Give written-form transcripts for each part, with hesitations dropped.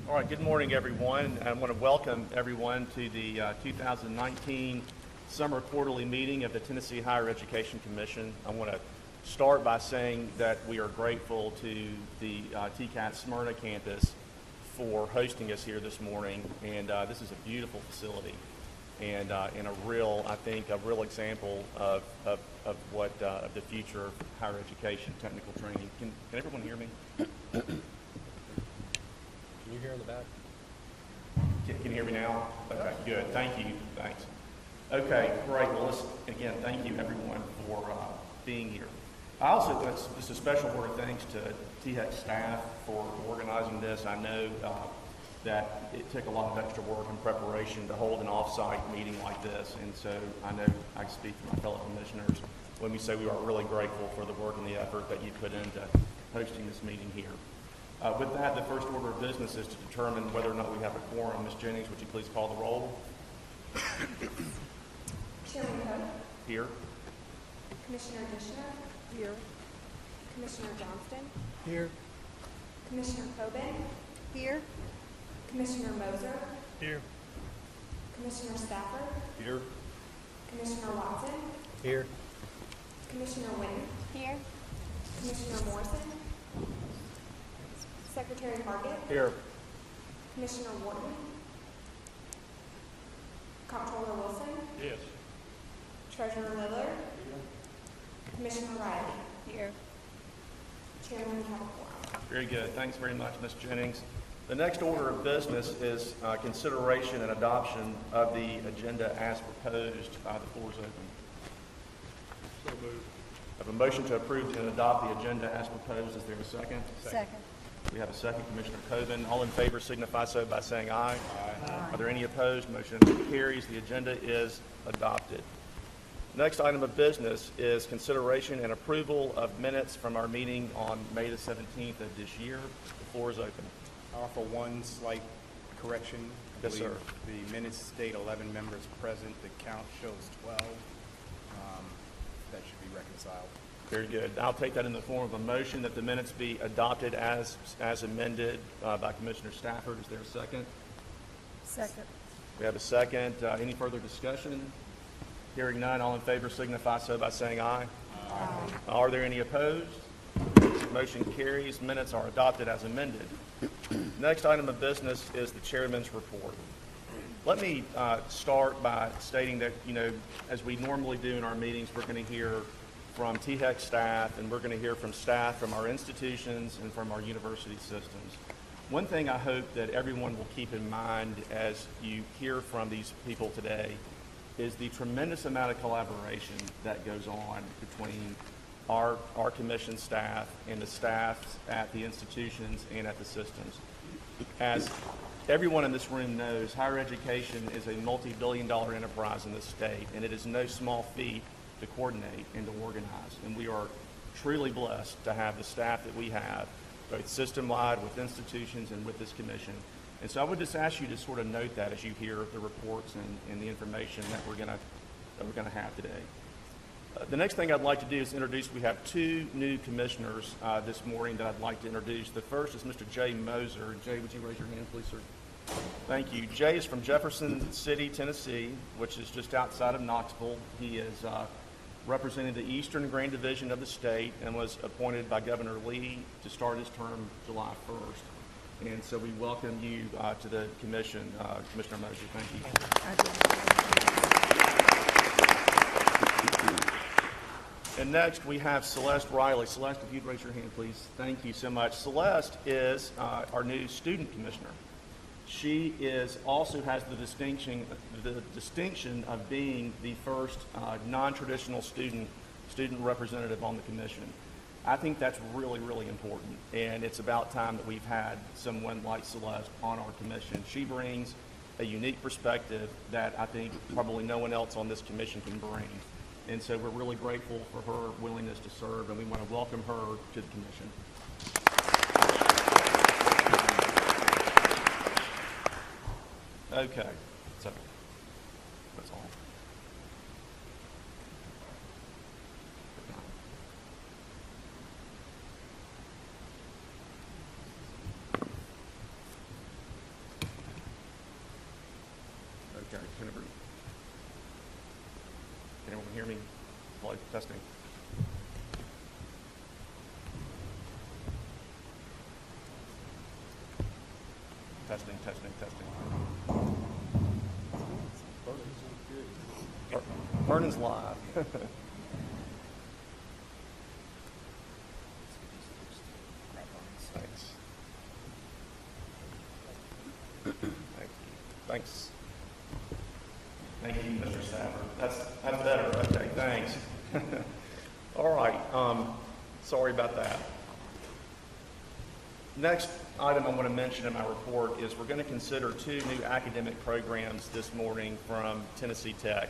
All right, good morning, everyone. I want to welcome everyone to the 2019 Summer Quarterly Meeting of the Tennessee Higher Education Commission. I want to start by saying that we are grateful to the TCAT Smyrna campus for hosting us here this morning. And this is a beautiful facility and a real, I think, a real example of what of the future of higher education, technical training. Can everyone hear me? Can you hear in the back? Can you hear me now? Okay, good. Thank you. Thanks. Okay, great. Well, listen, again, thank you, everyone, for being here. I also, just a special word of thanks to THEC staff for organizing this. I know that it took a lot of extra work and preparation to hold an off-site meeting like this, and so I know I speak for my fellow commissioners when we say we are really grateful for the work and the effort that you put into hosting this meeting here. With that, the first order of business is to determine whether or not we have a quorum. Ms. Jennings, would you please call the roll? Chairman Coe? Here. Commissioner Dishner? Here. Commissioner Johnston? Here. Commissioner Coben? Here. Commissioner Moser? Here. Commissioner Stafford? Here. Commissioner Watson? Here. Commissioner Wynn? Here. Commissioner Morrison? Secretary Hargett? Here. Commissioner Wharton? Comptroller Wilson? Yes. Treasurer Lillard? Commissioner Riley? Here. Chairman, we have a quorum. Very good. Thanks very much, Ms. Jennings. The next order of business is consideration and adoption of the agenda as proposed. The floor is open. So moved. I have a motion to approve and adopt the agenda as proposed. Is there a second? Second. We have a second. Commissioner Coben. All in favor signify so by saying aye. Aye. Are there any opposed? Motion carries. The agenda is adopted. Next item of business is consideration and approval of minutes from our meeting on May the 17th of this year. The floor is open. I offer one slight correction. I Yes, sir. believe the minutes state 11 members present. The count shows 12. That should be reconciled. Very good. I'll take that in the form of a motion that the minutes be adopted as amended by Commissioner Stafford. Is there a second? Second. We have a second. Any further discussion? Hearing none, all in favor signify so by saying aye. Aye. Are there any opposed? Motion carries. Minutes are adopted as amended. Next item of business is the chairman's report. Let me start by stating that, as we normally do in our meetings, we're going to hear from THEC staff, and we're going to hear from staff from our institutions and from our university systems. One thing I hope that everyone will keep in mind as you hear from these people today is the tremendous amount of collaboration that goes on between our commission staff and the staffs at the institutions and at the systems. As everyone in this room knows, higher education is a multi-billion-dollar enterprise in this state, and it is no small feat to coordinate and to organize. And we are truly blessed to have the staff that we have, both system-wide with institutions and with this commission. And so I would just ask you to sort of note that as you hear the reports and the information that we're going to have today. The next thing I'd like to do is introduce, we have two new commissioners this morning that I'd like to introduce. The first is Mr. Jay Moser. Jay, would you raise your hand, please, sir? Thank you. Jay is from Jefferson City, Tennessee, which is just outside of Knoxville. He is representing the Eastern Grand Division of the state and was appointed by Governor Lee to start his term July 1st. And so we welcome you to the commission, Commissioner Moser. Thank you. And next we have Celeste Riley. Celeste, if you'd raise your hand, please. Thank you so much. Celeste is our new student commissioner. She also has the distinction of being the first non-traditional student representative on the commission. I think that's really, really important, and it's about time that we've had someone like Celeste on our commission. She brings a unique perspective that I think probably no one else on this commission can bring. And so we're really grateful for her willingness to serve, and we want to welcome her to the commission. Okay, so that's all. Okay, can everyone hear me? Hello, testing. Testing. Vernon's live. Thanks. Thank you, Mr. Stafford. That's better. Okay, thanks. All right. Sorry about that. Next item I want to mention in my report is we're going to consider two new academic programs this morning from Tennessee Tech.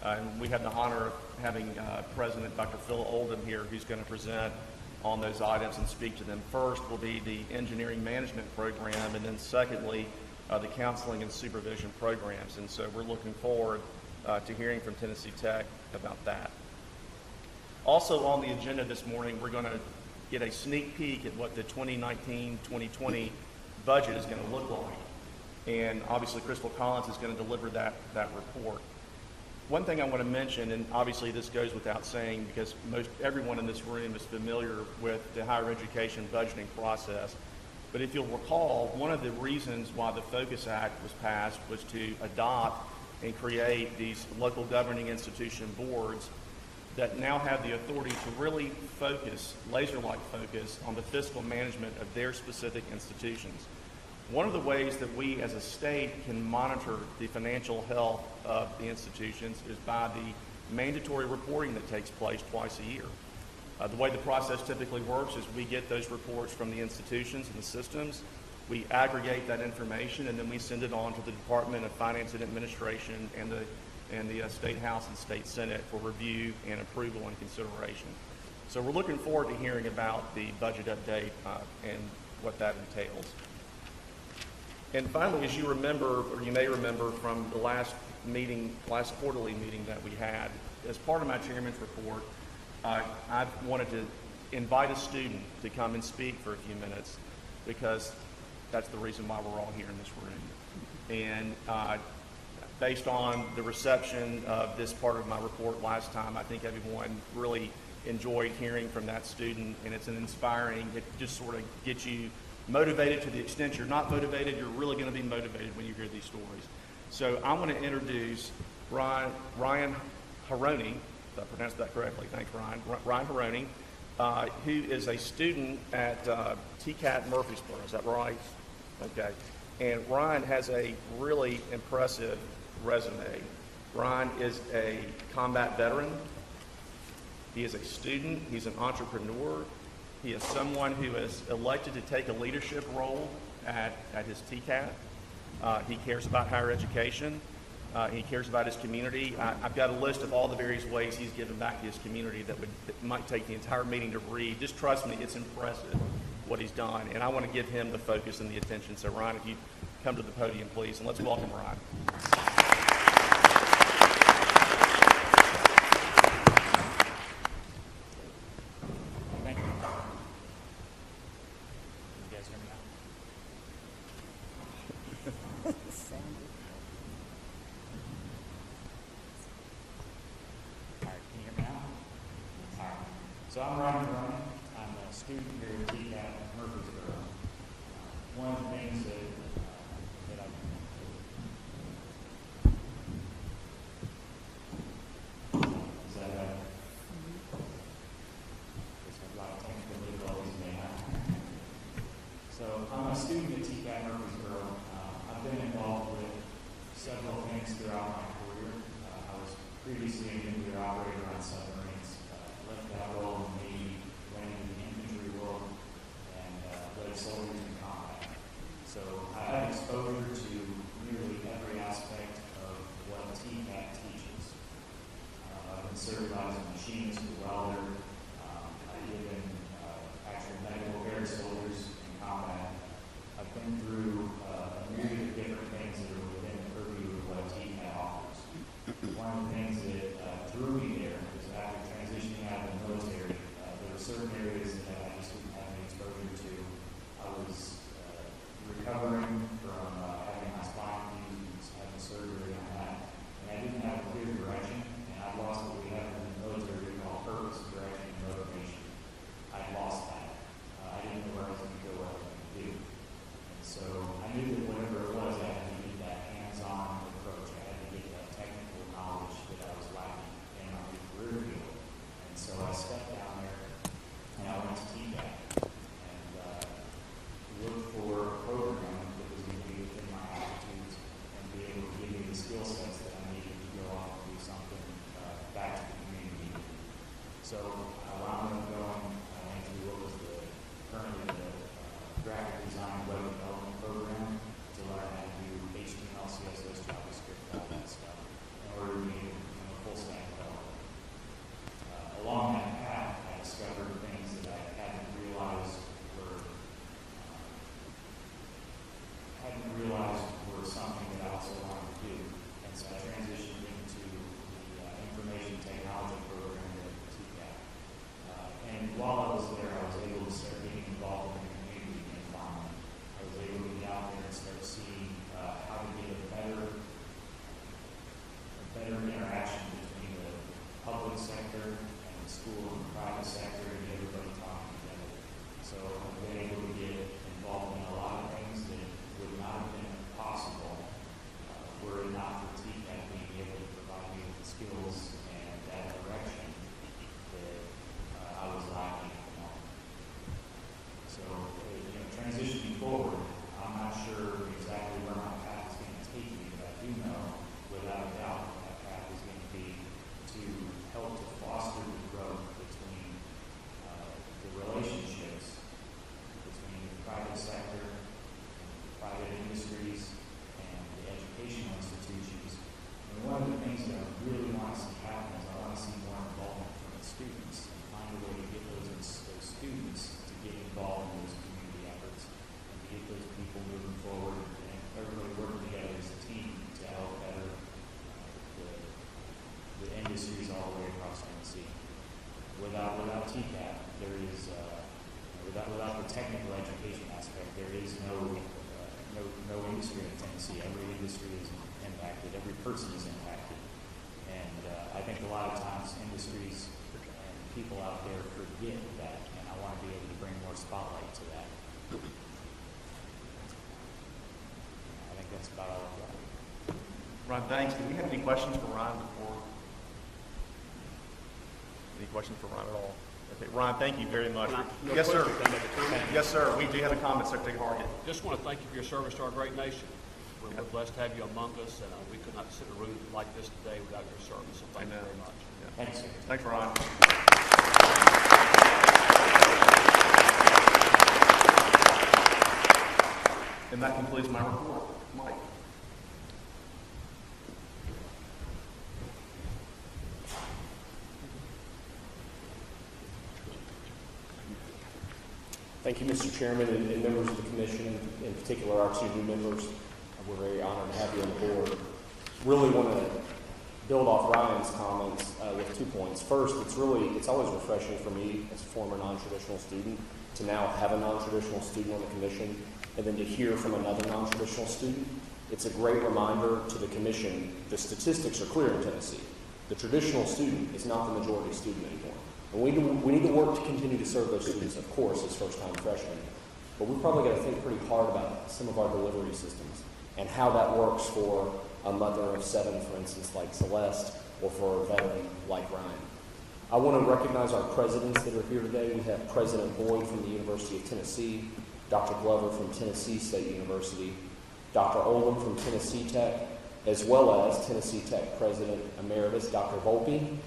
And we have the honor of having President Dr. Phil Oldham here, who's going to present on those items and speak to them. First will be the engineering management program, and then secondly, the counseling and supervision programs. And so we're looking forward to hearing from Tennessee Tech about that. Also on the agenda this morning, we're going to get a sneak peek at what the 2019-2020 budget is going to look like. And obviously Crystal Collins is going to deliver that report. One thing I want to mention, and obviously this goes without saying because everyone in this room is familiar with the higher education budgeting process, but if you'll recall, one of the reasons why the Focus Act was passed was to adopt and create these local governing institution boards that now have the authority to really focus, laser-like focus, on the fiscal management of their specific institutions. One of the ways that we as a state can monitor the financial health of the institutions is by the mandatory reporting that takes place twice a year. The way the process typically works is we get those reports from the institutions and the systems, we aggregate that information, and then we send it on to the Department of Finance and Administration and the State House and State Senate for review and approval and consideration. So we're looking forward to hearing about the budget update and what that entails. And finally, as you remember, or you may remember from the last quarterly meeting that we had, as part of my chairman's report, I wanted to invite a student to come and speak for a few minutes because that's the reason why we're all here in this room. And based on the reception of this part of my report last time, I think everyone really enjoyed hearing from that student, and it's an inspiring, it just sort of gets you motivated to the extent you're not motivated, you're really going to be motivated when you hear these stories. So I want to introduce Ryan Haroni, if I pronounced that correctly, thanks Ryan. Ryan Haroni, who is a student at THEC Murfreesboro, is that right? Okay. And Ryan has a really impressive resume. Ryan is a combat veteran. He is a student. He's an entrepreneur. He is someone who is elected to take a leadership role at his TCAT. He cares about higher education. He cares about his community. I've got a list of all the various ways he's given back to his community that might take the entire meeting to read. Just trust me, it's impressive what he's done. And I want to give him the focus and the attention. So Ryan, if you come to the podium, please, and let's welcome Ryan. Thank you. You guys hear me now? All right, can you hear me now? All right. So I'm Ryan Haroni. I'm a student here at TCAT Murfreesboro. One of the things that I've is that there's a lot of technical difficulties may happen. So I'm a student at TCAT Murfreesboro. I've been involved with several things throughout my career. I was previously a nuclear operator on submarines. Left that role in the Navy, went into the infantry world, and led soldiers in combat. So I have exposure to nearly every aspect of what TCAT teaches. I've been certified as a machinist, a welder. I've even actually medical care soldiers in combat. I've been through a myriad of different things that are within the purview of what TCAT offers. One of the things that drew me there was after transitioning out of the military, there were certain areas that I just didn't have any exposure to. I was recovering from having my spine fused, having surgery on that, and I didn't have a clear direction, and I lost what we have in the military called purpose, direction, and motivation. I lost that. I didn't know where I was going to go, what I was going to do. And so I knew that whatever it was, I had to get that hands-on approach. I had to get that technical knowledge that I was lacking in my career field. And so I stepped down there, and I went to TCAT, and looked for a program that was going to be within my aptitudes and be able to give me the skill sets that I needed to go off and do something back to the community. So I wound up going into what was currently the graphic design web development program to learn how to do HTML, CSS, JavaScript, all that stuff in order to be able to become a full stack developer. Along that path, I discovered things that I hadn't realized were something that I also wanted to do. And so I transitioned into the information technology program at TCAT. And while I was there, I was able to start getting involved in the community environment. I was able to get out there and start seeing how to get a better interaction between the public sector and the school and the private sector and get everybody talking together. So I've been able to get involved in a lot of things that would not have been possible were it not for TCAT being able to provide me with the skills and that direction that I was lacking at the moment. So, transitioning forward, I'm not sure exactly where my path is going to take me, but I do know, without a doubt, that path is going to be to help to foster the growth between the relationships between the private sector, private industries, and the educational institutions. And one of the things that I really want to see happen is I want to see more involvement from the students and find a way to get those students to get involved in those community efforts and to get those people moving forward and everybody working together as a team to help better the industries all the way across Tennessee. Without TCAT, there is without the technical education aspect, there is no industry in Tennessee. Every industry is impacted. Every person is impacted. And I think a lot of times industries and people out there forget that, and I want to be able to bring more spotlight to that. I think that's about all I've got. Ron, thanks. Do we have any questions for Ron before? Any questions for Ron at all? Okay, Ron, thank you very much. No Yes, sir. question, can I make a comment? Yes, sir. We do have a comment, Secretary Hargett. Just want to thank you for your service to our great nation. We're blessed to have you among us, and we could not sit in a room like this today without your service, so thank you Amen. very much. Yeah. Thanks, sir. Thanks, Ron. And that concludes my report. Mike. Thank you, Mr. Chairman, and members of the commission, in particular our two new members. We're very honored to have you on the board. Really want to build off Ryan's comments with 2 points. First, it's always refreshing for me as a former non-traditional student to now have a non-traditional student on the commission, and then to hear from another non-traditional student. It's a great reminder to the commission, the statistics are clear in Tennessee. The traditional student is not the majority student anymore. And we need to work to continue to serve those students, of course, as first-time freshmen. But we've probably got to think pretty hard about some of our delivery systems and how that works for a mother of 7, for instance, like Celeste, or for a veteran like Ryan. I want to recognize our presidents that are here today. We have President Boyd from the University of Tennessee, Dr. Glover from Tennessee State University, Dr. Olam from Tennessee Tech, as well as Tennessee Tech President Emeritus Dr. Volpe,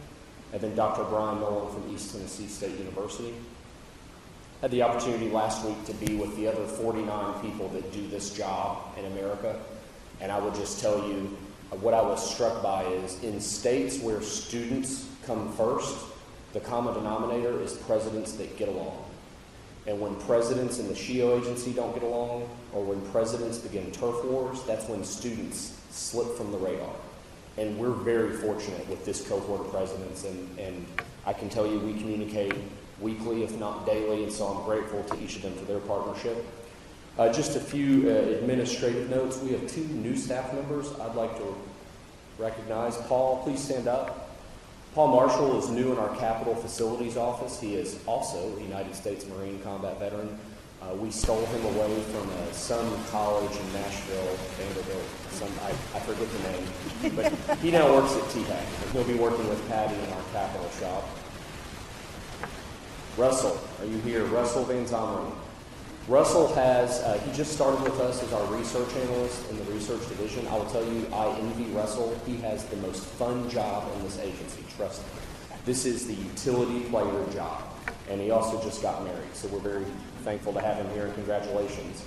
and then Dr. Brian Nolan from East Tennessee State University. Had the opportunity last week to be with the other 49 people that do this job in America, and I would just tell you what I was struck by is in states where students come first, the common denominator is presidents that get along. And when presidents in the SHIO agency don't get along, or when presidents begin turf wars, that's when students slip from the radar. And we're very fortunate with this cohort of presidents, and I can tell you we communicate weekly, if not daily, and so I'm grateful to each of them for their partnership. Just a few administrative notes. We have 2 new staff members I'd like to recognize. Paul, please stand up. Paul Marshall is new in our Capitol Facilities Office. He is also a United States Marine combat veteran. We stole him away from some college in Nashville, Vanderbilt. I forget the name. But he now works at THEC, and he'll be working with Patty in our Capitol shop. Russell, are you here? Russell Van Zomeren. Russell he just started with us as our research analyst in the research division. I will tell you, I envy Russell. He has the most fun job in this agency, trust me. This is the utility player job. And he also just got married, so we're very thankful to have him here, and congratulations.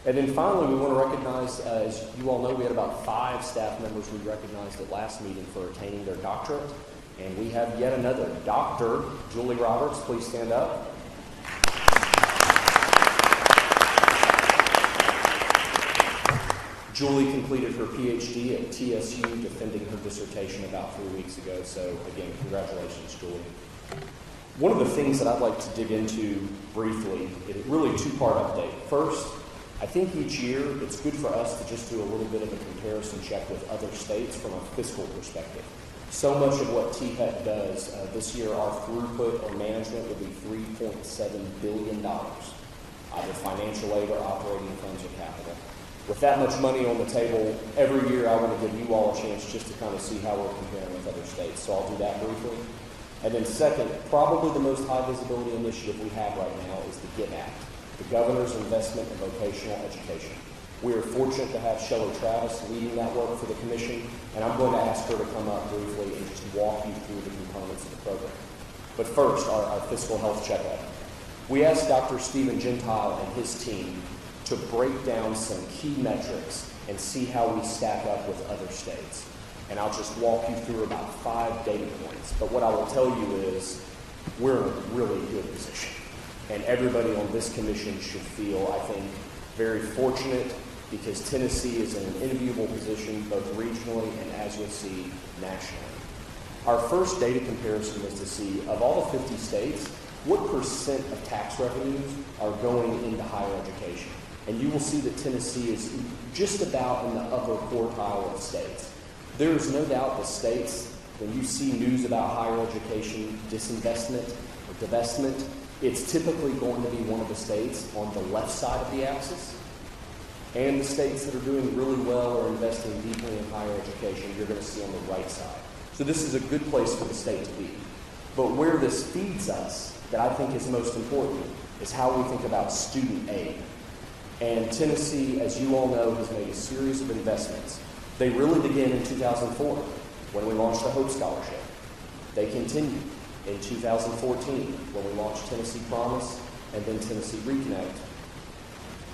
And then finally, we want to recognize, as you all know, we had about 5 staff members we recognized at last meeting for attaining their doctorate. And we have yet another, Dr. Julie Roberts. Please stand up. Julie completed her PhD at TSU, defending her dissertation about 3 weeks ago. So again, congratulations, Julie. One of the things that I'd like to dig into briefly is really a 2-part update. First, I think each year it's good for us to just do a little bit of a comparison check with other states from a fiscal perspective. So much of what THEC does this year, our throughput or management will be $3.7 billion, either financial aid or operating funds or capital. With that much money on the table, every year I want to give you all a chance just to kind of see how we're comparing with other states. So I'll do that briefly. And then second, probably the most high visibility initiative we have right now is the GET Act, the Governor's Investment in Vocational Education. We are fortunate to have Shelley Travis leading that work for the Commission, and I'm going to ask her to come up briefly and just walk you through the components of the program. But first, our fiscal health checkup. We asked Dr. Stephen Gentile and his team to break down some key metrics and see how we stack up with other states. And I'll just walk you through about 5 data points. But what I will tell you is we're in a really good position. And everybody on this commission should feel, I think, very fortunate because Tennessee is in an enviable position both regionally and, as you'll see, nationally. Our first data comparison was to see, of all the 50 states, what percent of tax revenues are going into higher education. And you will see that Tennessee is just about in the upper quartile of states. There is no doubt the states, when you see news about higher education disinvestment or divestment, it's typically going to be one of the states on the left side of the axis. And the states that are doing really well or investing deeply in higher education, you're going to see on the right side. So this is a good place for the state to be. But where this feeds us, that I think is most important, is how we think about student aid. And Tennessee, as you all know, has made a series of investments. They really began in 2004 when we launched the Hope Scholarship. They continued in 2014 when we launched Tennessee Promise and then Tennessee Reconnect.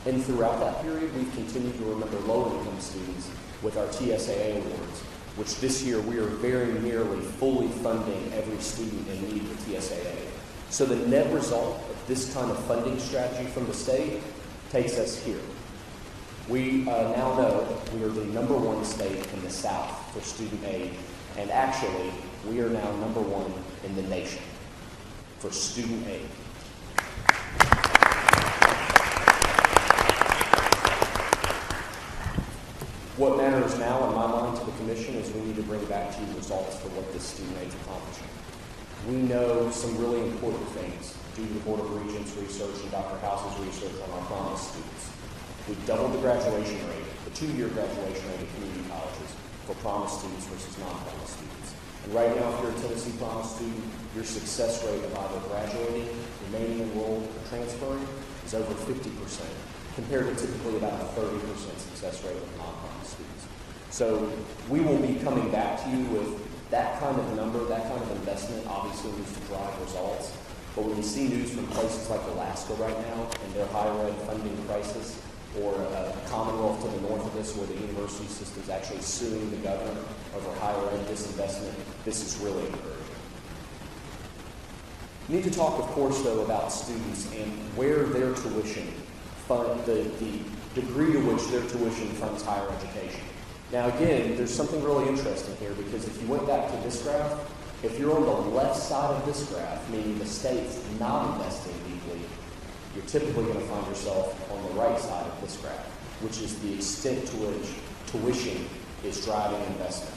And throughout that period, we've continued to remember low-income students with our TSAA awards, which this year we are very nearly fully funding every student in need with TSAA. So the net result of this kind of funding strategy from the state takes us here. We now know we are the #1 state in the South for student aid, and actually, we are now #1 in the nation for student aid. What matters now, in my mind, to the Commission is we need to bring back to you results for what this student aid is accomplishing. We know some really important things due to the Board of Regents research and Dr. House's research on our Promise students. We've doubled the graduation rate, the 2-year graduation rate of community colleges for Promise students versus non-Promise students. And right now, if you're a Tennessee Promise student, your success rate of either graduating, remaining enrolled, or transferring is over 50%, compared to typically about a 30% success rate with non-Promise students. So we will be coming back to you with that kind of number, that kind of investment obviously needs to drive results. But when you see news from places like Alaska right now and their higher ed funding crisis, or a Commonwealth to the north of us where the university system is actually suing the governor over higher ed disinvestment, this is really encouraging. We need to talk, of course, though, about students and where their tuition fund, the degree to which their tuition funds higher education. Now, again, there's something really interesting here, because if you went back to this graph, if you're on the left side of this graph, meaning the state's not investing deeply, you're typically going to find yourself on the right side of this graph, which is the extent to which tuition is driving investment.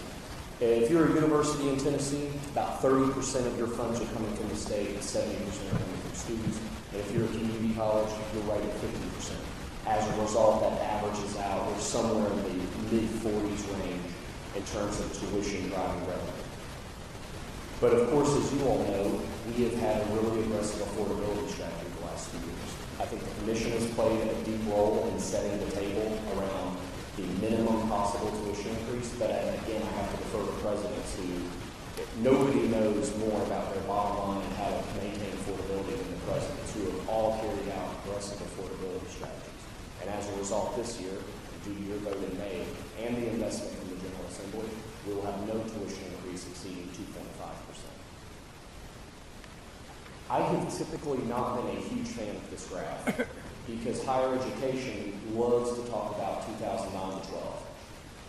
If you're a university in Tennessee, about 30% of your funds are coming from the state and 70% are coming from students. And if you're a community college, you're right at 50%. As a result, that averages out. We're somewhere in the mid-40s range in terms of tuition driving revenue. But of course, as you all know, we have had a really aggressive affordability strategy the last few years. I think the Commission has played a deep role in setting the table around the minimum possible tuition increase. But again, I have to defer to presidents who nobody knows more about their bottom line and how to maintain affordability than the presidents, who have all carried out aggressive affordability strategies. And as a result, this year, due to your vote in May and the investment from the General Assembly, we will have no tuition increase exceeding 2.5%. I have typically not been a huge fan of this graph because higher education loves to talk about 2009 to 12.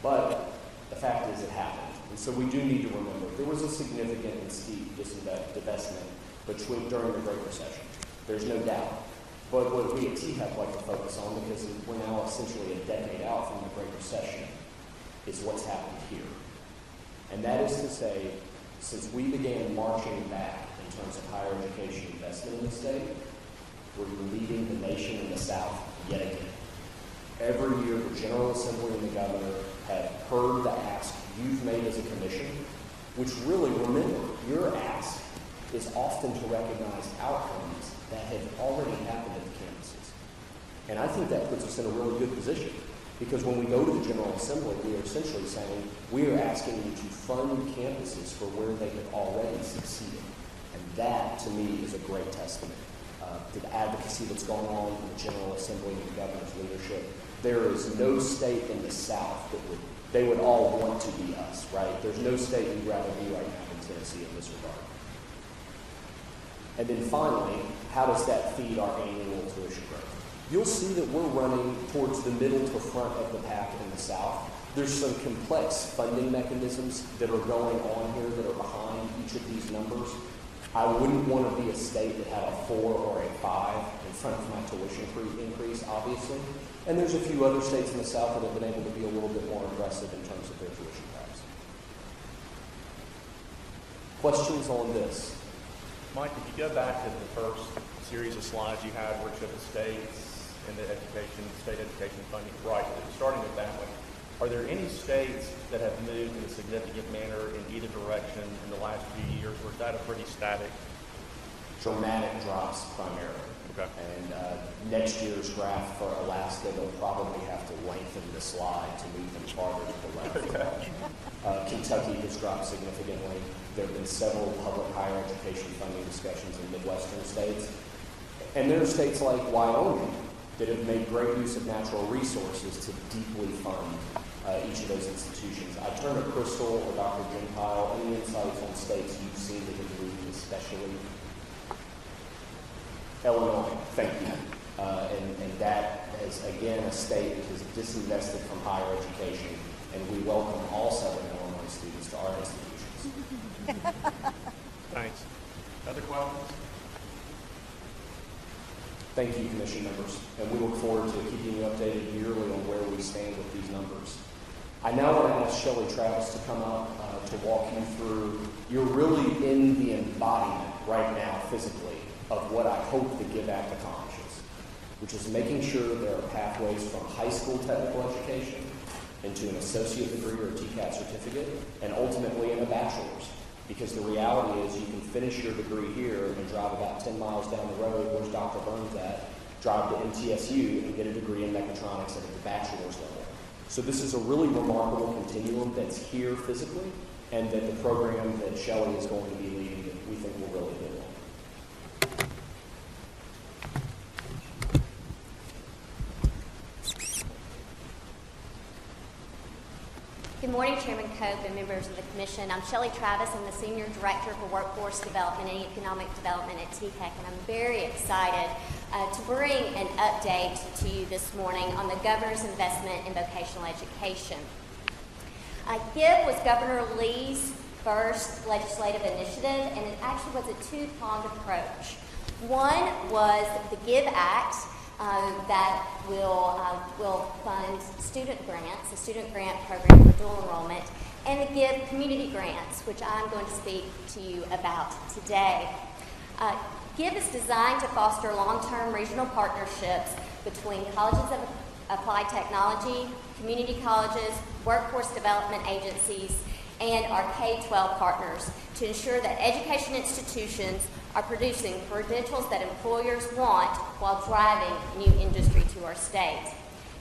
But the fact is it happened. And so we do need to remember there was a significant and steep divestment during the Great Recession. There's no doubt. But what we at THEC like to focus on, because we're now essentially a decade out from the Great Recession, is what's happened here. And that is to say, since we began marching back in terms of higher education investment in the state, we're leading the nation in the South yet again. Every year, the General Assembly and the governor have heard the ask you've made as a commission, which really, remember, your ask is often to recognize outcomes that have already happened at the campuses. And I think that puts us in a really good position, because when we go to the General Assembly, we are essentially saying, we are asking you to fund campuses for where they have already succeeded. And that, to me, is a great testament to the advocacy that's going on in the General Assembly and the governor's leadership. There is no state in the South that they would all want to be us, right? There's no state we'd rather be right now than Tennessee in this regard. And then finally, how does that feed our annual tuition growth? You'll see that we're running towards the middle to front of the pack in the South. There's some complex funding mechanisms that are going on here that are behind each of these numbers. I wouldn't want to be a state that had a 4 or a 5 in front of my tuition increase, obviously. And there's a few other states in the South that have been able to be a little bit more aggressive in terms of their tuition caps. Questions on this? Mike, if you go back to the first series of slides you had where it showed the states and the state education funding, right, starting with that one, are there any states that have moved in a significant manner in either direction in the last few years, or is that a pretty static? Dramatic drops primarily. Okay. And next year's graph for Alaska, they'll probably have to lengthen the slide to move them farther to the left. Okay. Kentucky has dropped significantly. There have been several public higher education funding discussions in Midwestern states. And there are states like Wyoming that have made great use of natural resources to deeply fund each of those institutions. I turn to Crystal or Dr. Gentile. Any insights on states you've seen that have moved especially? Illinois, thank you. And that is, again, a state that has disinvested from higher education, and we welcome all Southern Illinois students to our institutions. Thanks. Other questions? Thank you, Commission members, and we look forward to keeping you updated yearly on where we stand with these numbers. I now want to ask Shelley Travis to come up to walk you through. You're really in the embodiment right now, physically, of what I hope the GIVE Act accomplishes, which is making sure there are pathways from high school technical education into an associate degree or a TCAT certificate, and ultimately in a bachelor's. Because the reality is you can finish your degree here and drive about 10 miles down the road, where's Dr. Burns at, drive to MTSU and get a degree in mechatronics at the bachelor's level. So this is a really remarkable continuum that's here physically, and that the program that Shelley is going to be leading that we think will really build on. Good morning, Chairman Cope and members of the Commission. I'm Shelley Travis. I'm the Senior Director for Workforce Development and Economic Development at THEC, and I'm very excited to bring an update to you this morning on the Governor's investment in vocational education. GIVE was Governor Lee's first legislative initiative, and it actually was a two-pronged approach. One was the GIVE Act, that will fund student grants, a student grant program for dual enrollment, and the GIVE community grants, which I'm going to speak to you about today. GIVE is designed to foster long-term regional partnerships between colleges of applied technology, community colleges, workforce development agencies, and our K-12 partners to ensure that education institutions are producing credentials that employers want while driving new industry to our state.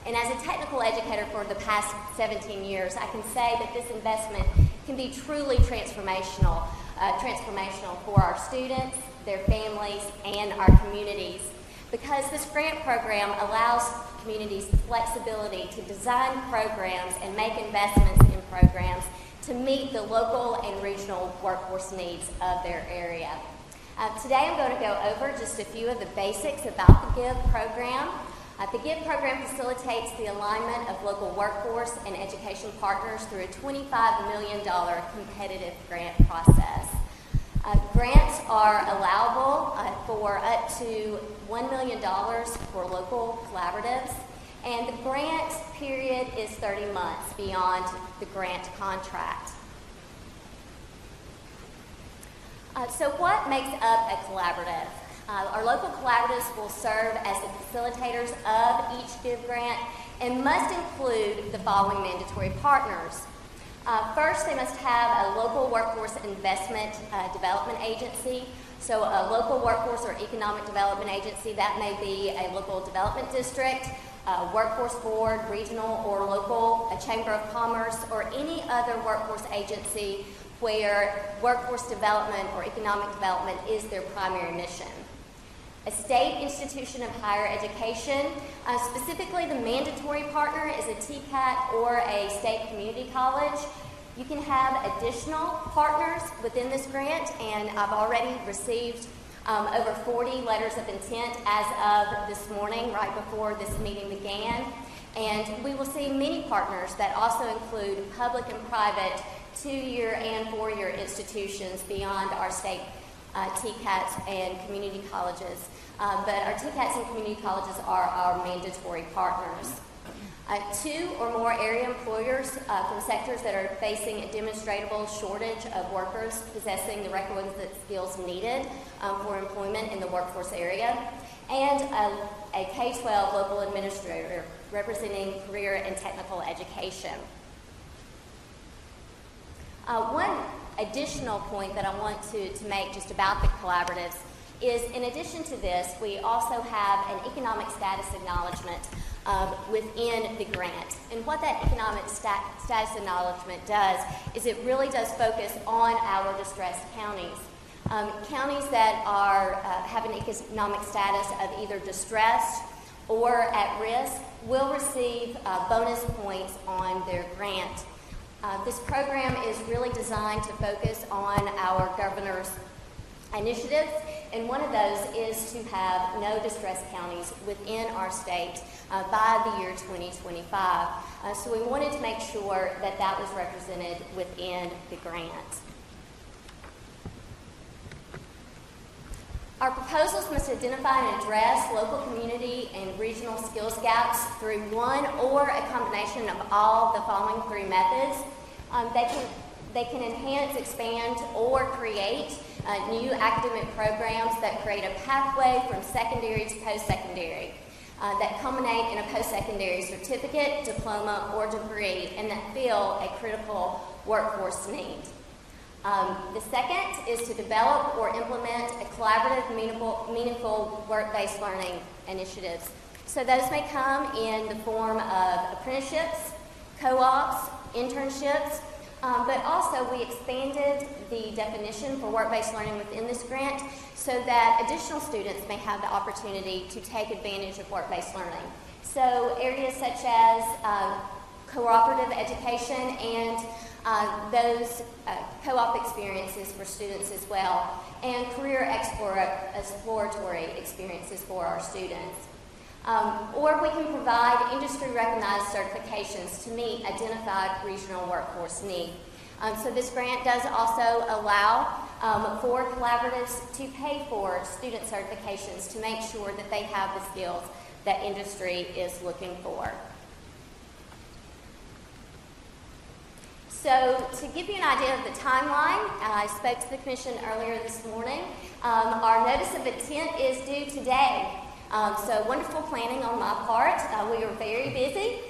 And as a technical educator for the past 17 years, I can say that this investment can be truly transformational for our students, their families, and our communities, because this grant program allows communities the flexibility to design programs and make investments in programs to meet the local and regional workforce needs of their area. Today I'm going to go over just a few of the basics about the GIVE program. The GIVE program facilitates the alignment of local workforce and education partners through a $25 million competitive grant process. Grants are allowable for up to $1 million for local collaboratives, and the grant period is 30 months beyond the grant contract. So what makes up a collaborative? Our local collaboratives will serve as the facilitators of each GIVE grant and must include the following mandatory partners. First, they must have a local workforce investment development agency. So a local workforce or economic development agency, that may be a local development district, a workforce board, regional or local, a chamber of commerce, or any other workforce agency where workforce development or economic development is their primary mission. A state institution of higher education, specifically the mandatory partner is a TCAT or a state community college. You can have additional partners within this grant, and I've already received over 40 letters of intent as of this morning, right before this meeting began. And we will see many partners that also include public and private 2-year and 4-year institutions beyond our state TCATs and community colleges. But our TCATs and community colleges are our mandatory partners. Two or more area employers from sectors that are facing a demonstrable shortage of workers possessing the requisite skills needed for employment in the workforce area, and a K-12 local administrator representing career and technical education. One additional point that I want to make just about the collaboratives is, in addition to this, we also have an economic status acknowledgement within the grant. And what that economic status acknowledgement does is it really does focus on our distressed counties. Counties that are have an economic status of either distressed or at risk will receive bonus points on their grant. This program is really designed to focus on our governor's initiatives, and one of those is to have no distressed counties within our state by the year 2025. So we wanted to make sure that that was represented within the grant. Our proposals must identify and address local, community, and regional skills gaps through one or a combination of all the following three methods. They can enhance, expand, or create new academic programs that create a pathway from secondary to post-secondary that culminate in a post-secondary certificate, diploma, or degree, and that fill a critical workforce need. The second is to develop or implement a collaborative, meaningful work-based learning initiatives. So those may come in the form of apprenticeships, co-ops, internships, but also we expanded the definition for work-based learning within this grant so that additional students may have the opportunity to take advantage of work-based learning. So areas such as cooperative education and those co-op experiences for students as well, and career exploratory experiences for our students. Or we can provide industry-recognized certifications to meet identified regional workforce need. So this grant does also allow for collaboratives to pay for student certifications to make sure that they have the skills that industry is looking for. So to give you an idea of the timeline, I spoke to the Commission earlier this morning. Our notice of intent is due today. So wonderful planning on my part. We were very busy.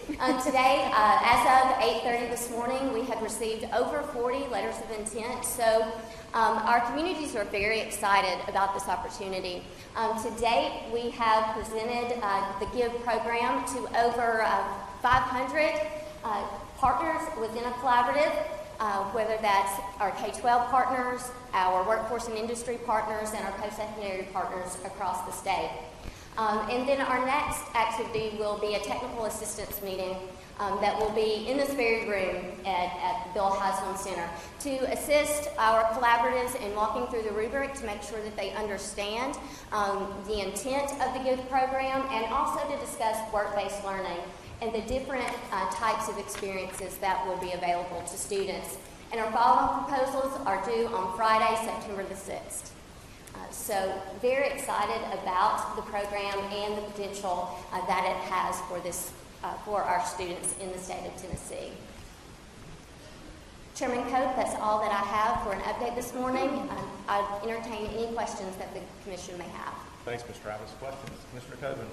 Today, as of 8:30 this morning, we had received over 40 letters of intent. So our communities are very excited about this opportunity. To date, we have presented the GIVE program to over 500 partners within a collaborative, whether that's our K-12 partners, our workforce and industry partners, and our post-secondary partners across the state. And then our next activity will be a technical assistance meeting that will be in this very room at the Bill Haslam Center to assist our collaboratives in walking through the rubric to make sure that they understand the intent of the GIVE program, and also to discuss work-based learning and the different types of experiences that will be available to students. And our follow-up proposals are due on Friday, September the 6th. So very excited about the program and the potential that it has for this, for our students in the state of Tennessee. Chairman Cope, that's all that I have for an update this morning. I'd entertain any questions that the Commission may have. Thanks, Ms. Travis. Questions? Mr. Coven?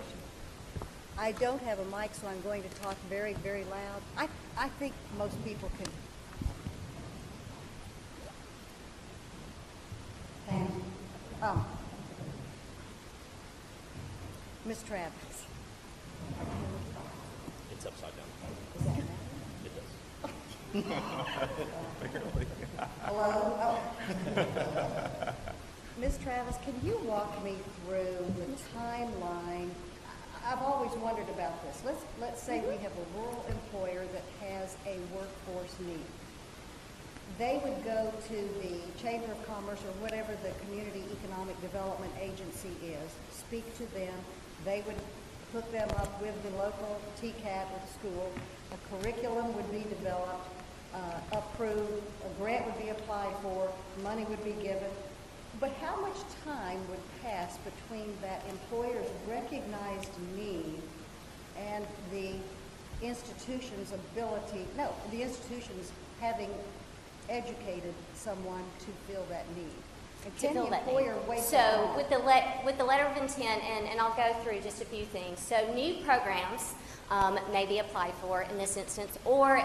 I don't have a mic, so I'm going to talk very, very loud. I think most people can. Thank you. Ms. Travis. It's upside down. Is that It does. Hello? Oh. Ms. Travis, can you walk me through the timeline? I've always wondered about this. Let's say we have a rural employer that has a workforce need. They would go to the Chamber of Commerce or whatever the Community Economic Development Agency is, speak to them. They would hook them up with the local TCAT or the school. A curriculum would be developed, approved, a grant would be applied for, money would be given. But how much time would pass between that employer's recognized need and the institution's ability, no, the institution's having educated someone to fill that need? And To can the fill that employer need. wait that So long? with the letter of intent, and I'll go through just a few things. So new programs may be applied for in this instance, or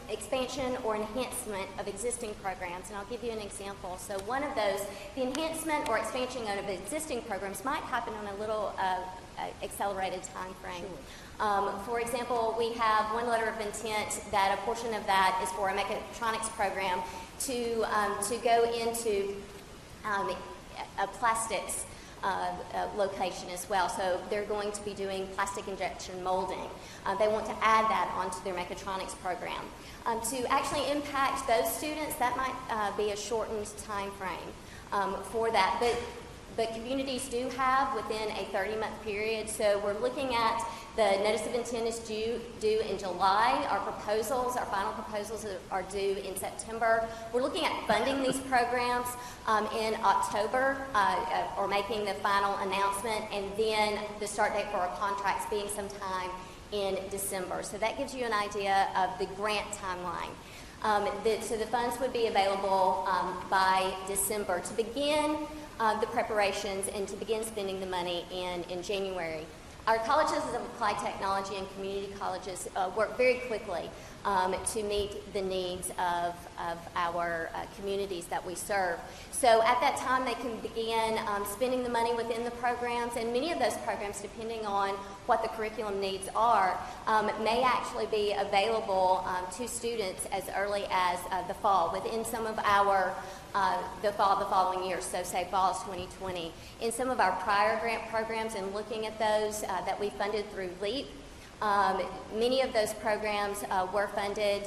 expansion or enhancement of existing programs. And I'll give you an example. So one of those, the enhancement or expansion of existing programs might happen on a little accelerated time frame. Sure. For example, we have one letter of intent that a portion of that is for a mechatronics program to go into a plastics location as well. So they're going to be doing plastic injection molding. They want to add that onto their mechatronics program. To actually impact those students, that might be a shortened time frame for that. But communities do have within a 30-month period. So we're looking at the notice of intent is due in July. Our final proposals are due in September. We're looking at funding these programs in October or making the final announcement, and then the start date for our contracts being sometime in December. So that gives you an idea of the grant timeline. So the funds would be available by December to begin the preparations and to begin spending the money in January. Our colleges of applied technology and community colleges work very quickly to meet the needs of our communities that we serve. So at that time, they can begin spending the money within the programs, and many of those programs, depending on what the curriculum needs are, may actually be available to students as early as the fall, within some of our the following year, so say fall of 2020. In some of our prior grant programs, and looking at those that we funded through LEAP, many of those programs were funded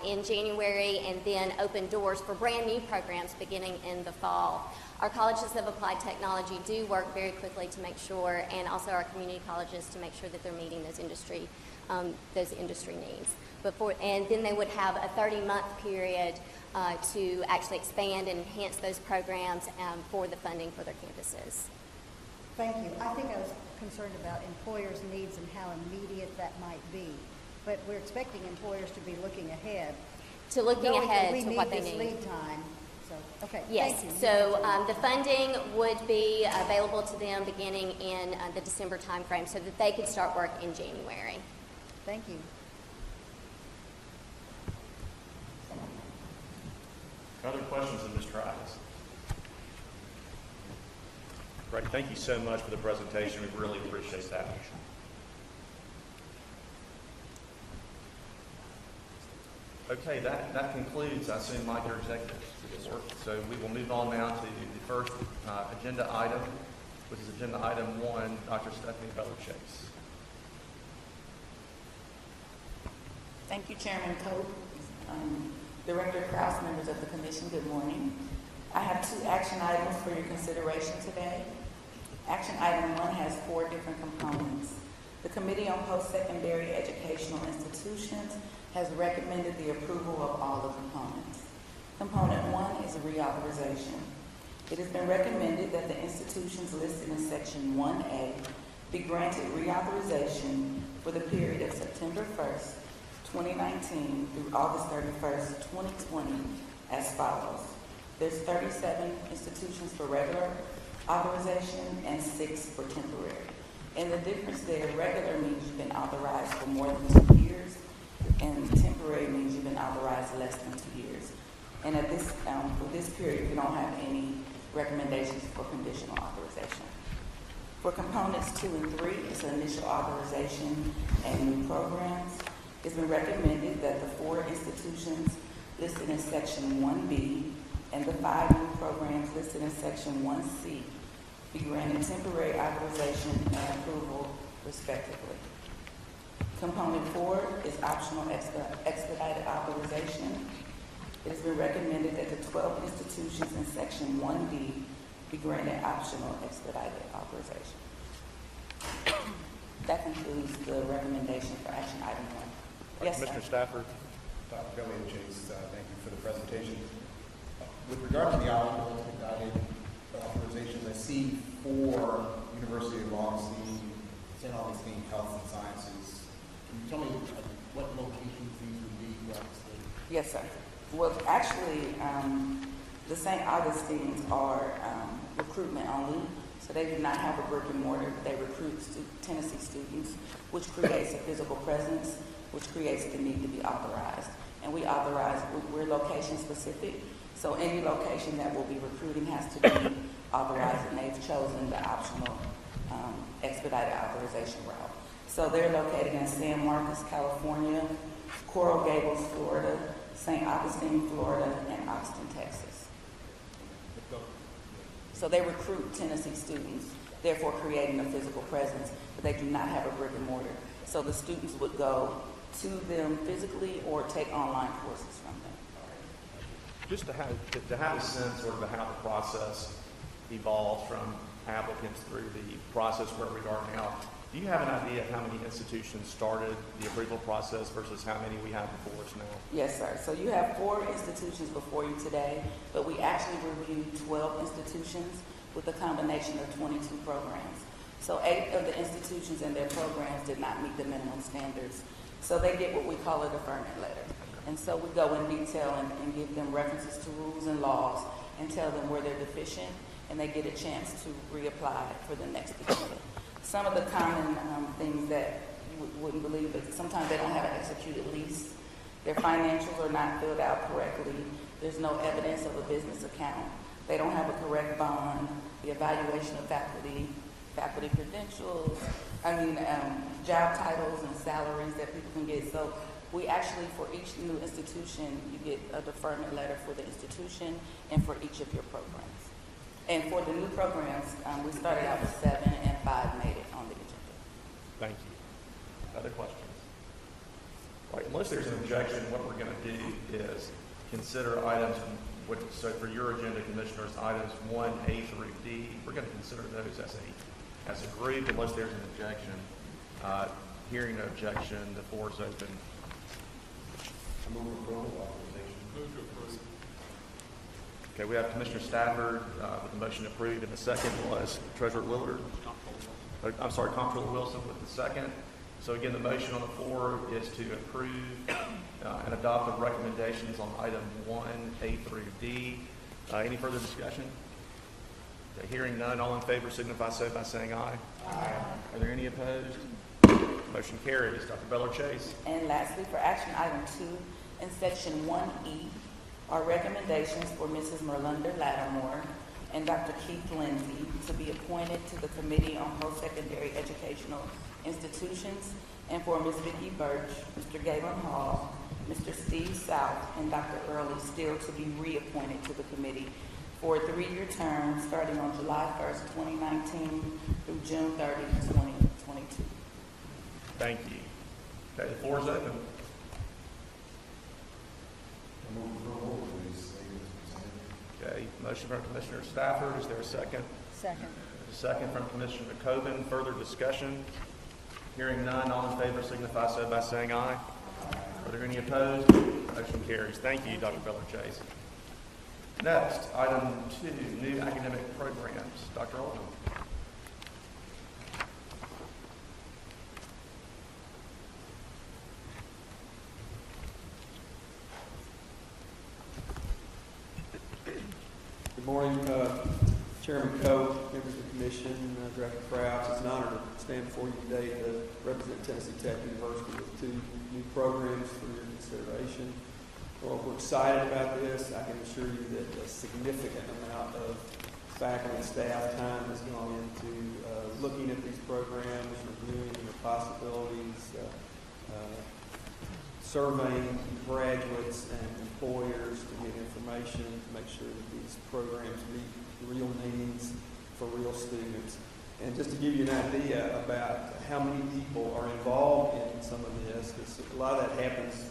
in January and then opened doors for brand new programs beginning in the fall. Our colleges of applied technology do work very quickly to make sure, and also our community colleges, to make sure that they're meeting those industry needs. And then they would have a 30-month period to actually expand and enhance those programs for the funding for their campuses. Thank you. I think I was concerned about employers' needs and how immediate that might be. But we're expecting employers to be looking ahead. To looking ahead to what they We need. need this lead time. So, okay, Yes, thank you. so the funding would be available to them beginning in the December timeframe so that they could start work in January. Thank you. Other questions of Ms. Travis? Great, thank you so much for the presentation. We really appreciate that. Okay, that concludes, I assume, Mike, your executive report. So we will move on now to the first agenda item, which is agenda item 1, Dr. Stephanie Beller-Chase. Thank you, Chairman Cope, Director Krause, members of the Commission, good morning. I have 2 action items for your consideration today. Action item 1 has 4 different components. The Committee on Post-Secondary Educational Institutions has recommended the approval of all the components. Component 1 is a reauthorization. It has been recommended that the institutions listed in Section 1A be granted reauthorization for the period of September 1st, 2019 through August 31st, 2020 as follows. There's 37 institutions for regular authorization and 6 for temporary. And the difference there, regular means you've been authorized for more than 2 years, and temporary means you've been authorized less than 2 years. And at this, for this period, we don't have any recommendations for conditional authorization. For components 2 and 3, it's initial authorization and new programs. It's been recommended that the 4 institutions listed in Section 1B and the 5 new programs listed in Section 1C be granted temporary authorization and approval, respectively. Component 4 is optional expedited authorization. It has been recommended that the 12 institutions in Section 1B be granted optional expedited authorization. That concludes the recommendation for action item 1. Yes, Mr. sir. Stafford. Dr. Beller-Chase, thank you for the presentation. With regard to the expedited authorizations, I see 4 University of Augustine, St. Augustine Health and Sciences. Can you tell me what locations these would be throughout the state? Yes, sir. Well, actually, the St. Augustine's are recruitment only, so they do not have a brick and mortar. They recruit Tennessee students, which creates a physical presence, which creates the need to be authorized. And we authorize, we're location specific, so any location that will be recruiting has to be authorized, and they've chosen the optional expedited authorization route. So they're located in San Marcos, California, Coral Gables, Florida, St. Augustine, Florida, and Austin, Texas. So they recruit Tennessee students, therefore creating a physical presence, but they do not have a brick and mortar. So the students would go to them physically or take online courses from them. Just to have a sense sort of how the process evolves from applicants through the process where we are now, do you have an idea of how many institutions started the approval process versus how many we have before us now? Yes, sir. So you have 4 institutions before you today, but we actually reviewed 12 institutions with a combination of 22 programs. So 8 of the institutions and their programs did not meet the minimum standards. So they get what we call a deferment letter. And so we go in detail and give them references to rules and laws and tell them where they're deficient, and they get a chance to reapply for the next year. Some of the common things that you wouldn't believe, but sometimes they don't have an executed lease. Their financials are not filled out correctly. There's no evidence of a business account. They don't have a correct bond. The evaluation of faculty credentials, job titles and salaries that people can get. So we actually, for each new institution, you get a deferment letter for the institution and for each of your programs. And for the new programs, we started out with 7 and 5 made it on the agenda. Thank you. Other questions? Right, unless there's an objection, what we're going to do is consider items, so for your agenda, Commissioners, items 1A through D, we're going to consider those as a group unless there's an objection. Hearing no objection, the floor is open. I move approval authorization. Move to approve. Okay, we have Commissioner Stafford with the motion approved, and the second was Treasurer Willard. Comptroller Wilson with the second. So again, the motion on the floor is to approve and adopt the recommendations on item 1A through D. Any further discussion? Okay, hearing none, all in favor signify so by saying aye. Aye. Are there any opposed? Motion carries. Dr. Beller-Chase. And lastly, for action item 2, in section 1E, are recommendations for Mrs. Merlunder Lattimore and Dr. Keith Lindsay to be appointed to the Committee on Post-Secondary Educational Institutions, and for Ms. Vicki Birch, Mr. Galen Hall, Mr. Steve South, and Dr. Early Still to be reappointed to the committee for a 3-year term starting on July 1st, 2019 through June 30th, 2022. Thank you. Okay, the floor is open. I move approval of these items presented. Okay, motion from Commissioner Stafford. Is there a second? Second. There's a second from Commissioner Coben. Further discussion? Hearing none, all in favor signify so by saying aye. Are there any opposed? Motion carries. Thank you, Dr. Beller-Chase. Next, item 2, new academic programs. Dr. Oldham. Good morning, Chairman Coe, members of the Commission, Director Krause. It's an honor to stand before you today to represent Tennessee Tech University with 2 new programs for your consideration. Well, we're excited about this. I can assure you that a significant amount of faculty and staff time has gone into looking at these programs, reviewing the possibilities, surveying graduates and employers to get information to make sure that these programs meet real needs for real students. And just to give you an idea about how many people are involved in some of this, because a lot of that happens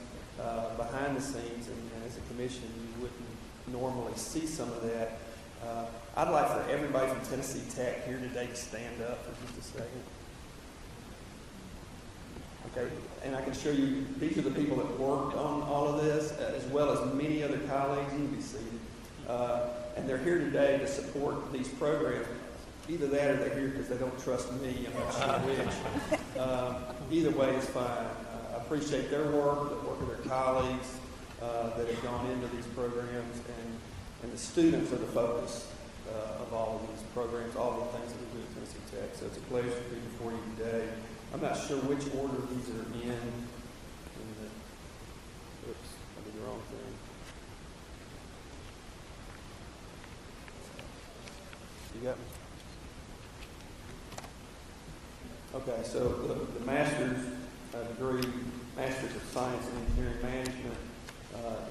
behind the scenes, and as a commission, you wouldn't normally see some of that. I'd like for everybody from Tennessee Tech here today to stand up for just a second. Okay, and I can show you, these are the people that worked on all of this, as well as many other colleagues. You can be seated. And they're here today to support these programs. Either that or they're here because they don't trust me. I'm not sure which. Either way is fine. I appreciate their work, the work of their colleagues that have gone into these programs, and the students are the focus of all of these programs, all the things that we do at Tennessee Tech. So it's a pleasure to be before you today. I'm not sure which order these are in. Oops, I did the wrong thing. You got me? Okay, so the master's degree, Master's of Science in Engineering Management,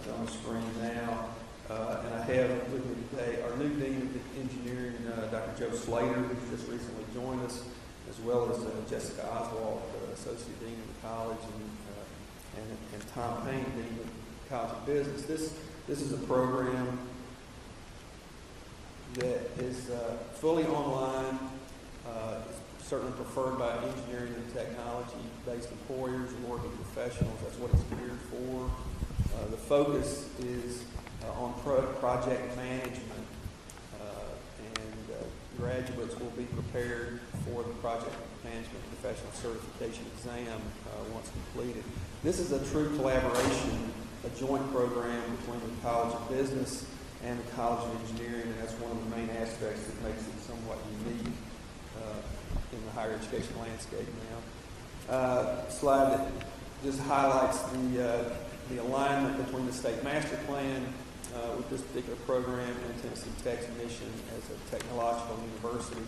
is on the screen now. And I have with me today our new Dean of Engineering, Dr. Joe Slater, who's just recently joined us, as well as Jessica Oswald, Associate Dean of the College, and Tom Payne, Dean of the College of Business. This is a program that is fully online, certainly preferred by engineering and technology-based employers and working professionals. That's what it's geared for. The focus is on project management, and graduates will be prepared for the project management professional certification exam once completed. This is a true collaboration, a joint program between the College of Business and the College of Engineering, and that's one of the main aspects that makes it somewhat unique in the higher education landscape now. Slide that just highlights the alignment between the state master plan with this particular program and Tennessee Tech's mission as a technological university.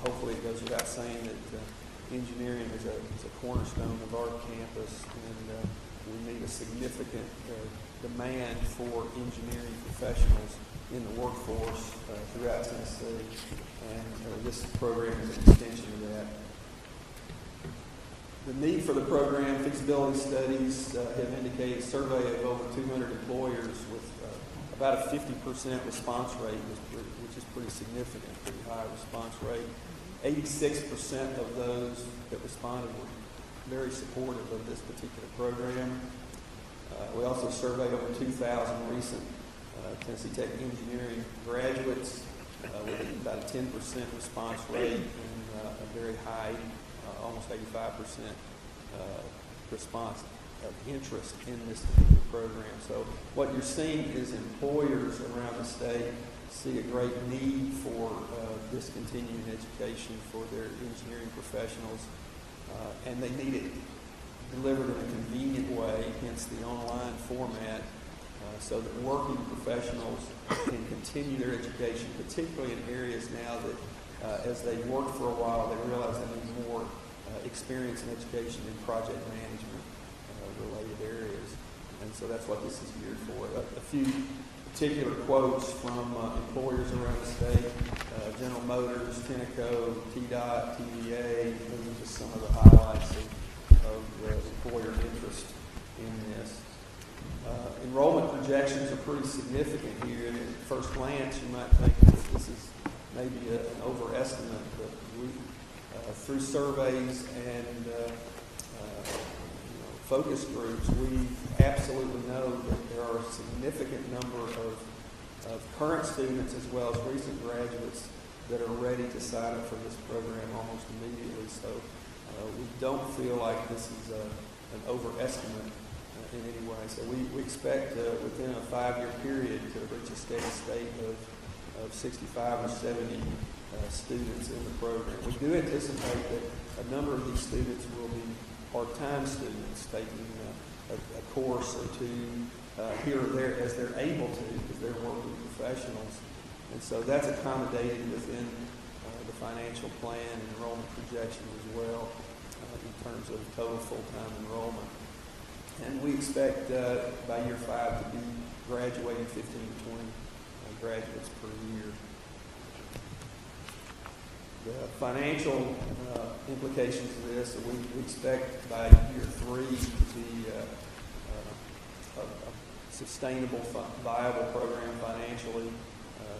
Hopefully it goes without saying that engineering is a cornerstone of our campus, and we meet a significant demand for engineering professionals in the workforce throughout Tennessee, and this program is an extension of that. The need for the program, feasibility studies have indicated a survey of over 200 employers with about a 50% response rate, which is pretty significant, pretty high response rate. 86% of those that responded were very supportive of this particular program. We also surveyed over 2,000 recent Tennessee Tech engineering graduates with about a 10% response rate and a very high, almost 85% response of interest in this particular program. So what you're seeing is employers around the state see a great need for this continuing education for their engineering professionals, and they need it delivered in a convenient way, hence the online format, so that working professionals can continue their education, particularly in areas now that as they work for a while, they realize they need more experience and education in project management related areas. And so that's what this is geared for. A few particular quotes from employers around the state, General Motors, Tenneco, TDOT, TVA. Those are just some of the highlights of the employer interest in this. Enrollment projections are pretty significant here. And at first glance, you might think that this is maybe an overestimate, but we, through surveys and focus groups, we absolutely know that there are a significant number of current students as well as recent graduates that are ready to sign up for this program almost immediately. So we don't feel like this is an overestimate in any way. So we expect within a 5-year period to reach a steady state of 65 or 70 students in the program. We do anticipate that a number of these students will be part-time students taking a course or two here or there as they're able to, because they're working professionals. And so that's accommodated within the financial plan and enrollment projections as well in terms of total full-time enrollment. And we expect by year 5 to be graduating 15 to 20 graduates per year. The financial implications of this, we expect by year 3 to be a sustainable, viable program financially,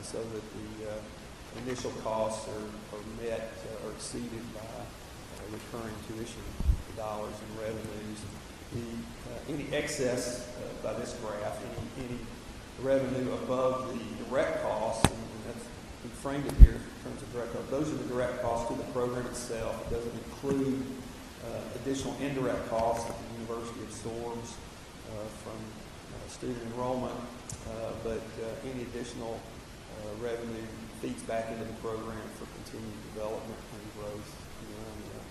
so that the initial costs are met or exceeded by recurring tuition dollars and revenues. Any excess by this graph, any revenue above the direct costs, and that's, we framed it here in terms of direct costs. Those are the direct costs to the program itself. It doesn't include additional indirect costs that the University absorbs from student enrollment, but any additional revenue feeds back into the program for continued development and growth beyond that.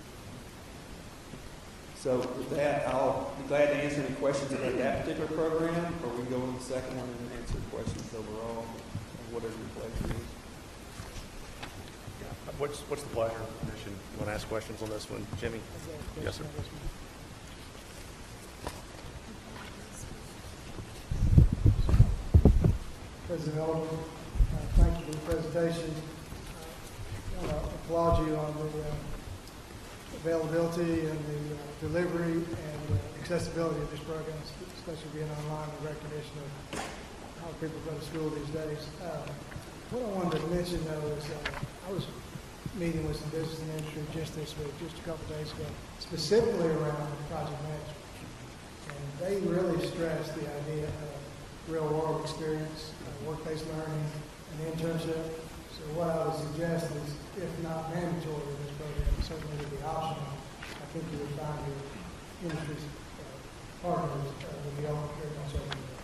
So with that, I'll be glad to answer any questions about that particular program, or we can go to the second one and answer questions overall, whatever your pleasure is. What's the pleasure, Commission? You want to ask questions on this one, Jimmy? Yes, sir. President Elder, thank you for the presentation. I want to applaud you on the availability and the delivery and accessibility of this program, especially being online, the recognition of how people go to school these days. What I wanted to mention, though, is I was meeting with some business and industry just this week, just a couple days ago, specifically around project management. And they really stressed the idea of real-world experience, work-based learning, and internship. So what I would suggest is, if not mandatory in this program, certainly would be optional. I think you would find your industry's partners would be all very much open to that.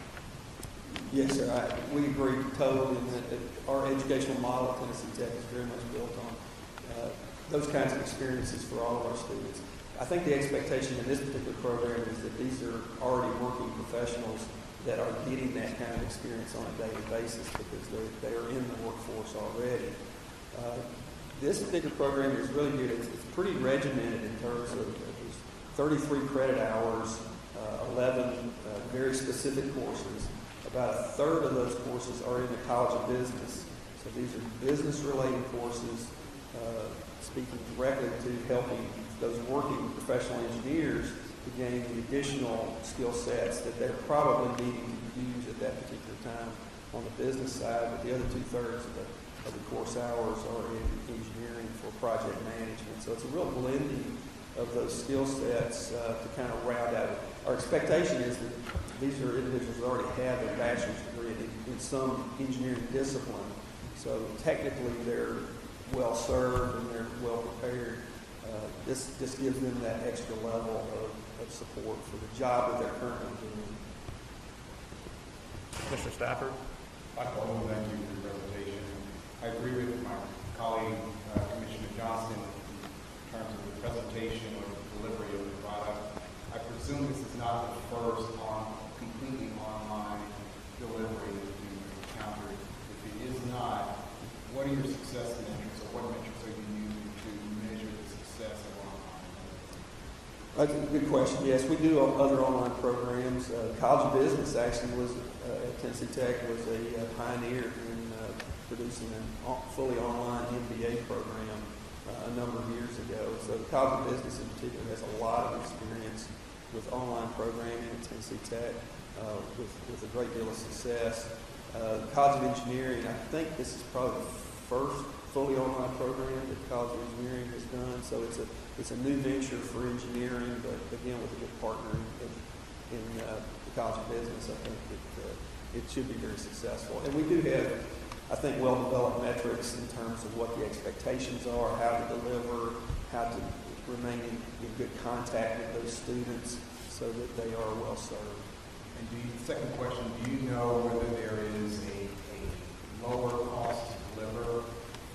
Yes, sir. We agree totally that our educational model at Tennessee Tech is very much built on those kinds of experiences for all of our students. I think the expectation in this particular program is that these are already working professionals that are getting that kind of experience on a daily basis because they are in the workforce already. This particular program is really good. It's pretty regimented in terms of 33 credit hours, 11 very specific courses. About a third of those courses are in the College of Business. So these are business-related courses speaking directly to helping those working professional engineers to gain the additional skill sets that they're probably needing to use at that particular time on the business side, but the other 2/3 of the course hours are in engineering for project management. So it's a real blending of those skill sets to kind of round out. Our expectation is that these are individuals who already have a bachelor's degree in some engineering discipline. So technically they're well served and they're well prepared. This just gives them that extra level of support for the job that they're currently doing. Mr. Stafford? Dr. Owen, thank you for your presentation. I agree with my colleague, Commissioner Johnson, in terms of the presentation or the delivery of the product. I presume this is not the first completely online delivery that you've encountered. If it is not, what are your success metrics, or what metrics are you using to measure the success of online? That's a good question. Yes, we do other online programs. College of Business actually was, at Tennessee Tech, was a pioneer in producing a fully online MBA program a number of years ago. So the College of Business in particular has a lot of experience with online programming at Tennessee Tech with a great deal of success. The College of Engineering, I think this is probably the first fully online program that the College of Engineering has done. So it's a new venture for engineering, but again with a good partner in the College of Business. I think it should be very successful. And we do have, I think, well-developed metrics in terms of what the expectations are, how to deliver, how to remain in good contact with those students so that they are well served. And second question, do you know whether there is a lower cost to deliver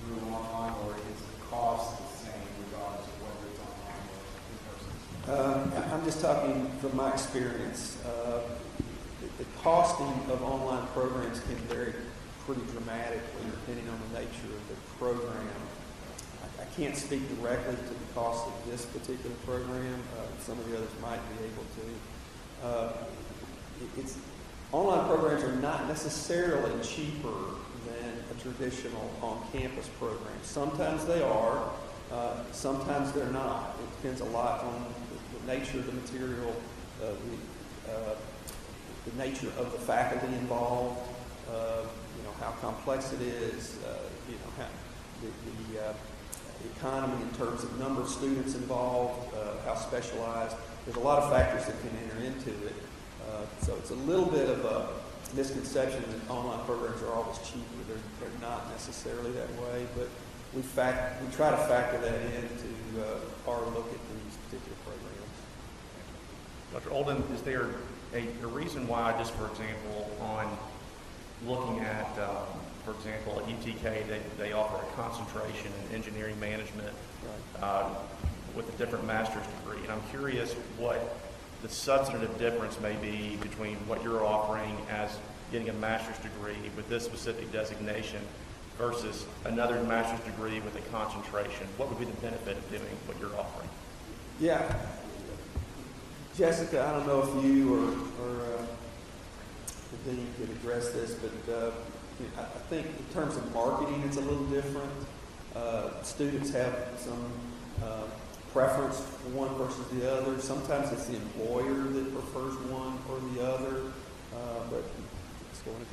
through online, or is the cost the same regardless of whether it's online or in person? I'm just talking from my experience. The costing of online programs can vary pretty dramatically depending on the nature of the program. I can't speak directly to the cost of this particular program. Some of the others might be able to. Online programs are not necessarily cheaper than a traditional on-campus program. Sometimes they are, sometimes they're not. It depends a lot on the nature of the material, the nature of the faculty involved, how complex it is, how the economy in terms of number of students involved, how specialized. There's a lot of factors that can enter into it. So it's a little bit of a misconception that online programs are always cheaper. They're not necessarily that way, but we try to factor that into our look at these particular programs. Dr. Olden, is there a reason why, just for example, on looking at, for example, at UTK, they offer a concentration in engineering management with a different master's degree. And I'm curious what the substantive difference may be between what you're offering as getting a master's degree with this specific designation versus another master's degree with a concentration. What would be the benefit of doing what you're offering? Yeah. Jessica, I don't know if you or the dean could address this, but I think in terms of marketing, it's a little different. Students have some preference for one versus the other. Sometimes it's the employer that prefers one or the other, but it's going to...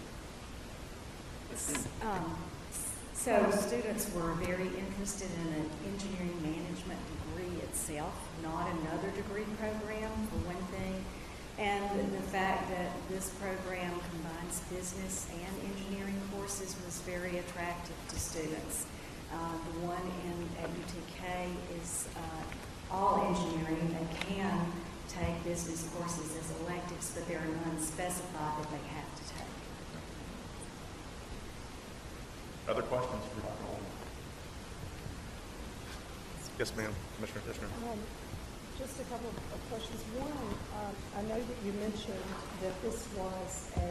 So students were very interested in an engineering management degree itself, not another degree program, for one thing. And the fact that this program combines business and engineering courses was very attractive to students. The one at UTK is all engineering. They can take business courses as electives, but there are none specified that they have to take. Other questions for Dr. Olden? Yes, ma'am. Commissioner Dishner. Just a couple of questions. One, I know that you mentioned that this was a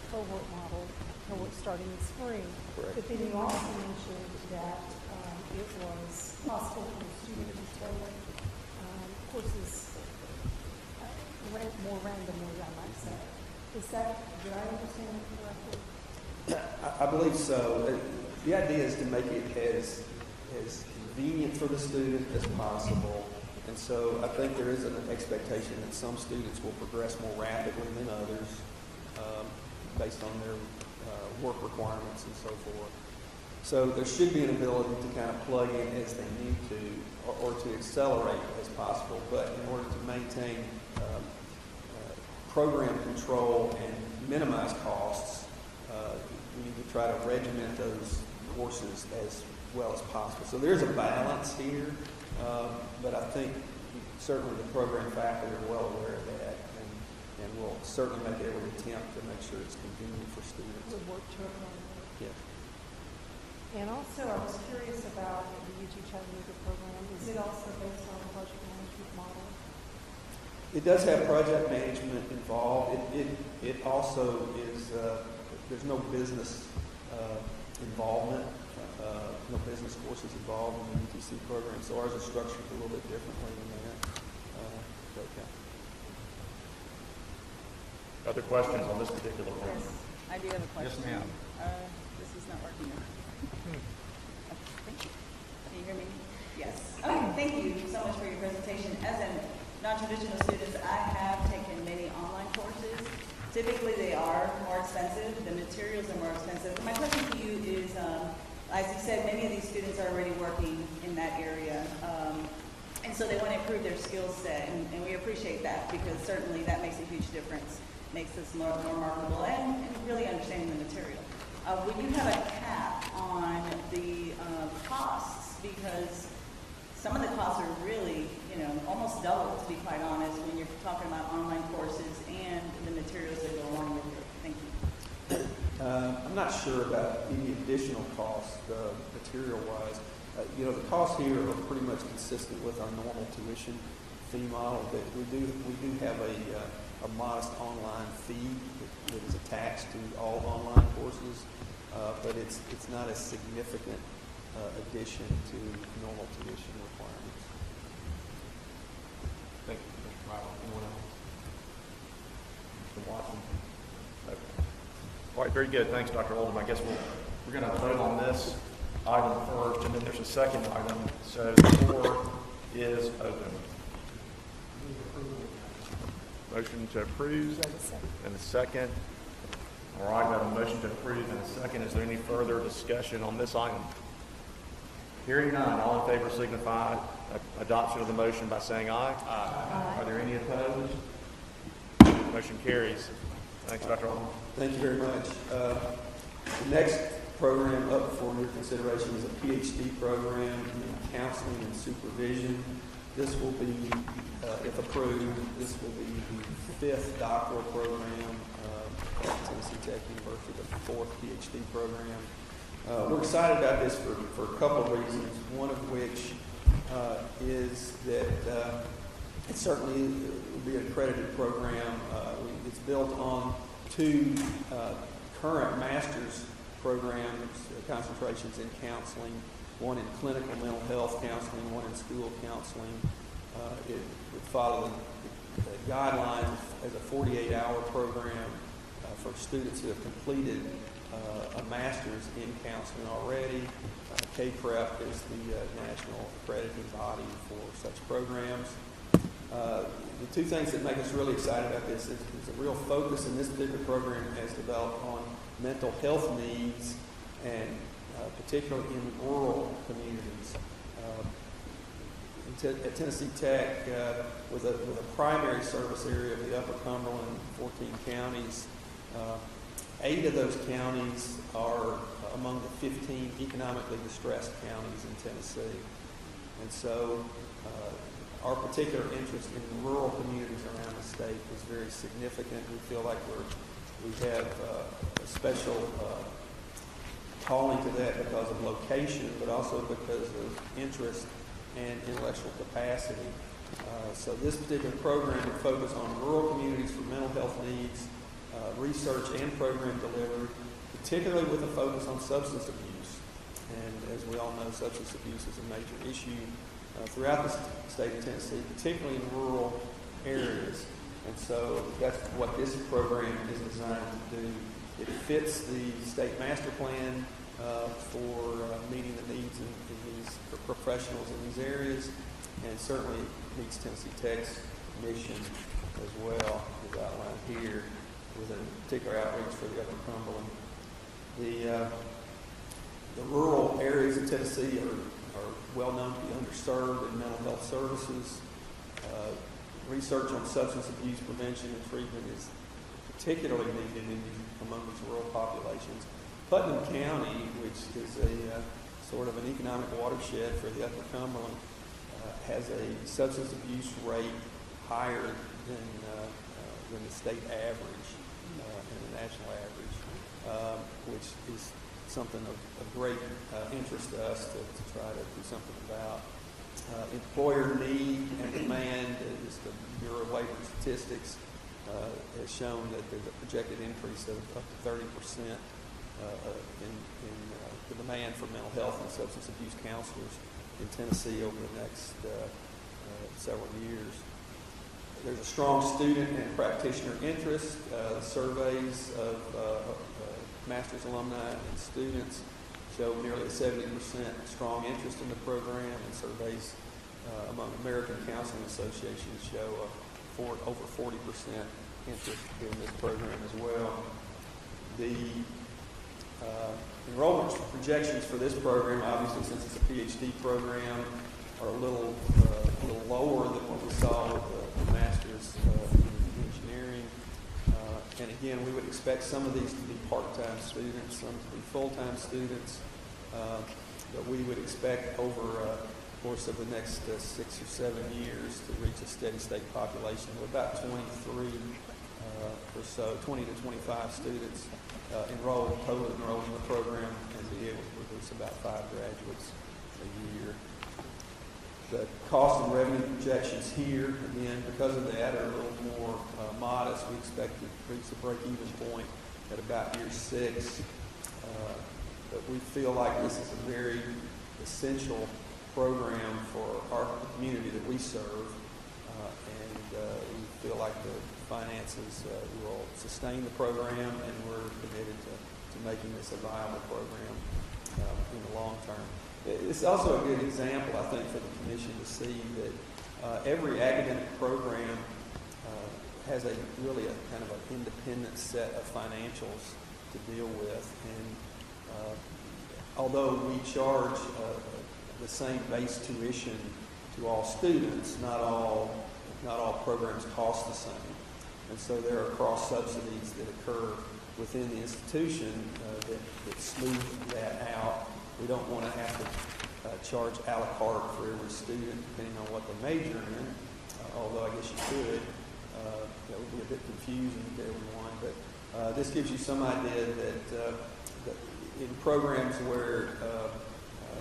cohort model, cohort starting in spring. Correct. But then you also mentioned that it was possible for the student to take courses more randomly, I might say. Is that, did I understand it correctly? I believe so. The idea is to make it as convenient for the student as possible. And so I think there is an expectation that some students will progress more rapidly than others based on their work requirements and so forth. So there should be an ability to kind of plug in as they need to or to accelerate as possible. But in order to maintain program control and minimize costs, we need to try to regiment those courses as well as possible. So there's a balance here, but I think certainly the program faculty are well aware of that, and will certainly make every attempt to make sure it's convenient for students. Would work to accommodate. Yeah. And also, I was curious about the UT Chattanooga program. Is it also based on a project management model? It does have project management involved. It also is, there's no business involvement, no business courses involved in the UTC program, so ours is structured a little bit differently than that. Other questions on this particular one? Yes, I do have a question. Yes, ma'am. This is not working now. Thank you. Can you hear me? Yes. Okay, thank you so much for your presentation. As a non-traditional student, I have taken many online courses. Typically, they are more expensive. The materials are more expensive. My question to you is, as you said, many of these students are already working in that area. And so they want to improve their skill set, and we appreciate that because certainly that makes a huge difference, makes us more marketable and really understanding the material. Would you have a cap on the costs? Because some of the costs are really, almost double, to be quite honest, when you're talking about online courses and the materials that go along with it. Thank you. I'm not sure about any additional costs, material-wise. The costs here are pretty much consistent with our normal tuition fee model. That we do have a modest online fee that is attached to all online courses, but it's not a significant addition to normal tuition requirements. Thank you, Mr. Riley. Anyone else? Mr. Watson? Okay. All right, very good. Thanks, Dr. Oldham. I guess we're going to vote on this item first, and then there's a second item. So the floor is open. Motion to approve and a second. All right, we have a motion to approve and a second. Is there any further discussion on this item? Hearing none, all in favor signify adoption of the motion by saying aye. Aye. Are there any opposed? Motion carries. Thanks, Dr. Oldham. Thank you very much. The next program up for your consideration is a PhD program in counseling and supervision. This will be, if approved, this will be the 5th doctoral program at Tennessee Tech University, the 4th PhD program. We're excited about this for a couple of reasons, one of which is that it certainly will be an accredited program. It's built on 2 current master's programs, concentrations in counseling, one in clinical mental health counseling, one in school counseling. It would follow the guidelines as a 48-hour program for students who have completed a master's in counseling already. K-Prep is the national accrediting body for such programs. The 2 things that make us really excited about this is a real focus in this particular program has developed on mental health needs, and particularly in rural communities. At Tennessee Tech, with a primary service area of the Upper Cumberland, 14 counties, 8 of those counties are among the 15 economically distressed counties in Tennessee. And so our particular interest in rural communities around the state is very significant. We feel like we have a special calling to that because of location, but also because of interest and intellectual capacity. So this particular program will focus on rural communities for mental health needs, research and program delivery, particularly with a focus on substance abuse. And as we all know, substance abuse is a major issue throughout the state of Tennessee, particularly in rural areas. And so that's what this program is designed to do. It fits the state master plan for meeting the needs in these professionals in these areas, and certainly meets Tennessee Tech's mission as well, as outlined here, with a particular outreach for the Upper Cumberland. The rural areas of Tennessee are well known to be underserved in mental health services. Research on substance abuse prevention and treatment is particularly needed among these rural populations. Putnam County, which is a sort of an economic watershed for the Upper Cumberland, has a substance abuse rate higher than the state average and the national average, which is something of great interest to us to try to do something about. Employer need and demand, as the Bureau of Labor Statistics has shown that there's a projected increase of up to 30% in the demand for mental health and substance abuse counselors in Tennessee over the next several years. There's a strong student and practitioner interest. Surveys of master's alumni and students show nearly a 70% strong interest in the program, and surveys among American Counseling Associations show over 40% interest in this program as well. The enrollment projections for this program, obviously since it's a PhD program, are a little lower than what we saw with the master's in engineering. And again, we would expect some of these to be part-time students, some to be full-time students, but we would expect over the course of the next 6 or 7 years to reach a steady state population of about 23 or so, 20 to 25 students totally enrolled in the program, and be able to produce about 5 graduates a year. The cost and revenue projections here, again, because of that, are a little more modest. We expect to reach the break-even point at about year 6. But we feel like this is a very essential program for our community that we serve, and we feel like the finances will sustain the program, and we're committed to making this a viable program in the long term. It's also a good example, I think, for the Commission to see that every academic program has really a kind of an independent set of financials to deal with. And although we charge the same base tuition to all students, not all programs cost the same. And so there are cross subsidies that occur within the institution that smooth that out. We don't want to have to charge a la carte for every student, depending on what they major in. Although I guess you could. That would be a bit confusing to everyone. But this gives you some idea that in programs where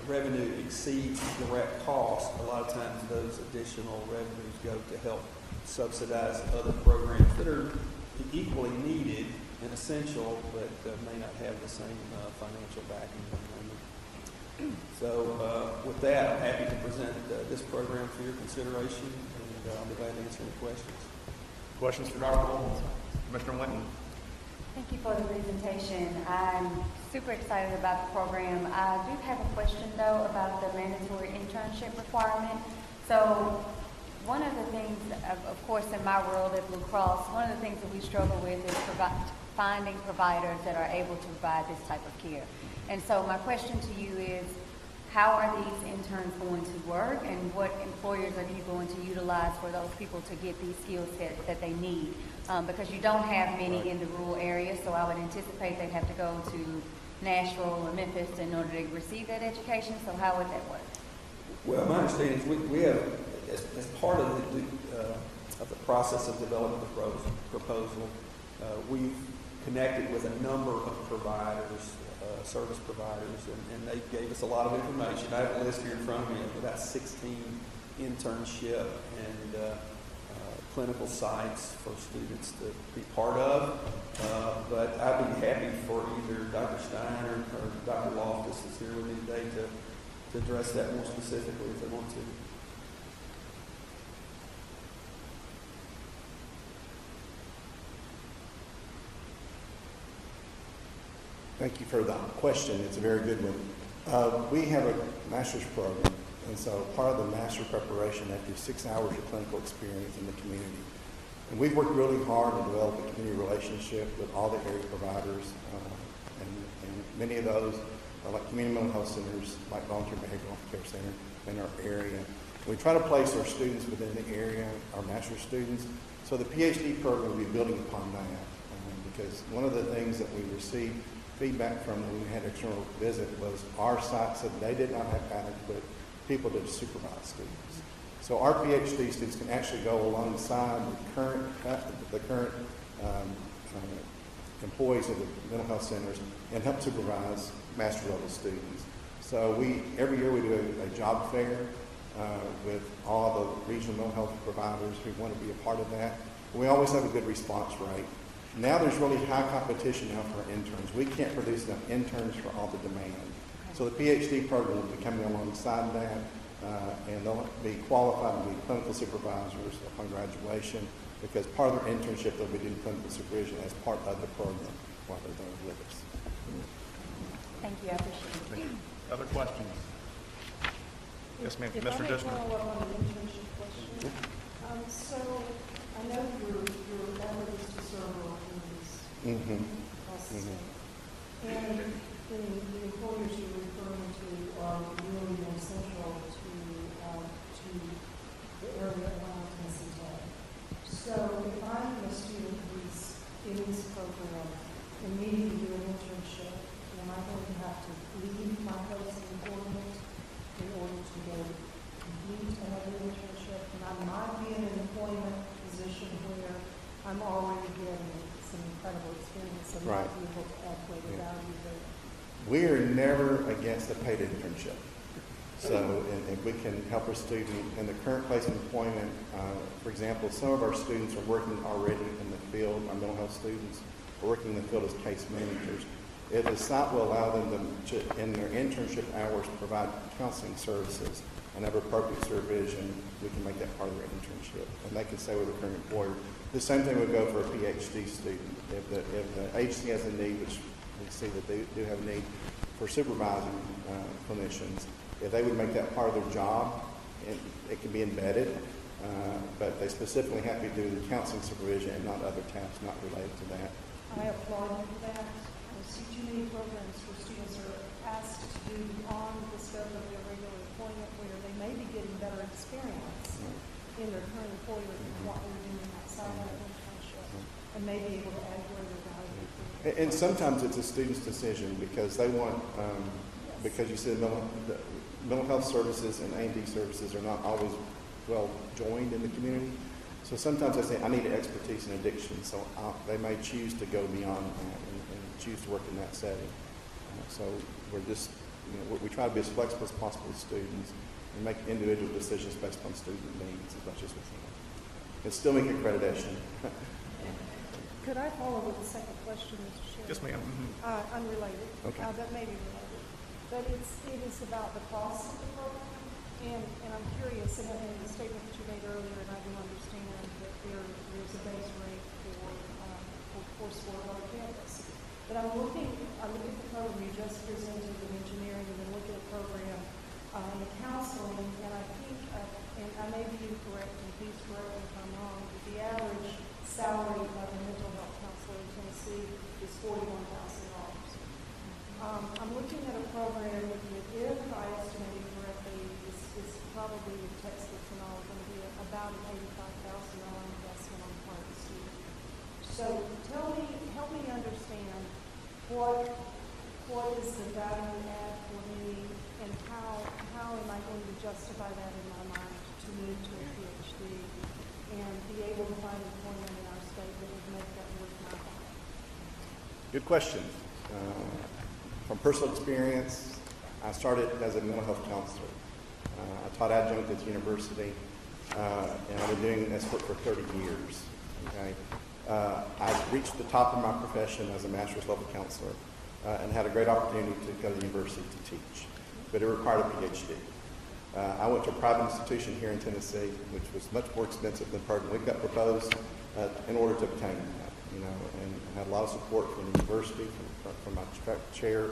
revenue exceeds direct cost, a lot of times those additional revenues go to help subsidize other programs that are equally needed and essential, but may not have the same financial backing. So with that, I'm happy to present this program for your consideration, and I'll be glad to answer any questions. Questions for Dr. Holmes? Commissioner Winton? Thank you for the presentation. I'm super excited about the program. I do have a question, though, about the mandatory internship requirement. So one of the things, of course, in my world at Blue Cross, one of the things that we struggle with is finding providers that are able to provide this type of care. And so my question to you is, how are these interns going to work, and what employers are you going to utilize for those people to get these skill sets that they need? Because you don't have many in the rural area, so I would anticipate they'd have to go to Nashville or Memphis in order to receive that education. So how would that work? Well, my understanding is we have, as part of the process of developing the proposal, we've connected with a number of providers, service providers, and they gave us a lot of information. I have a list here in front of me of about 16 internship and clinical sites for students to be part of. But I'd be happy for either Dr. Stein or Dr. Loftus is here with me today to address that more specifically if they want to. Thank you for the question. It's a very good one. We have a master's program, and so part of the master's preparation, after 6 hours of clinical experience in the community. And we've worked really hard to develop a community relationship with all the area providers, and many of those are like community mental health centers, like Volunteer Behavioral Care Center in our area. We try to place our students within the area, our master's students. So the PhD program will be building upon that, because one of the things that we received feedback from when we had external visit was our site said they did not have adequate people to supervise students. So our PhD students can actually go alongside the current employees of the mental health centers and help supervise master level students. So every year we do a job fair with all the regional mental health providers who want to be a part of that. We always have a good response rate. Now there's really high competition now for our interns. We can't produce enough interns for all the demand. So the PhD program will be coming alongside that, and they'll be qualified to be clinical supervisors upon graduation, because part of their internship they'll be doing clinical supervision as part of the program while they're there with us. Thank you, I appreciate it. Other questions? Yes, ma'am. If Mr. I may Disner. follow up on the internship question. So I know your effort is to serve all communities across the state. And the employers you're referring to are really more central to the area around Tennessee Tech. So if I'm a student who's in this program and needing to do an internship, am I going to have to leave my post of employment in order to go complete another internship? And I might be in an employment position where I'm already getting some incredible experience and might be able to add greater value there. We are never against a paid internship. So, and we can help our student in the current place of employment. For example, some of our students are working already in the field, our mental health students are working in the field as case managers. If the site will allow them to, in their internship hours, provide counseling services and have appropriate supervision, we can make that part of their internship. And they can stay with the current employer. The same thing would go for a PhD student. If the agency has a need, which we see that they do have a need for supervising clinicians, if they would make that part of their job, it can be embedded, but they specifically have to do the counseling supervision and not other tasks not related to that. I applaud you for that. I see too many programs where students are asked to do beyond the scope of their regular employment, where they may be getting better experience in their current employer than what they're doing outside of that internship, and may be able to add greater value. And sometimes it's a student's decision because they want because you said the mental health services and A&D services are not always well joined in the community. So sometimes I say, I need expertise in addiction, so they may choose to go beyond that and choose to work in that setting. So we're just, we try to be as flexible as possible with students and make individual decisions based on student needs as much as we can. And still make accreditation. Could I follow with a second question, Mr. Chair? Yes, ma'am. Unrelated, Okay. but maybe related. But it is about the cost of the program, and I'm curious, and in the statement that you made earlier, and I do understand that there's a base rate for coursework on campus. But I look at the program you just presented in engineering, and then look at the program in counseling, and I think, and I may be incorrect, and please correct me if I'm wrong, but the average salary of a mental health counselor in Tennessee is $41,000. I'm looking at a program that, if I estimated correctly, is probably with textbooks and all going to be about an $85,000 investment on the part of the student. So help me understand what is the value add for me, and how am I going to justify that in my mind to move to a PhD and be able to find employment in our state that would make that worth my while? Good question. From personal experience, I started as a mental health counselor. I taught adjunct at the university, and I've been doing this work for 30 years. Okay, I've reached the top of my profession as a master's level counselor, and had a great opportunity to go to the university to teach, but it required a PhD. I went to a private institution here in Tennessee, which was much more expensive than the program we got proposed in order to obtain that, and had a lot of support from the university, from my chair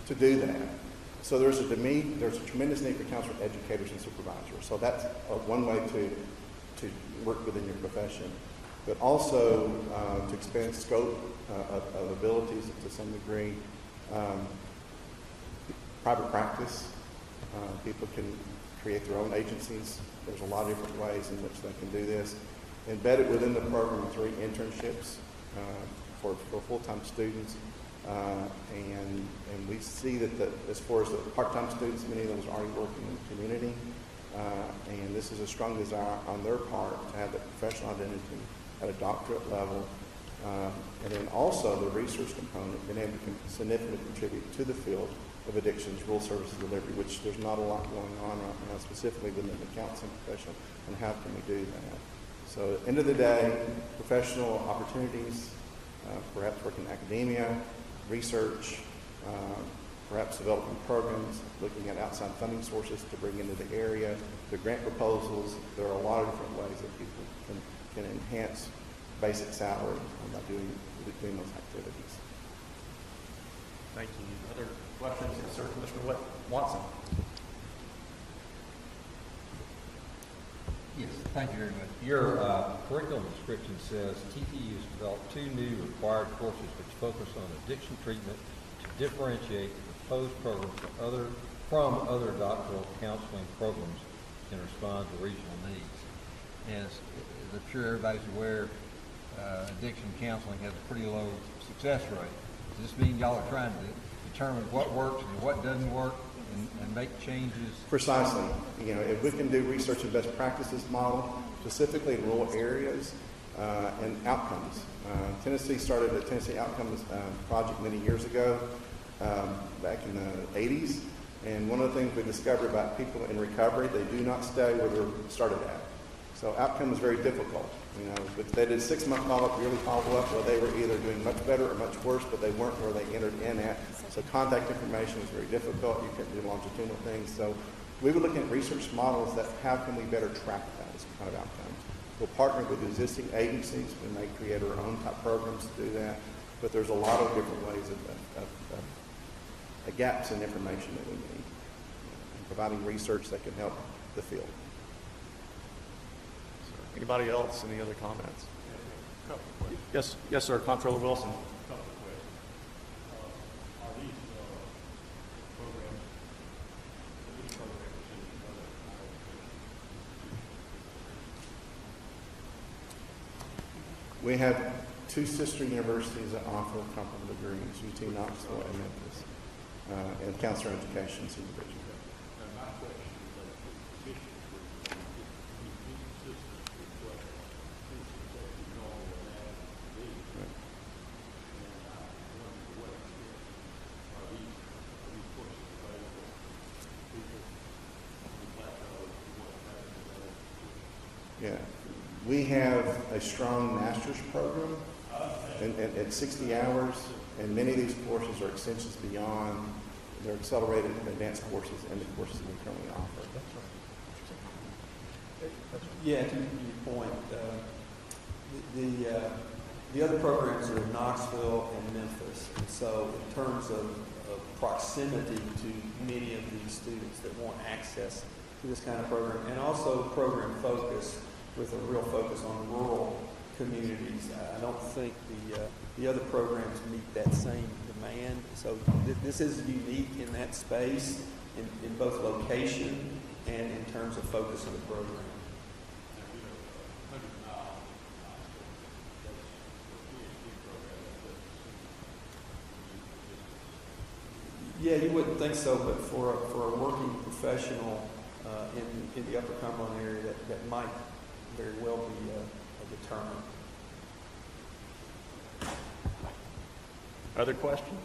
to do that. So there's a tremendous need for counselor educators and supervisors. So that's one way to work within your profession, but also to expand scope of abilities to some degree. Private practice, people can create their own agencies. There's a lot of different ways in which they can do this. Embedded within the program are 3 internships for full-time students. And we see that as far as the part-time students, many of those are already working in the community. And this is a strong desire on their part to have that professional identity at a doctorate level. And then also the research component, being able to significantly contribute to the field of addictions, rural services delivery, which there's not a lot going on right now, specifically within the counseling profession, and how can we do that? So at the end of the day, professional opportunities, perhaps work in academia, research, perhaps developing programs, looking at outside funding sources to bring into the area, the grant proposals. There are a lot of different ways that people can enhance basic salary by doing those activities. Thank you. Other questions? Yes, sir. Mr. Watson. Yes, thank you very much. Your curriculum description says TTU has developed 2 new required courses which focus on addiction treatment to differentiate the proposed program from other doctoral counseling programs and respond to regional needs. As I'm sure everybody's aware, addiction counseling has a pretty low success rate. Does this mean y'all are trying to determine what works and what doesn't work and make changes? Precisely. If we can do research and best practices model, specifically in rural areas, and outcomes. Tennessee started a Tennessee Outcomes project many years ago, back in the 80s. And one of the things we discovered about people in recovery, they do not stay where they started at. So outcome is very difficult. If they did 6-month follow-up, yearly follow-up, well, they were either doing much better or much worse, but they weren't where they entered in at. So contact information is very difficult. You can't do longitudinal things. So we were looking at research models that how can we better track that as kind of outcomes. We'll partner with existing agencies. We may create our own type programs to do that. But there's a lot of different ways of gaps in information that we need. And providing research that can help the field. Anybody else? Any other comments? Yes, sir. Comptroller Wilson. We have 2 sister universities that offer comparable degrees, UT Knoxville and Memphis. and counselor education supervision. Yeah, we have a strong master's program and at 60 hours, and many of these courses are extensions beyond their accelerated and advanced courses and the courses we currently offer. Yeah, to your point, the other programs are in Knoxville and Memphis, and so in terms of proximity to many of these students that want access to this kind of program, and also program focus with a real focus on rural communities. I don't think the other programs meet that same demand. So this is unique in that space, in both location and in terms of focus of the program. Yeah, you wouldn't think so, but for a working professional in the Upper Cumberland area, that might very well be a deterrent. Other questions?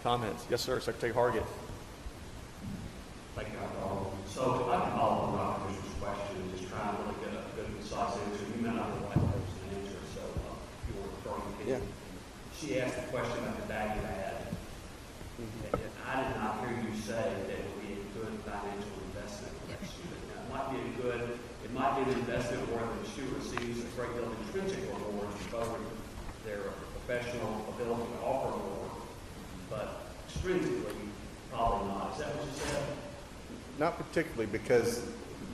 Comments? Yes, sir. Secretary Hargett. Thank you, Dr. Alden. So I can follow on Dr. Fisher's question and just try and really get a good concise answer. You may not be the right person to answer, so if you were throwing it. Yeah. She asked a question about the value add. And I did not hear you say that it would be a good financial investment for that student. Now, it might be an investment where the student receives a great deal of intrinsic rewards for their professional ability to offer more, but extrinsically, probably not. Is that what you said? Not particularly, because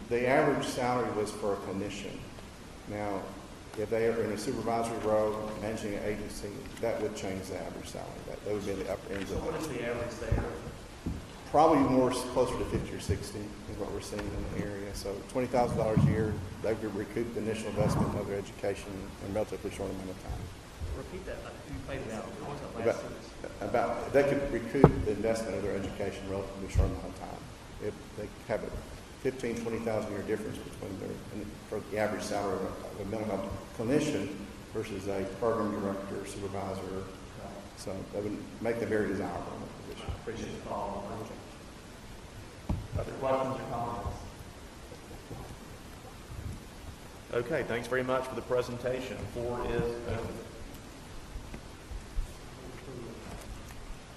the average salary was for a clinician. Now, if they are in a supervisory role, managing an agency, that would change the average salary. That would be the upper end of it. So what is the average there? Probably more closer to 50 or 60 is what we're seeing in the area. So $20,000 a year, they could recoup the initial investment of their education in a relatively short amount of time. Repeat that. You played it out. What was that last sentence? They could recoup the investment of their education in a relatively short amount of time. If they have a $15,000 to $20,000 a year difference between for the average salary of a mental health clinician versus a program director or supervisor. So that would make them very desirable in that position. I appreciate the follow-up. Other questions or comments? Okay, thanks very much for the presentation. Floor is open.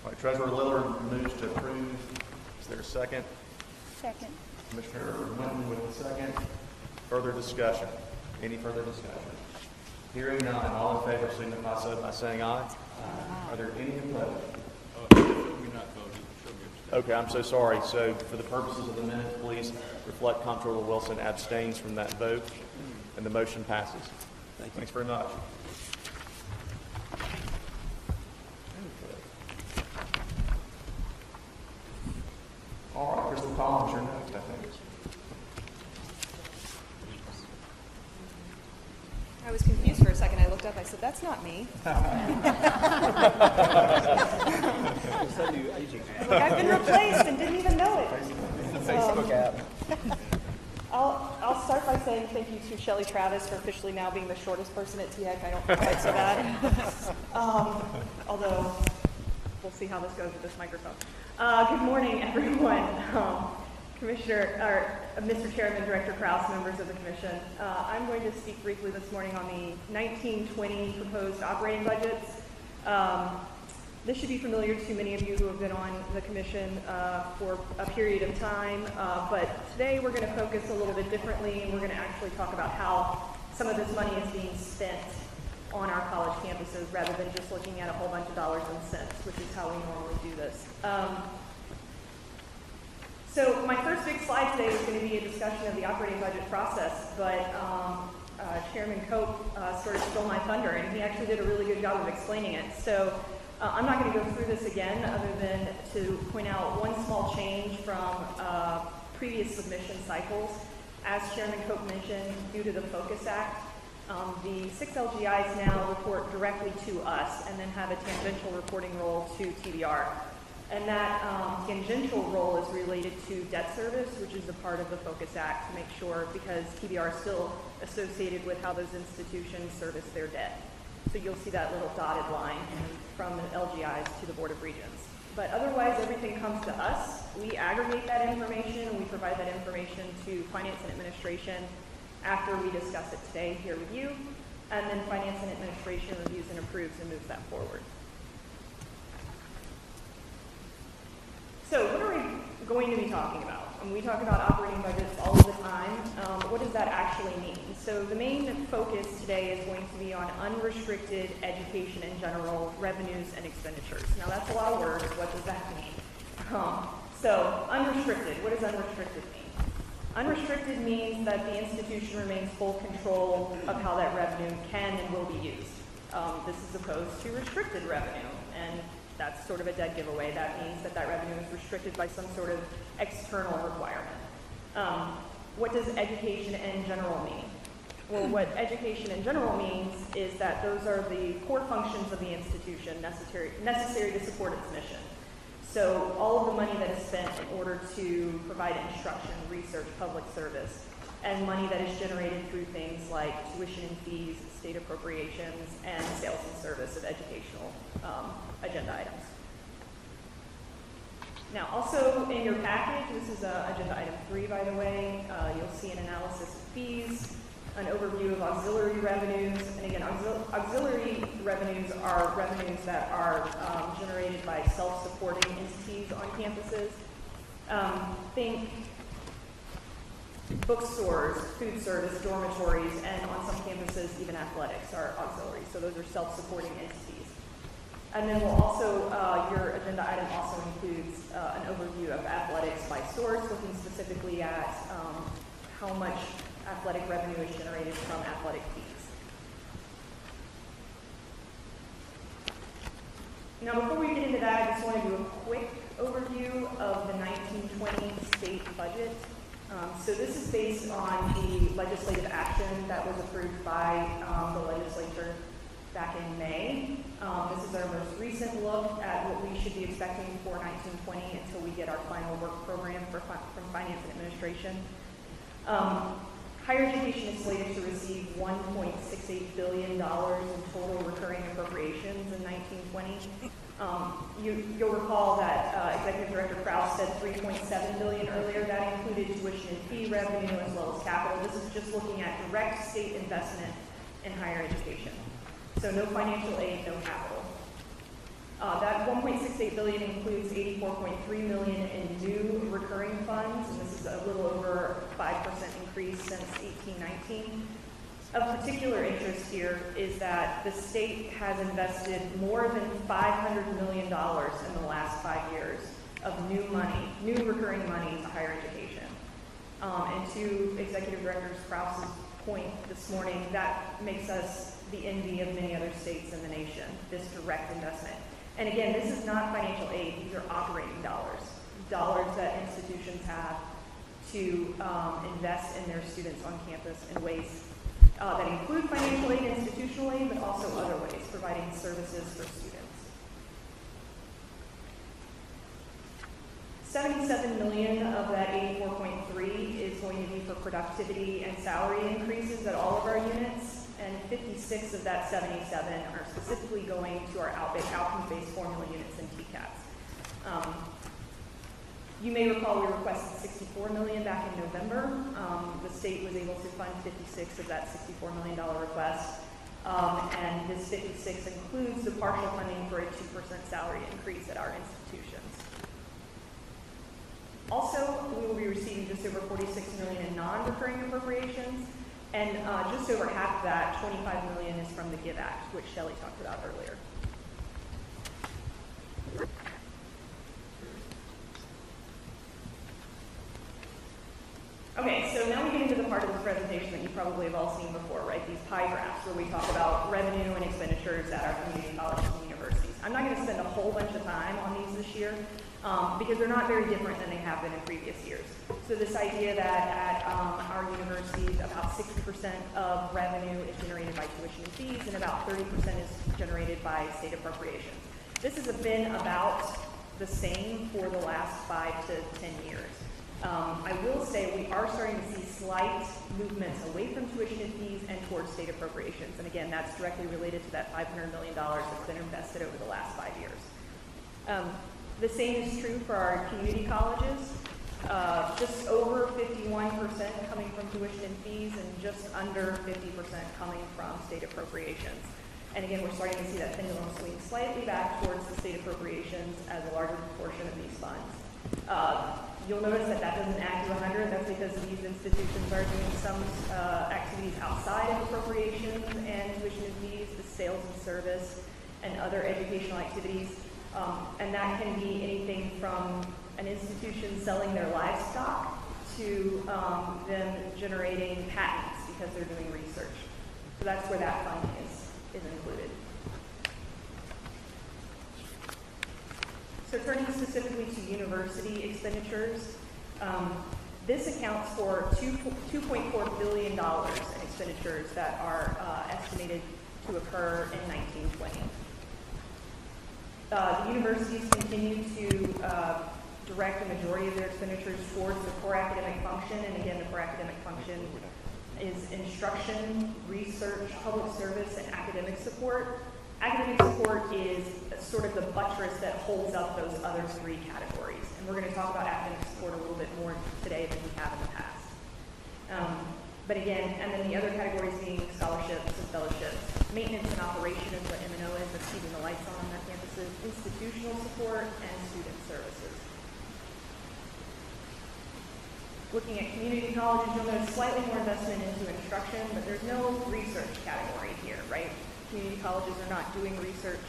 All right, Treasurer Lillard moves to approve. Is there a second? Second. Commissioner Winton with the second. Further discussion? Any further discussion? Hearing none, all in favor signify so by saying aye. Aye. Are there any opposed? Okay, I'm so sorry. So for the purposes of the minutes, please reflect Comptroller Wilson abstains from that vote, and the motion passes. Thanks very much. All right, Crystal Collins, you're next, I think. I was confused for a second. I looked up. I said, "That's not me." Like, I've been replaced and didn't even know it. The Facebook app. I'll start by saying thank you to Shelley Travis for officially now being the shortest person at THEC. I don't feel quite so bad. Although we'll see how this goes with this microphone. Good morning, everyone. Mr. Chairman, Director Krause, members of the Commission. I'm going to speak briefly this morning on the 19-20 proposed operating budgets. This should be familiar to many of you who have been on the Commission for a period of time, but today we're going to focus a little bit differently, and we're going to actually talk about how some of this money is being spent on our college campuses rather than just looking at a whole bunch of dollars and cents, which is how we normally do this. So my first big slide today is going to be a discussion of the operating budget process, but Chairman Cope sort of stole my thunder, and he actually did a really good job of explaining it. So I'm not going to go through this again other than to point out one small change from previous submission cycles. As Chairman Cope mentioned, due to the Focus Act, the 6 LGIs now report directly to us and then have a tangential reporting role to TBR. And that tangential role is related to debt service, which is a part of the Focus Act to make sure, because TBR is still associated with how those institutions service their debt. So you'll see that little dotted line from the LGIs to the Board of Regents. But otherwise, everything comes to us. We aggregate that information, and we provide that information to Finance and Administration after we discuss it today here with you. And then Finance and Administration reviews and approves and moves that forward. So what are we going to be talking about? When we talk about operating budgets all of the time, what does that actually mean? So the main focus today is going to be on unrestricted education in general, revenues and expenditures. Now that's a lot of words. What does that mean? So unrestricted, what does unrestricted mean? Unrestricted means that the institution remains full control of how that revenue can and will be used. This is opposed to restricted revenue, and that's sort of a dead giveaway. That means that that revenue is restricted by some sort of external requirement. What does education in general mean? Well, what education in general means is that those are the core functions of the institution necessary to support its mission. So all of the money that is spent in order to provide instruction, research, public service, and money that is generated through things like tuition and fees, state appropriations, and sales and service of educational agenda items. Now, also in your package, this is agenda item 3, by the way, you'll see an analysis of fees, an overview of auxiliary revenues, and again, auxiliary revenues are revenues that are generated by self-supporting entities on campuses. Think bookstores, food service, dormitories, and on some campuses, even athletics are auxiliaries. So those are self-supporting entities. And then we'll also, your agenda item also includes an overview of athletics by source, looking specifically at how much athletic revenue is generated from athletic fees. Now, before we get into that, I just want to do a quick overview of the 1920 state budget. So this is based on the legislative action that was approved by the legislature back in May. This is our most recent look at what we should be expecting for 1920 until we get our final work program from Finance and Administration. Higher education is slated to receive $1.68 billion in total recurring appropriations in 1920. You'll recall that Executive Director Krause said $3.7 billion earlier. That included tuition and fee revenue as well as capital. This is just looking at direct state investment in higher education. So no financial aid, no capital. That $1.68 billion includes $84.3 million in new recurring funds, and this is a little over 5% increase since 1819. Of particular interest here is that the state has invested more than $500 million in the last 5 years of new money, new recurring money to higher education. And to Executive Director Krause's point this morning, that makes us the envy of many other states in the nation, this direct investment. And again, this is not financial aid, these are operating dollars, dollars that institutions have to invest in their students on campus in ways that include financial aid, institutional aid, but also other ways, providing services for students. $77 million of that 84.3 is going to be for productivity and salary increases at all of our units, and 56 of that 77 are specifically going to our outcomes-based formula units and TCATs. You may recall we requested $64 million back in November. The state was able to fund 56 of that $64 million request, and this 56 includes the partial funding for a 2% salary increase at our institutions. Also, we will be receiving just over $46 million in non-recurring appropriations, and just over half of that, $25 million, is from the GIVE Act, which Shelley talked about earlier. Okay, so now we get into the part of the presentation that you probably have all seen before, right? These pie graphs where we talk about revenue and expenditures at our community colleges and universities. I'm not going to spend a whole bunch of time on these this year because they're not very different than they have been in previous years. So this idea that at our universities about 60% of revenue is generated by tuition and fees and about 30% is generated by state appropriations. This has been about the same for the last 5 to 10 years. I will say we are starting to see slight movements away from tuition and fees and towards state appropriations. And again, that's directly related to that $500 million that's been invested over the last 5 years. The same is true for our community colleges. Just over 51% coming from tuition and fees and just under 50% coming from state appropriations. And again, we're starting to see that pendulum swing slightly back towards the state appropriations as a larger proportion of these funds. You'll notice that that doesn't add to 100. That's because these institutions are doing some activities outside of appropriations and tuition and fees, the sales and service, and other educational activities. And that can be anything from an institution selling their livestock to them generating patents because they're doing research. So that's where that funding is included. So turning specifically to university expenditures, this accounts for $2.4 billion in expenditures that are estimated to occur in 1920. The universities continue to direct the majority of their expenditures towards the core academic function, and again, the core academic function is instruction, research, public service, and academic support. Academic support is sort of the buttress that holds up those other three categories. And we're going to talk about academic support a little bit more today than we have in the past. But again, and then the other categories being scholarships and fellowships. Maintenance and operation is what M&O is, that's keeping the lights on their campuses, institutional support, and student services. Looking at community colleges, you'll notice slightly more investment into instruction, but there's no research category here, right? Community colleges are not doing research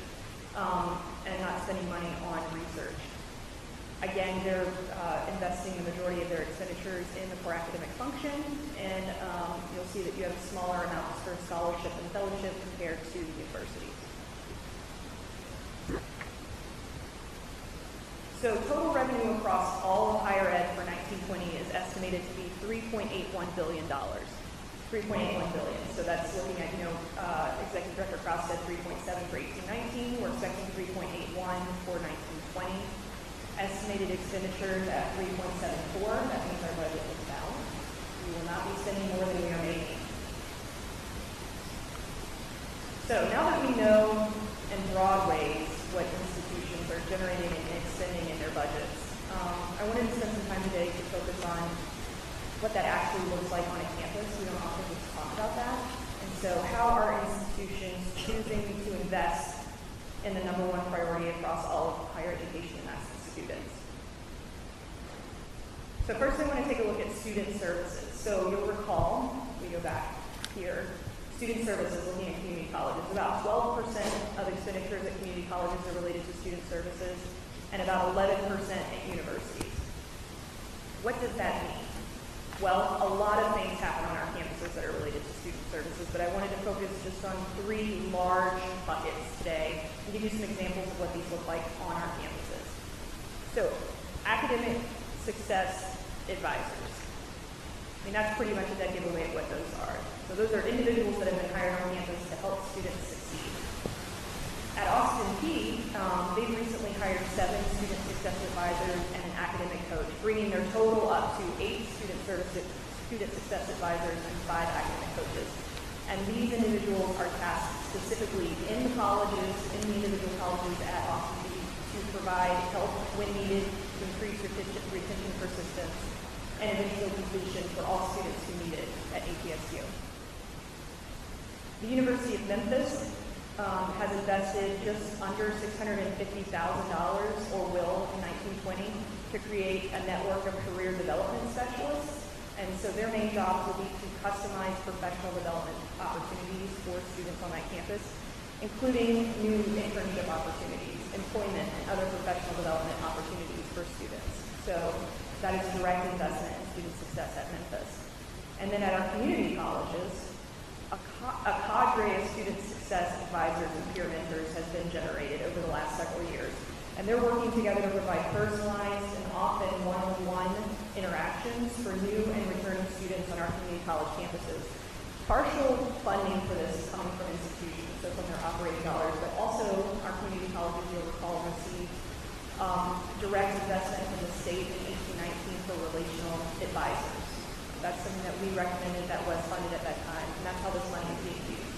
and not spending money on research. Again, they're investing the majority of their expenditures in the core academic function, and you'll see that you have smaller amounts for scholarship and fellowship compared to universities. So total revenue across all of higher ed for 1920 is estimated to be $3.81 billion. $3.81 billion. So that's looking at, Executive Director Krause said 3.7 for 1819. We're expecting 3.81 for 1920. Estimated expenditures at 3.74. That means our budget is balanced. We will not be spending more than we are making. So now that we know in broad ways what institutions are generating and expending in their budgets, I wanted to spend some time today to focus on what that actually looks like on a campus. We don't often get to talk about that. And so how are institutions choosing to invest in the number one priority across all of higher education, and that's the students. So first I want to take a look at student services. So you'll recall, we go back here, student services looking at community colleges. About 12% of expenditures at community colleges are related to student services and about 11% at universities. What does that mean? Well, a lot of things happen on our campuses that are related to student services, but I wanted to focus just on three large buckets today and give you some examples of what these look like on our campuses. So, academic success advisors. I mean, that's pretty much a dead giveaway of what those are. So those are individuals that have been hired on campus to help students succeed. At Austin Peay, they've recently hired 7 student success advisors and an academic coach, bringing their total up to 8 student success advisors and 5 academic coaches. And these individuals are tasked specifically in the colleges, in the individual colleges at Austin Peay, to provide help when needed to increase retention persistence and eventual completion for all students who need it at APSU. The University of Memphis has invested just under $650,000, or will, in 1920 to create a network of career development specialists. And so their main jobs will be to customize professional development opportunities for students on that campus, including new internship opportunities, employment, and other professional development opportunities for students. So that is direct investment in student success at Memphis. And then at our community colleges, a cadre of student success advisors and peer mentors has been generated over the last several years. And they're working together to provide personalized and often one-on-one interactions for new and returning students on our community college campuses. Partial funding for this is coming from institutions, so from their operating dollars, but also our community colleges, you'll recall, receive direct investment from the state in 1819 for relational advisors. That's something that we recommended that was funded at that time, and that's how this money is being used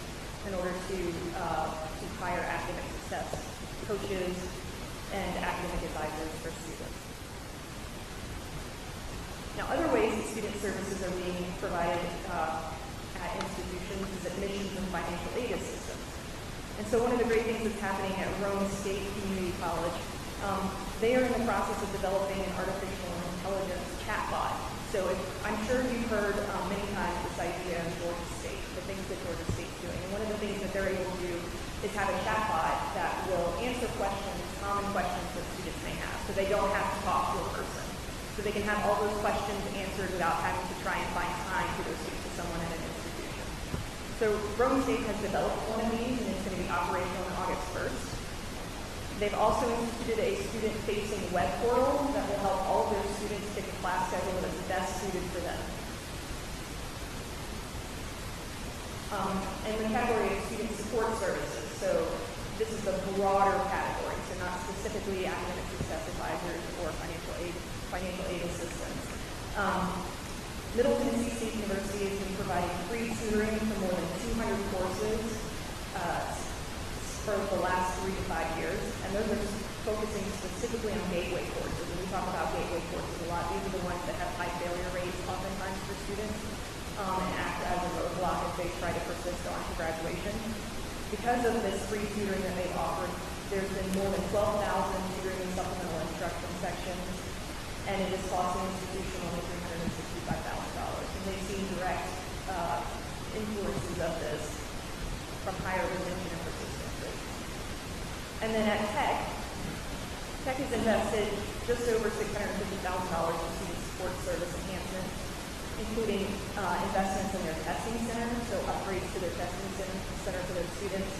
in order to hire academic success coaches and academic advisors for students. Now, other ways that student services are being provided at institutions is admissions and financial aid assistance. And so one of the great things that's happening at Rome State Community College, they are in the process of developing an artificial intelligence chatbot. So I'm sure you've heard many times this idea of Georgia State, the things that Georgia State's doing. And one of the things that they're able to do is have a chatbot that will answer questions, common questions that students may have, so they don't have to talk to a person. So they can have all those questions answered without having to try and find time to go speak to someone at an institution. So Rome State has developed one of these, and it's going to be operational on August 1st. They've also instituted a student-facing web portal that will help all of their students pick a class schedule that's best suited for them. And the category of student support services. So this is a broader category, so not specifically academic success advisors or financial aid assistance. Middle Tennessee State University has been providing free tutoring for more than 200 courses for the last 3 to 5 years, and those are focusing specifically on gateway courses. And we talk about gateway courses a lot. These are the ones that have high failure rates oftentimes for students and act as a roadblock as they try to persist on to graduation. Because of this free tutoring that they've offered, there's been more than 12,000 tutoring and supplemental instruction sections, and it is costing the institution only $365,000. And they've seen direct influences of this from higher retention and persistence rates. And then at THEC has invested just over $650,000 in student support service enhancements, including investments in their testing center, so upgrades to their testing center for their students,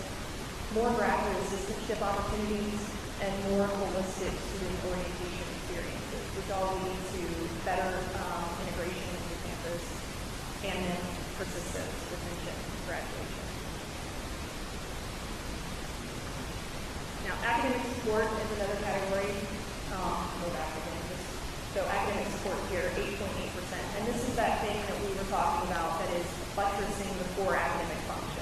more graduate assistantship opportunities, and more holistic student orientation experiences, which all lead to better integration into the campus and then persistence, retention, and graduation. Now, academic support is another category. Go back again. So academic support here, 8.8%. And this is that thing that we were talking about that is buttressing the core academic function.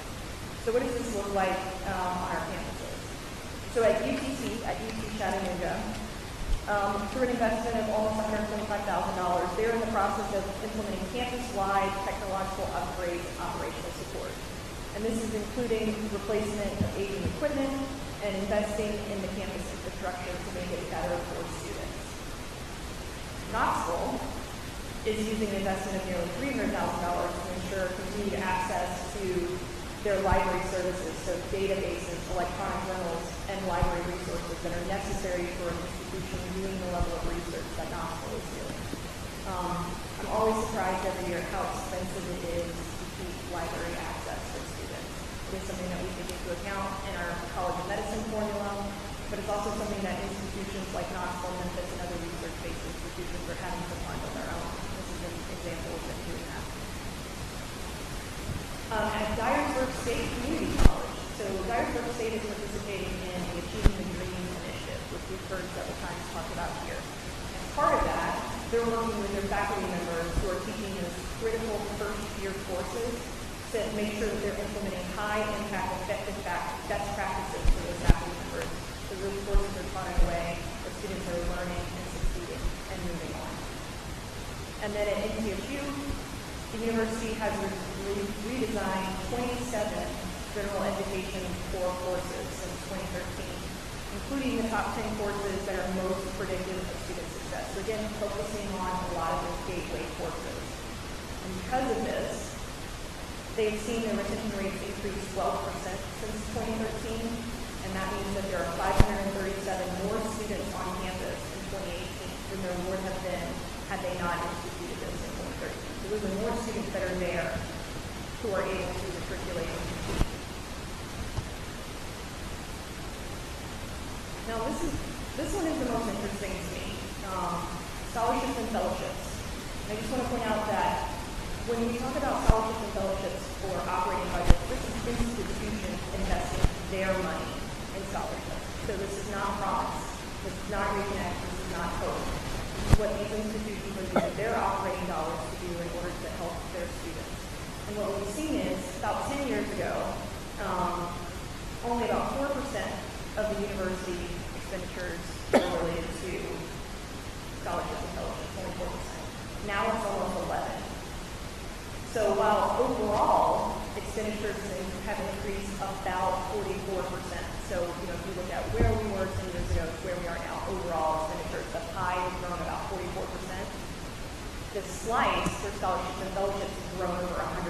So what does this look like on our campuses? So at UTC, at UT Chattanooga, through an investment of almost $125,000, they're in the process of implementing campus-wide technological upgrades and operational support. And this is including replacement of aging equipment and investing in the campus infrastructure to make it better for students. Knoxville is using an investment of nearly $300,000 to ensure continued access to their library services, so databases, electronic journals, and library resources that are necessary for an institution doing the level of research that Knoxville is doing. I'm always surprised every year how expensive it is to keep library access for students. It is something that we take into account in our College of Medicine formula, but it's also something that institutions like Knoxville, Memphis, and other research-based institutions are having to fund on their own. This is an example of them doing that. At Dyersburg State Community College. So Dyersburg State is participating in the Achieving the Dreams initiative, which we've heard several times talked about here. As part of that, they're working with their faculty members who are teaching those critical first-year courses to make sure that they're implementing high-impact, effective best practices for those faculty members. So those courses are taught in a way that students are learning and succeeding and moving on. And then at NTSU, the university has redesigned 27 general education core courses since 2013, including the top 10 courses that are most predictive of student success. So again, focusing on a lot of those gateway courses. And because of this, they've seen their retention rates increase 12% since 2013, and that means that there are 537 more students on campus in 2018 than there would have been had they not instituted this in 2013. So those are more students that are there who are able to matriculate and compete. Now this one is the most interesting to me. Scholarships and fellowships. And I just want to point out that when we talk about scholarships and fellowships for operating budgets, this is institutions investing their money in scholarships. So this is not promise. This is not Reconnect, this is not Hope. This is what these institutions are using their operating dollars to do in order to help their students. And what we've seen is, about 10 years ago, only about 4% of the university expenditures were related to scholarship and fellowships, only 4%. Now it's almost 11%. So while overall expenditures have increased about 44%, so if you look at where we were 10 years ago to where we are now, overall expenditures, the pie has grown about 44%. The slice for scholarships and fellowships has grown over 150%.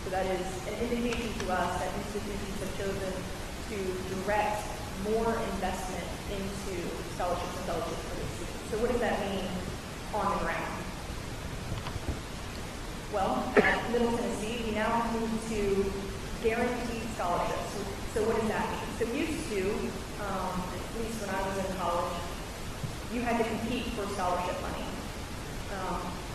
So that is an indication to us that institutions have chosen to direct more investment into scholarships and fellowships for their students. So what does that mean on the ground? Well, at Middle Tennessee, we now have moved to guaranteed scholarships. So what does that mean? So used to, at least when I was in college, you had to compete for scholarship money.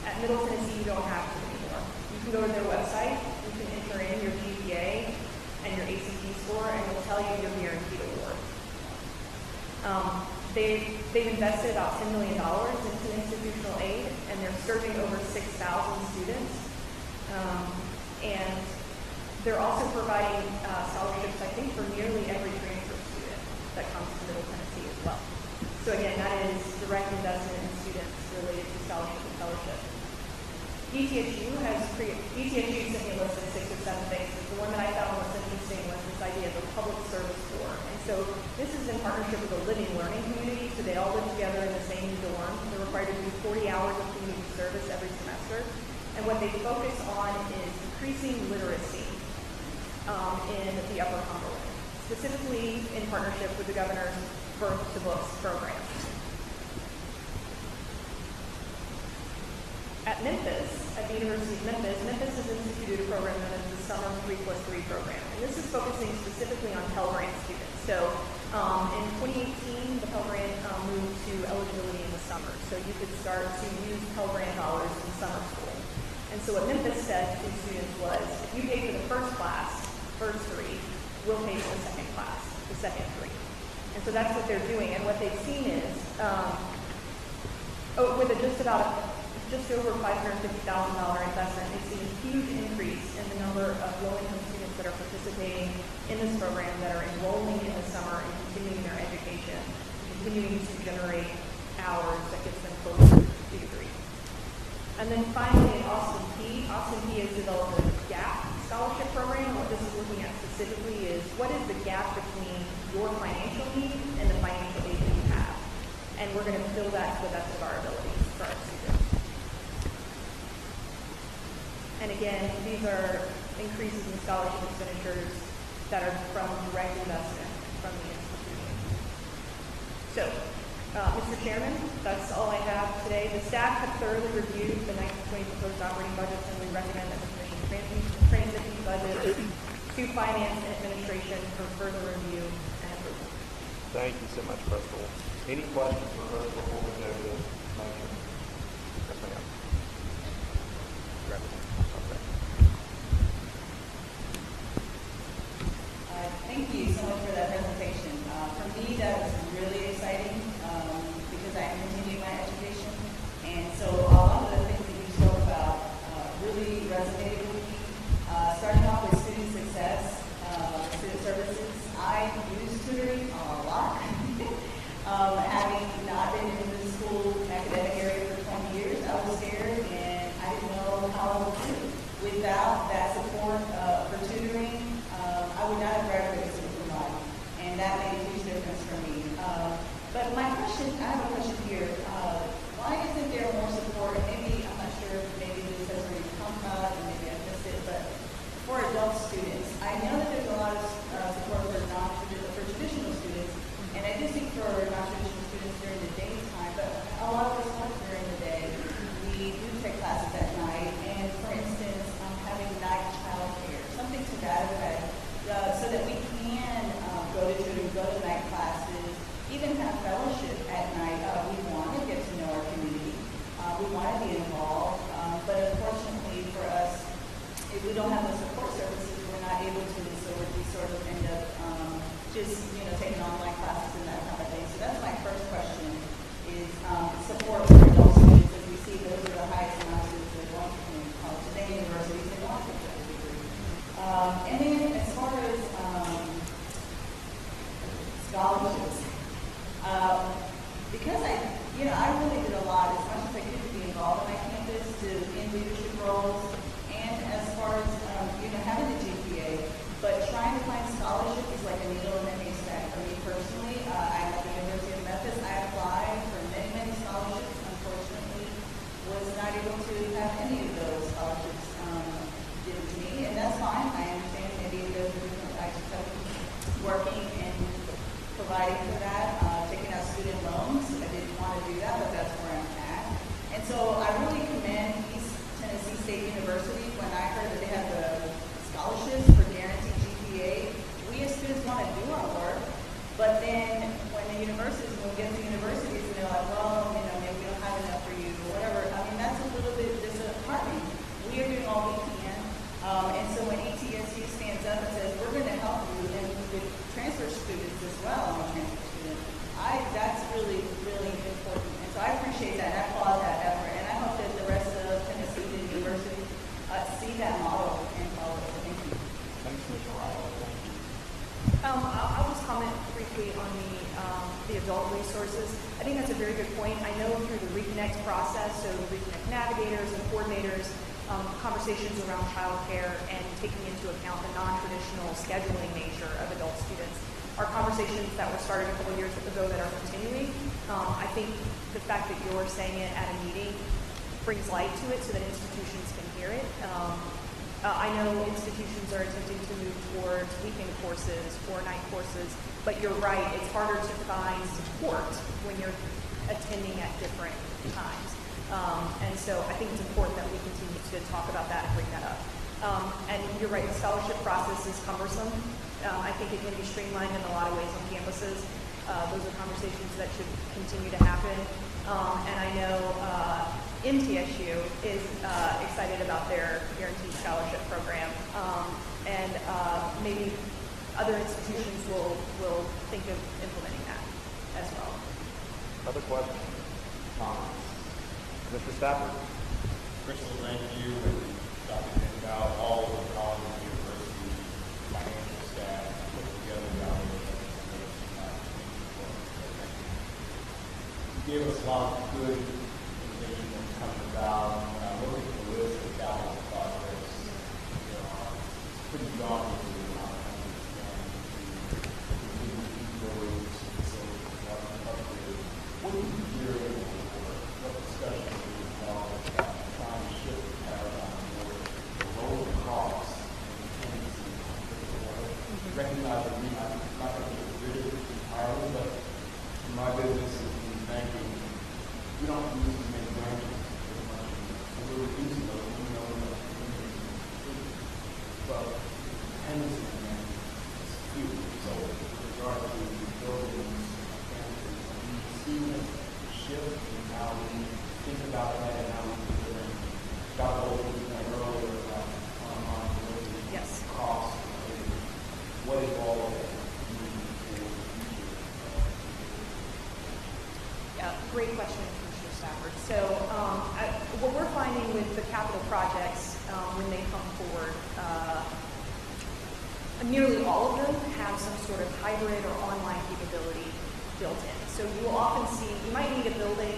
At Middle Tennessee, you don't have to anymore. You can go to their website, you can enter in your GPA and your ACT score, and it'll tell you your guaranteed award. They've invested about $10 million into institutional aid, and they're serving over 6,000 students. And they're also providing scholarships, I think, for nearly every transfer student that comes to Middle Tennessee as well. So again, that is direct investment in students related to scholarship and fellowship. ETSU sent me a list of 6 or 7 things. The one that I found most interesting was this idea of a public service corps. And so this is in partnership with a living learning community, so they all live together in the same dorm. They're required to do 40 hours of community service every semester. And what they focus on is increasing literacy in the Upper Cumberland, specifically in partnership with the governor's Birth to Books program. At Memphis, at the University of Memphis has instituted a program known as the Summer 3+3 program. And this is focusing specifically on Pell Grant students. So in 2018, the Pell Grant moved to eligibility in the summer. So you could start to use Pell Grant dollars in summer school. And so what Memphis said to students was, if you pay for the first class, first 3, we'll pay for the second class, the second 3. And so that's what they're doing. And what they've seen is, with just over $550,000 investment, they've seen a huge increase in the number of low-income students that are participating in this program, that are enrolling in the summer and continuing their education, continuing to generate hours that gets them closer to degree. And then finally, in Austin Peay has developed a GAP scholarship program. And what this is looking at specifically is what is the gap between your financial need and the financial aid that you have. And we're going to fill that to the best of our abilities for our students. And again, these are increases in scholarship expenditures that are from direct investment from the institution. So, Mr. Chairman, that's all I have today. The staff have thoroughly reviewed the 1920 proposed operating budgets, and we recommend that the Commission transit these budgets to Finance and Administration for further review and approval. Thank you so much, Crystal. Any questions for us before we go to the motion? Yes, ma'am. Thank you so much for that presentation. For me, that was really exciting because I am continuing my education. And so a lot of the things that you spoke about really resonated with me. Starting off with student success, student services, I use tutoring a lot. Having not been in the support for adult students, as we see those are the highest amount of students that want to come into college. Today, universities that want to get a degree. And then as far as scholarships, because I really did a lot as much as I could to be involved in my campus, in leadership roles, and as far as having the GPA, but trying to find scholarships is like a needle in a haystack for me personally. I'm at the University of Memphis. I applied for many scholarships. Unfortunately, was not able to have any of those scholarships given to me, and that's fine. I understand maybe there's different types of working and providing for that, taking out student loans. I didn't want to do that, but that's where I'm at. And so I really commend East Tennessee State University when I heard that they had the scholarships for guaranteed GPA. We as students want to do our work, but then when we get to universities and they're like, well, maybe we don't have enough for you or whatever, I mean, that's a little bit disheartening. We are doing all we can. And so when ETSU stands up and says, we're going to help you, and with transfer students as well, I'm a transfer student, that's really, really important. And so I appreciate that. I applaud that effort. And I hope that the rest of Tennessee universities see that model and follow it. Thank you. Thanks, Ms. Riley. Thank you. I'll just comment briefly on the adult resources. I think that's a very good point. I know through the Reconnect process, so the Reconnect navigators and coordinators, conversations around childcare and taking into account the non-traditional scheduling nature of adult students are conversations that were started a couple years ago that are continuing. I think the fact that you're saying it at a meeting brings light to it so that institutions can hear it. I know institutions are attempting to move towards weekend courses or night courses, but you're right, it's harder to find support when you're attending at different times. And so I think it's important that we continue to talk about that and bring that up. And you're right, the scholarship process is cumbersome. I think it can be streamlined in a lot of ways on campuses. Those are conversations that should continue to happen. And I know MTSU is excited about their guaranteed scholarship program. And maybe other institutions will think of implementing that as well. Other questions? Comments? Mr. Stafford? Crystal, thank you, and Dr. Dendow, all of the college and university financial staff put together down there. You gave us a lot of good information that's coming about. Looking at the list of capital projects, it's pretty daunting to the amount of understanding to continue to keep those facilities upgraded. What do you hear or what discussions do you have about trying to shift the paradigm toward the lower cost and tendency to recognize that we're not going to get rid of it entirely, but in my business in banking, we don't use as many branches as much, and we're reducing those, even though we're not using them. But the tendency to manage is huge. So with regard to buildings, campuses, we've seen a shift in how we think about that and how we do it. Got what we were saying earlier about online delivery, yes, cost, what is all of that mean for the future? Yeah, great question, Commissioner Stafford. So what we're finding with the capital projects when they come forward, nearly all of them have some sort of hybrid or online capability built in. So you will often see, you might need a building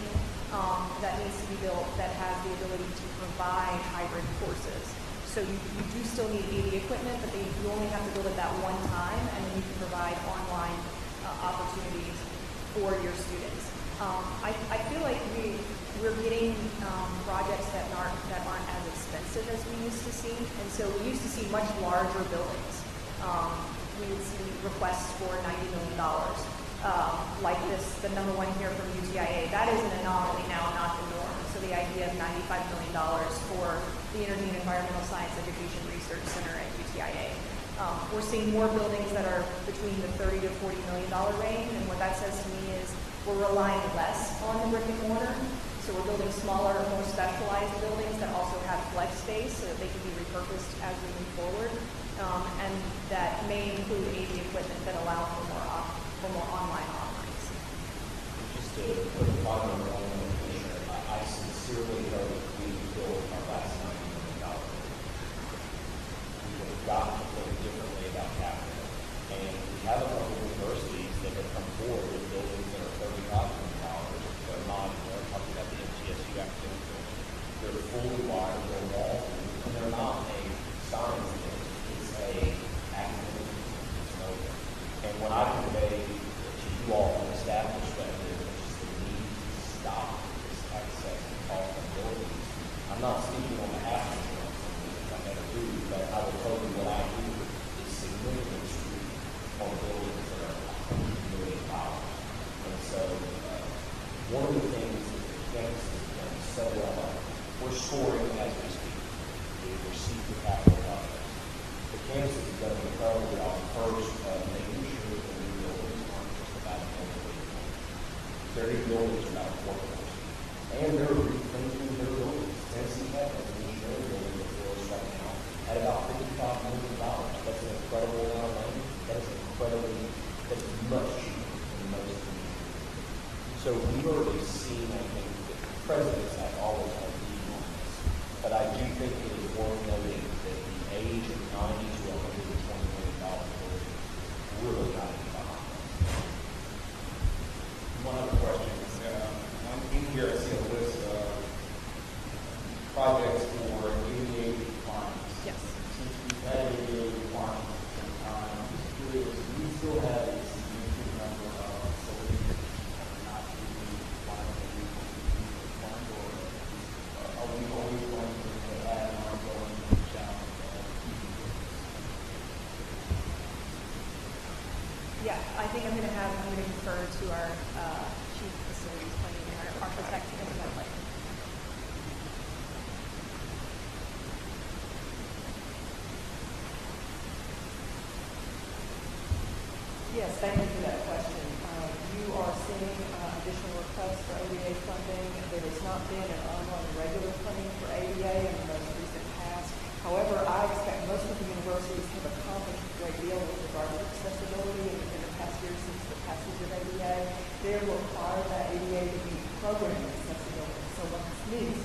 that needs to be built that has the ability to provide hybrid courses. So you do still need AV equipment, but you only have to build it that one time, and then you can provide online opportunities for your students. I feel like we're getting projects that aren't as expensive as we used to see, and so we used to see much larger buildings. We would see requests for $90 million. Like the number one here from UTIA, that is an anomaly now, not the norm. So the idea of $95 million for the Energy and Environmental Science Education Research Center at UTIA. We're seeing more buildings that are between the $30 to $40 million range, and what that says to me is we're relying less on the brick and mortar. So we're building smaller, more specialized buildings that also have flex space so that they can be repurposed as we move forward. And that may include AV equipment that allow for more online offerings. Just to put a bottom on I'm not speaking on behalf of the I never do, but I will tell you what I do is significant street on buildings that are $100 million. And so one of the things that the campus has done so well, we're scoring as we speak. We've received the capital projects. The campus has done incredibly well first, making sure that the new buildings aren't just about a building. Their new buildings are about a workforce. And they're rethinking their buildings. Tennessee Tech has an engineering building that floors right now at about $55 million. That's an incredible amount of money. That is that's much cheaper than most engineering. So we've already seen, I think, that presidents have always had a lead on this. But I do think it is worth noting that the age of 90 to $120 million building really got it behind us. One other question. In here, I see a list of projects for ADA requirements. Yes. Since we've had ADA requirements for some time, I'm just curious, do we still have a significant number of facilities that are not meeting requirements, or are we always going to have an ongoing challenge of keeping this? Yeah, I think I'm going to defer to our chief facilities planning and our architect to answer that question. Yes, thank you for that question. You are seeing additional requests for ADA funding. There has not been an ongoing regular funding for ADA in the most recent past. However, I expect most of the universities have accomplished a great deal with regard to accessibility in the past year since the passage of ADA. They will require that ADA to be program accessibility. So what this means,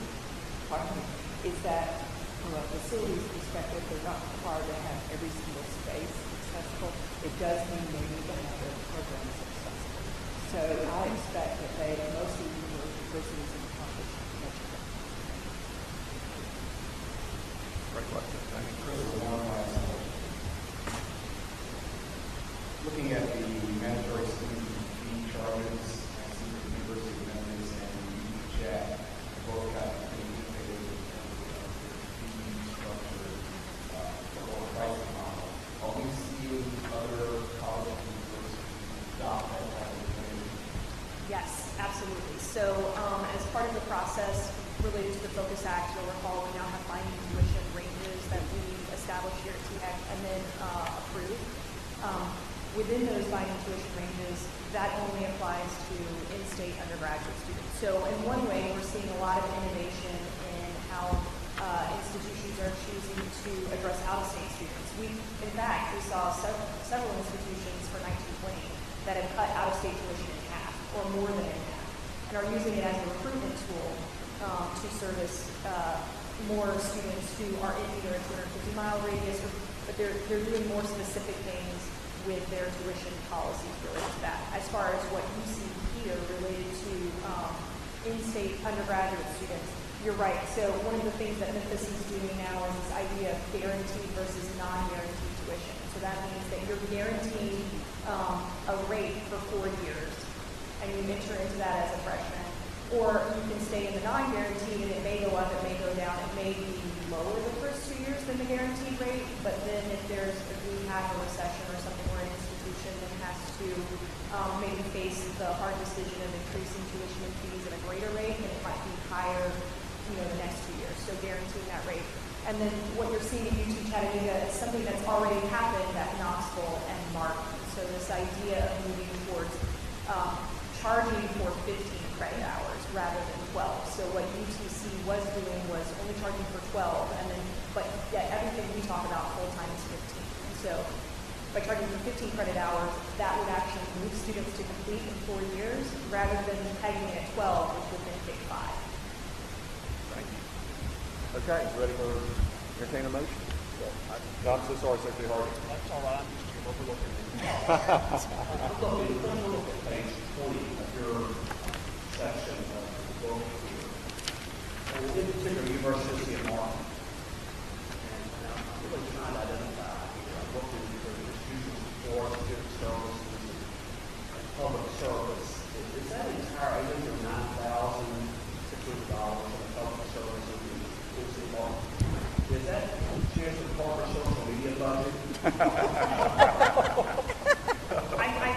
is that from a facilities perspective, they're not required to have every single space accessible. It does mean they need to have their programs accessible. So I expect that most of the universities have accomplished much of that. Great question. Thank you. One last question. Looking at the mandatory student fee charges, I see the University of Memphis and chat both got pretty detailed in terms of their fee structure for lower pricing model. Are we seeing other colleges and universities adopt that type of thing? Yes, absolutely. So as part of the process related to the Focus Act, you'll recall we now have binding tuition ranges that we established here at THEC and then approved. Within those binding tuition ranges, that only applies to in-state undergraduate students. So in one way, we're seeing a lot of innovation in how institutions are choosing to address out-of-state students. In fact, we saw several institutions for 1920 that have cut out-of-state tuition in half, or more than in half, and are using it as a recruitment tool to service more students who are in either a 250-mile radius, but they're doing more specific things with their tuition policies related to that. As far as what you see here related to in-state undergraduate students, you're right. So one of the things that Memphis is doing now is this idea of guaranteed versus non-guaranteed tuition. So that means that you're guaranteed a rate for 4 years, and you enter into that as a freshman. Or you can stay in the non-guaranteed, and it may go up, it may go down, it may be lower the first 2 years than the guaranteed rate, but then if we have a recession or something where an institution then has to maybe face the hard decision of increasing tuition and fees at a greater rate, and it might be higher, the next 2 years, so guaranteeing that rate. And then what you're seeing at UT Chattanooga is something that's already happened at Knoxville and Martin. So this idea of moving towards charging for 15 credit hours rather than 12. So what UTC was doing was only charging for 12, but yet everything we talk about full-time is 15. And so by charging for 15 credit hours, that would actually move students to complete in 4 years rather than pegging it at 12, which would then take 5. Thank you. Okay, ready for entertain a motion? I'm so sorry, Secretary Hardy. That's all right. I'm just overlooking it. Look at page 20 of your section of the book here. And in particular, University of Martin. And I'm really trying to identify here. I'm looking for institutions for student services and public service. Is that entire $809,600 in public services I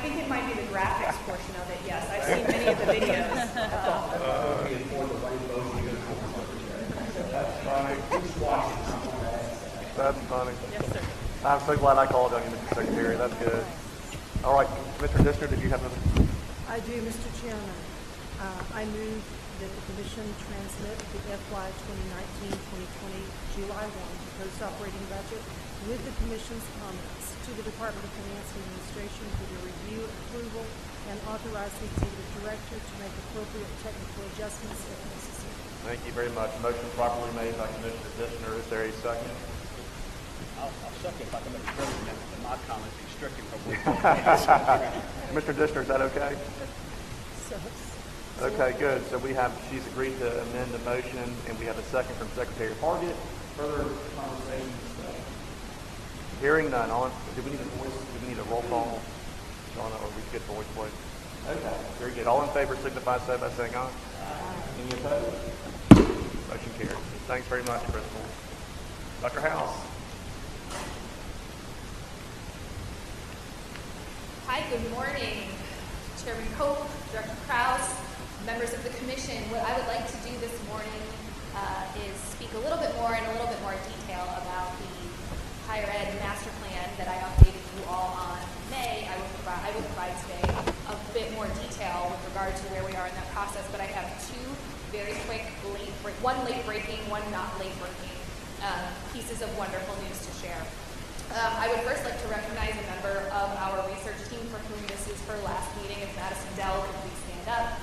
think it might be the graphics portion of it, yes. I've seen many of the videos. That's funny. Who's watching? That's funny. Yes, sir. I'm so glad I called on you, Mr. Secretary. That's good. All right, Mr. Dissner, did you have another? I do, Mr. Chairman. I move that the Commission transmit the FY 2019-2020 July 1 proposed operating budget with the Commission's comments to the Department of Finance and Administration for their review and approval, and authorize the Executive Director to make appropriate technical adjustments if necessary. Thank you very much. Motion properly made by Commissioner Dissner. Is there a second? I'll second if I can make a comment that my comments be stricken from what Mr. Dissner, is that okay? So, Okay, good. So she's agreed to amend the motion, and we have a second from Secretary Hargett. Further conversation? Hearing none. Do we need a voice? Do we need a roll call? Shauna, or we get voice, please? Okay, very good. All in favor signify so by saying aye. Any opposed? Motion carries. Thanks very much, Crystal. Dr. House. Hi, good morning, Chairman Cope, Director Krause, members of the Commission. What I would like to do this morning is speak a little bit more in a little bit more detail about the higher ed master plan that I updated you all on May. I will provide today a bit more detail with regard to where we are in that process, but I have two very quick one late breaking, one not late breaking pieces of wonderful news to share. I would first like to recognize a member of our research team for whom this is her last meeting. If Madison Dell could please stand up.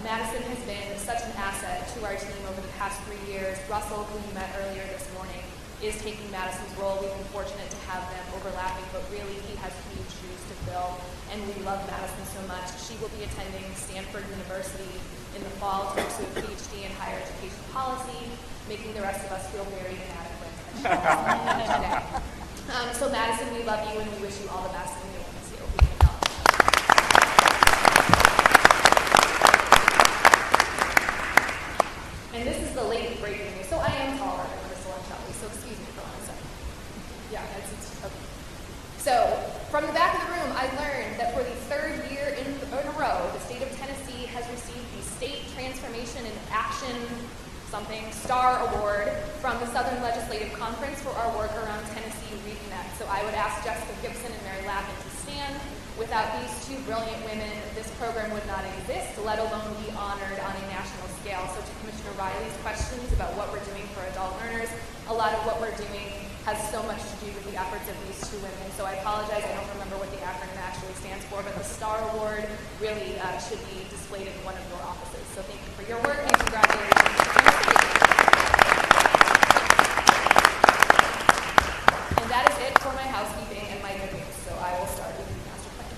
Madison has been such an asset to our team over the past 3 years. Russell, who you met earlier this morning, is taking Madison's role. We've been fortunate to have them overlapping, but really he has huge shoes to fill, and we love Madison so much. She will be attending Stanford University in the fall to pursue a PhD in higher education policy, making the rest of us feel very inadequate. So Madison, we love you and we wish you all the best, and we will miss you. We can help. And this is the late breaking news. So I am taller than Crystal and Shelly, so excuse me for 1 second. Yeah, it's okay. So from the back of the room, I learned that for the third year in a row, the state of Tennessee has received the State Transformation and Action STAR Award from the Southern Legislative Conference for our work around Tennessee Reconnect. So I would ask Jessica Gibson and Mary Lappin to stand. Without these two brilliant women, this program would not exist, let alone be honored on a national scale. So to Commissioner Riley's questions about what we're doing for adult learners, a lot of what we're doing has so much to do with the efforts of these two women. So I apologize, I don't remember what the acronym actually stands for, but the STAR Award really should be displayed in one of your offices. So thank you for your work and congratulations. And that is it for my housekeeping and my good news. So I will start with the master plan.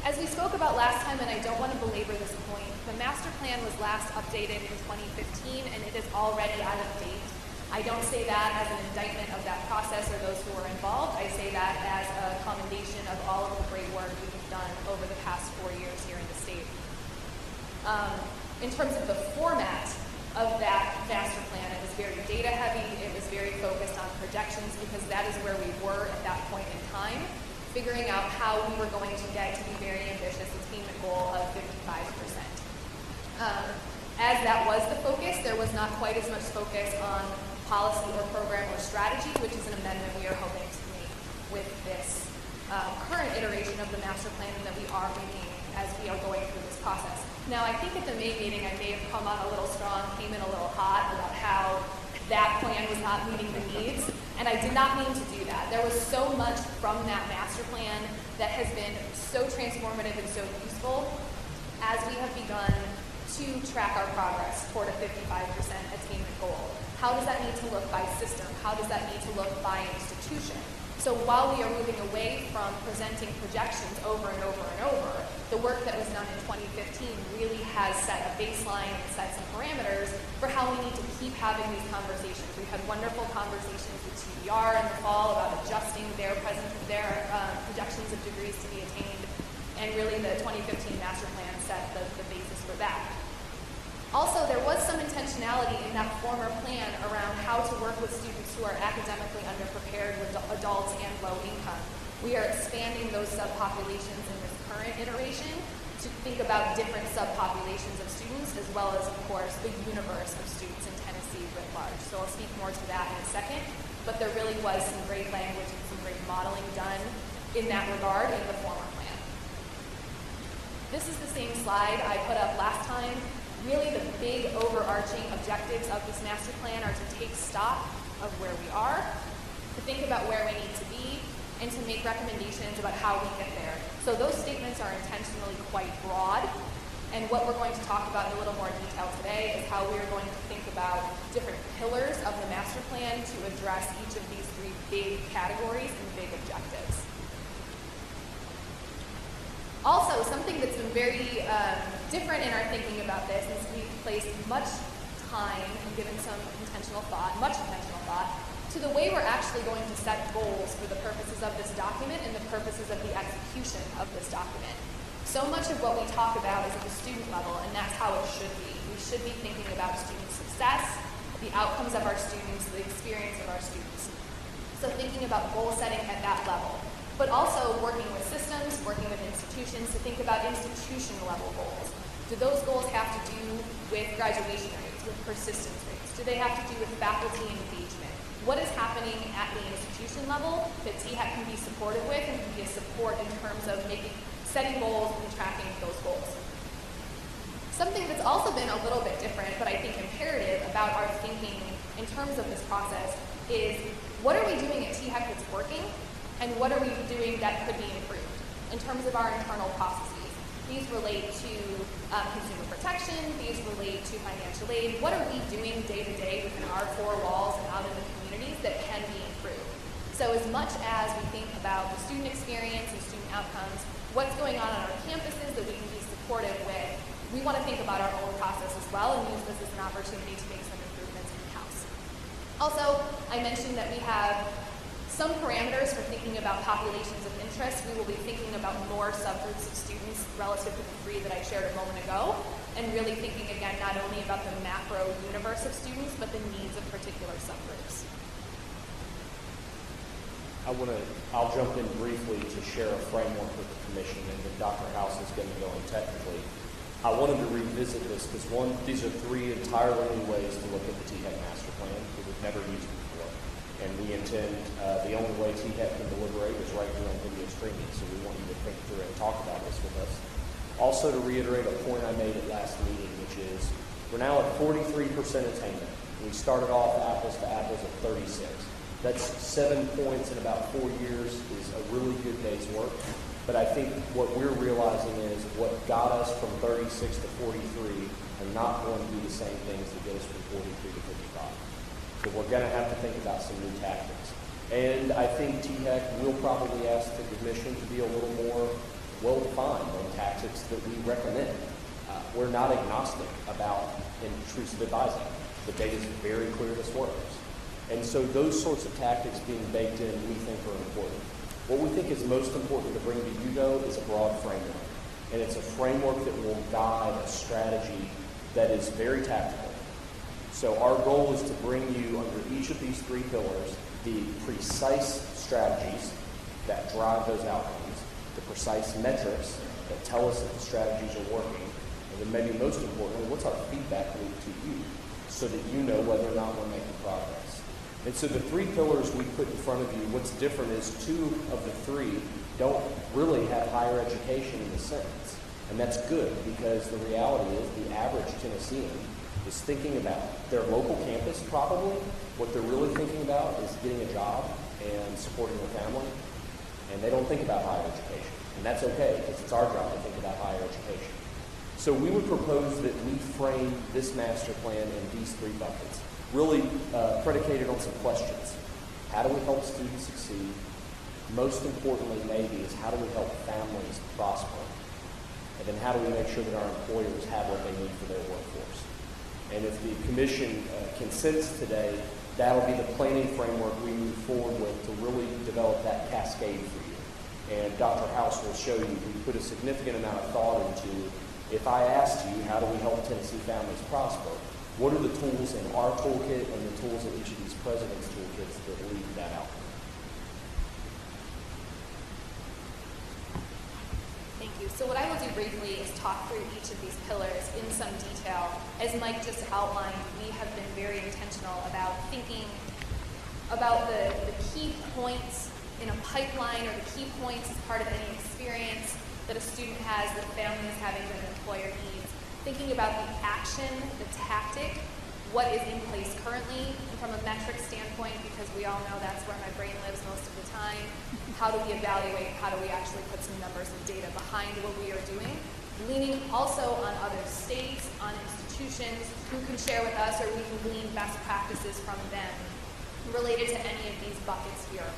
As we spoke about last time, and I don't want to belabor this point, the master plan was last updated in 2015, and it is already out of date. I don't say that as an indictment of that process or those who were involved. I say that as a commendation of all of the great work we have done over the past 4 years here in the state. In terms of the format of that master plan, it was very data heavy. It was very focused on projections because that is where we were at that point in time, figuring out how we were going to get to the very ambitious attainment goal of 55%. As that was the focus, there was not quite as much focus on policy or program or strategy, which is an amendment we are hoping to make with this current iteration of the master plan and that we are making as we are going through this process. Now, I think at the May meeting, I may have come on a little strong, came in a little hot about how that plan was not meeting the needs, and I did not mean to do that. There was so much from that master plan that has been so transformative and so useful as we have begun to track our progress toward a 55% attainment goal. How does that need to look by system? How does that need to look by institution? So while we are moving away from presenting projections over and over and over, the work that was done in 2015 really has set a baseline and set some parameters for how we need to keep having these conversations. We've had wonderful conversations with TBR in the fall about adjusting their projections of degrees to be attained, and really the 2015 master plan set the basis for that. Also, there was some intentionality in that former plan around how to work with students who are academically underprepared with adults and low income. We are expanding those subpopulations in this current iteration to think about different subpopulations of students, as well as, of course, the universe of students in Tennessee writ large. So I'll speak more to that in a second, but there really was some great language and some great modeling done in that regard in the former plan. This is the same slide I put up last time. Really, the big overarching objectives of this master plan are to take stock of where we are, to think about where we need to be, and to make recommendations about how we get there. So those statements are intentionally quite broad, and what we're going to talk about in a little more detail today is how we are going to think about different pillars of the master plan to address each of these three big categories and big objectives. Also, something that's been very different in our thinking about this is we've placed much time and given some intentional thought, much intentional thought, to the way we're actually going to set goals for the purposes of this document and the purposes of the execution of this document. So much of what we talk about is at the student level, and that's how it should be. We should be thinking about student success, the outcomes of our students, the experience of our students. So thinking about goal setting at that level, but also working with systems, working with institutions to think about institutional level goals. Do those goals have to do with graduation rates, with persistence rates? Do they have to do with faculty engagement? What is happening at the institution level that THEC can be supportive with and can be a support in terms of setting goals and tracking those goals? Something that's also been a little bit different, but I think imperative about our thinking in terms of this process is what are we doing at THEC that's working, and what are we doing that could be improved in terms of our internal processes? These relate to consumer protection, these relate to financial aid. What are we doing day to day within our four walls and out in the communities that can be improved? So as much as we think about the student experience and student outcomes, what's going on our campuses that we can be supportive with, we want to think about our own process as well and use this as an opportunity to make some improvements in-house. Also, I mentioned that we have some parameters for thinking about populations of interest. We will be thinking about more subgroups of students relative to the three that I shared a moment ago, and really thinking again not only about the macro universe of students, but the needs of particular subgroups. I'll jump in briefly to share a framework with the commission, and then Dr. House is going to go in technically. I wanted to revisit this because these are three entirely new ways to look at the THEC master plan that we've never used before. And we intend, the only way THEC can deliberate is right here on video streaming, so we want you to think through and talk about this with us. Also, to reiterate a point I made at last meeting, which is we're now at 43% attainment. We started off apples to apples at 36. That's 7 points in about 4 years is a really good day's work. But I think what we're realizing is what got us from 36 to 43 are not going to be the same things that get us from 43 to 55. So we're going to have to think about some new tactics. And I think THEC will probably ask the commission to be a little more well-defined on tactics that we recommend. We're not agnostic about intrusive advising. The data is very clear this works. And so those sorts of tactics being baked in, we think are important. What we think is most important to bring to you, though, is a broad framework. And it's a framework that will guide a strategy that is very tactical. So our goal is to bring you under each of these three pillars the precise strategies that drive those outcomes, the precise metrics that tell us that the strategies are working, and then maybe most importantly, what's our feedback loop to you so that you know whether or not we're making progress. And so the three pillars we put in front of you, what's different is two of the three don't really have higher education in the sentence. And that's good because the reality is the average Tennessean is thinking about their local campus probably. What they're really thinking about is getting a job and supporting their family. And they don't think about higher education. And that's okay because it's our job to think about higher education. So we would propose that we frame this master plan in these three buckets, really predicated on some questions. How do we help students succeed? Most importantly, maybe, is how do we help families prosper? And then how do we make sure that our employers have what they need for their workforce? And if the commission consents today, that'll be the planning framework we move forward with to really develop that cascade for you. And Dr. House will show you we put a significant amount of thought into, if I asked you, how do we help Tennessee families prosper? What are the tools in our toolkit and the tools in each of these president's toolkits that lead to that outcome? Thank you. So what I will do briefly is talk through each of these pillars in some detail. As Mike just outlined, we have been very intentional about thinking about the key points in a pipeline, or the key points as part of any experience that a student has, that a family is having, that an employer needs. Thinking about the action, the tactic, what is in place currently, and from a metric standpoint, because we all know that's where my brain lives most of the time, how do we evaluate, how do we actually put some numbers and data behind what we are doing, leaning also on other states, on institutions who can share with us, or we can glean best practices from them related to any of these buckets here.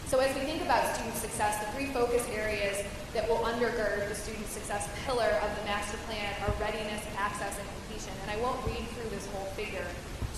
So as we think about student success, the three focus areas that will undergird the student success pillar of the master plan are readiness, access, and completion. And I won't read through this whole figure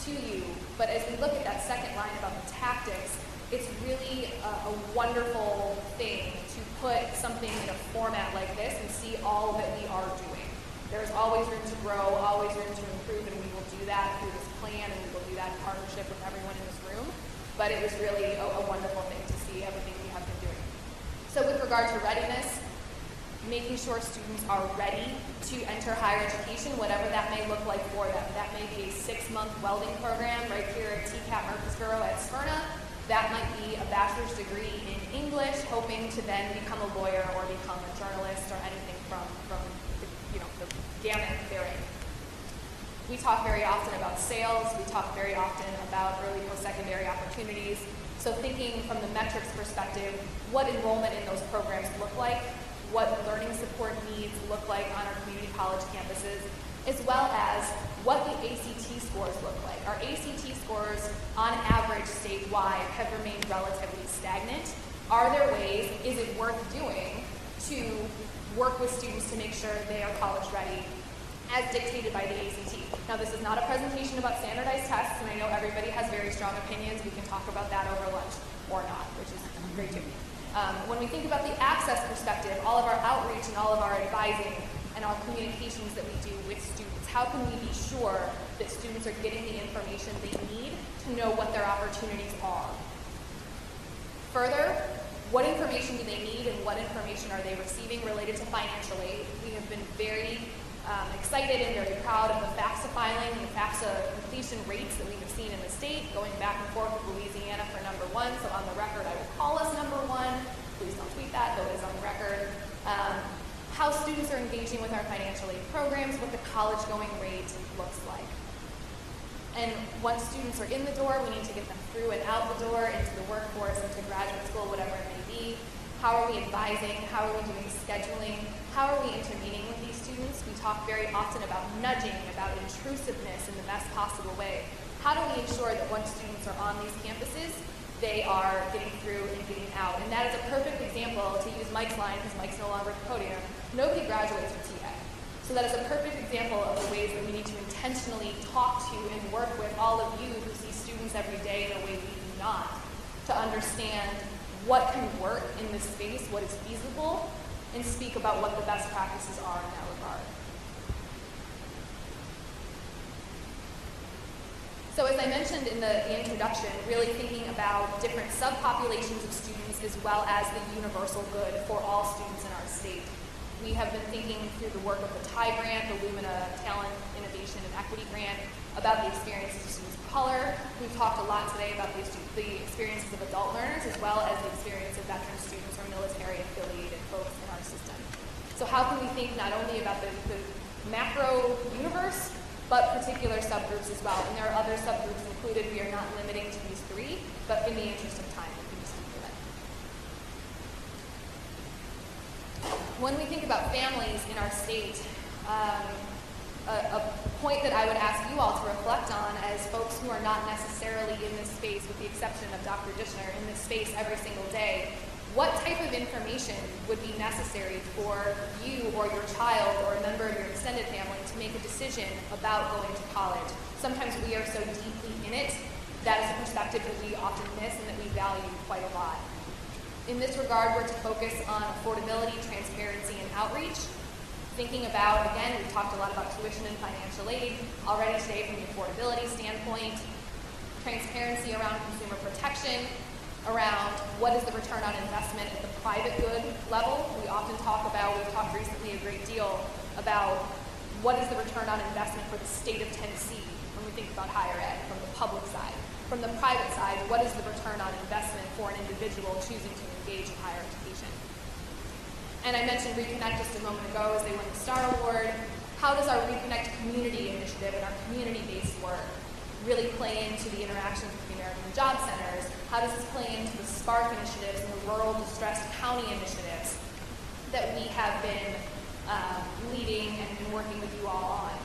to you, but as we look at that second line about the tactics, it's really a wonderful thing to put something in a format like this and see all that we are doing. There's always room to grow, always room to improve, and we will do that through this plan, and we will do that in partnership with everyone in this room. But it was really a wonderful thing to see everything we have been doing. So with regard to readiness, making sure students are ready to enter higher education, whatever that may look like for them. That may be a 6-month welding program right here at TCAP Murfreesboro at Smyrna. That might be a bachelor's degree in English, hoping to then become a lawyer or become a journalist or anything from the gamut therein. We talk very often about sales. We talk very often about early post-secondary opportunities. So thinking from the metrics perspective, what enrollment in those programs look like, what learning support needs look like on our community college campuses, as well as what the ACT scores look like. Our ACT scores, on average statewide, have remained relatively stagnant. Are there ways, is it worth doing, to work with students to make sure they are college ready as dictated by the ACT? Now, this is not a presentation about standardized tests, and I know everybody has very strong opinions. We can talk about that over lunch or not, which is great too. When we think about the access perspective, all of our outreach and all of our advising and our communications that we do with students, how can we be sure that students are getting the information they need to know what their opportunities are? Further, what information do they need and what information are they receiving related to financial aid? We have been very excited and very proud of the FAFSA filing and the FAFSA completion rates that we have seen in the state, going back and forth with Louisiana for number 1. So on the record, I will call us number 1. Please don't tweet that, though it is on the record. How students are engaging with our financial aid programs, what the college going rate looks like. And once students are in the door, we need to get them through and out the door, into the workforce, into graduate school, whatever it may be. How are we advising? How are we doing scheduling? How are we intervening with these students? We talk very often about nudging, about intrusiveness in the best possible way. How do we ensure that once students are on these campuses, they are getting through and getting out? And that is a perfect example, to use Mike's line, because Mike's no longer at the podium, nobody graduates from THEC. So that is a perfect example of the ways that we need to intentionally talk to and work with all of you who see students every day in a way we do not, to understand what can work in this space, what is feasible, and speak about what the best practices are in that regard. So as I mentioned in the introduction, really thinking about different subpopulations of students as well as the universal good for all students in our state. We have been thinking through the work of the TIE grant, the Lumina Talent, Innovation, and Equity grant, about the experiences of students of color. We've talked a lot today about the experiences of adult learners as well as the experience of veteran students or military-affiliated folks in our system. So how can we think not only about the macro universe, but particular subgroups as well? And there are other subgroups included. We are not limiting to these 3, but in the interest of time, we can just speak to them. When we think about families in our state, a point that I would ask you all to reflect on as folks who are not necessarily in this space, with the exception of Dr. Dishner, in this space every single day, what type of information would be necessary for you or your child or a member of your extended family to make a decision about going to college? Sometimes we are so deeply in it, that is a perspective that we often miss and that we value quite a lot. In this regard, we're to focus on affordability, transparency, and outreach. Thinking about, again, we talked a lot about tuition tuition and financial aid already today from the affordability standpoint, transparency around consumer protection, around what is the return on investment at the private good level. We often talk about, we've talked recently a great deal about what is the return on investment for the state of Tennessee when we think about higher ed from the public side. From the private side, what is the return on investment for an individual choosing to engage in higher education? And I mentioned Reconnect just a moment ago as they won the STAR Award. How does our Reconnect community initiative and our community-based work really play into the interactions with the American Job Centers? How does this play into the Spark initiatives and the Rural Distressed County initiatives that we have been leading and working with you all on?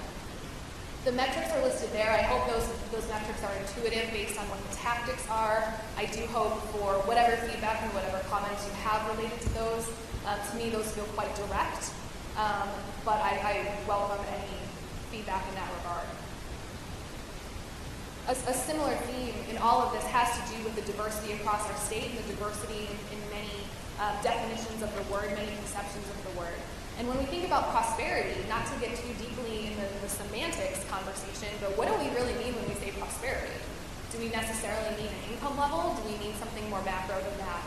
The metrics are listed there. I hope those metrics are intuitive based on what the tactics are. I do hope for whatever feedback and whatever comments you have related to those. To me, those feel quite direct, but I welcome any feedback in that regard. A similar theme in all of this has to do with the diversity across our state and the diversity in many definitions of the word, many conceptions of the word. And when we think about prosperity, not to get too deeply in the semantics conversation, but what do we really mean when we say prosperity? Do we necessarily mean an income level? Do we mean something more macro than that?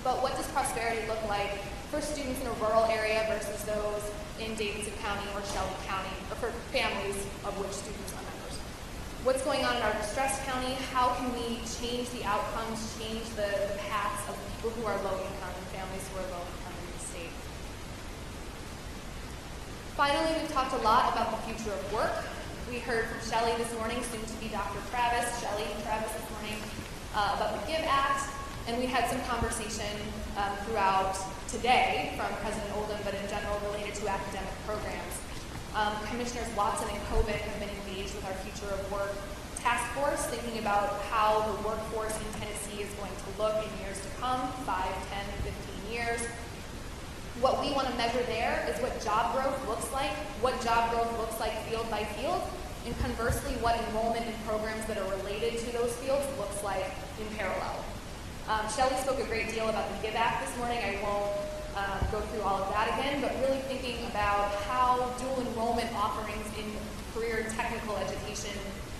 But what does prosperity look like for students in a rural area versus those in Davidson County or Shelby County, or for families of which students are members? What's going on in our distressed county? How can we change the outcomes, change the paths of people who are low income and families who are low income in the state? Finally, we've talked a lot about the future of work. We heard from Shelley this morning, soon to be Dr. Travis, Shelley Travis this morning, about the GIVE Act. And we had some conversation throughout today from President Oldham, but in general related to academic programs. Commissioners Watson and Kovic have been engaged with our Future of Work task force, thinking about how the workforce in Tennessee is going to look in years to come, 5, 10, 15 years. What we want to measure there is what job growth looks like field by field, and conversely, what enrollment in programs that are related to those fields looks like in parallel. Shelley spoke a great deal about the GIVE Act this morning. I won't go through all of that again, but really thinking about how dual enrollment offerings in career and technical education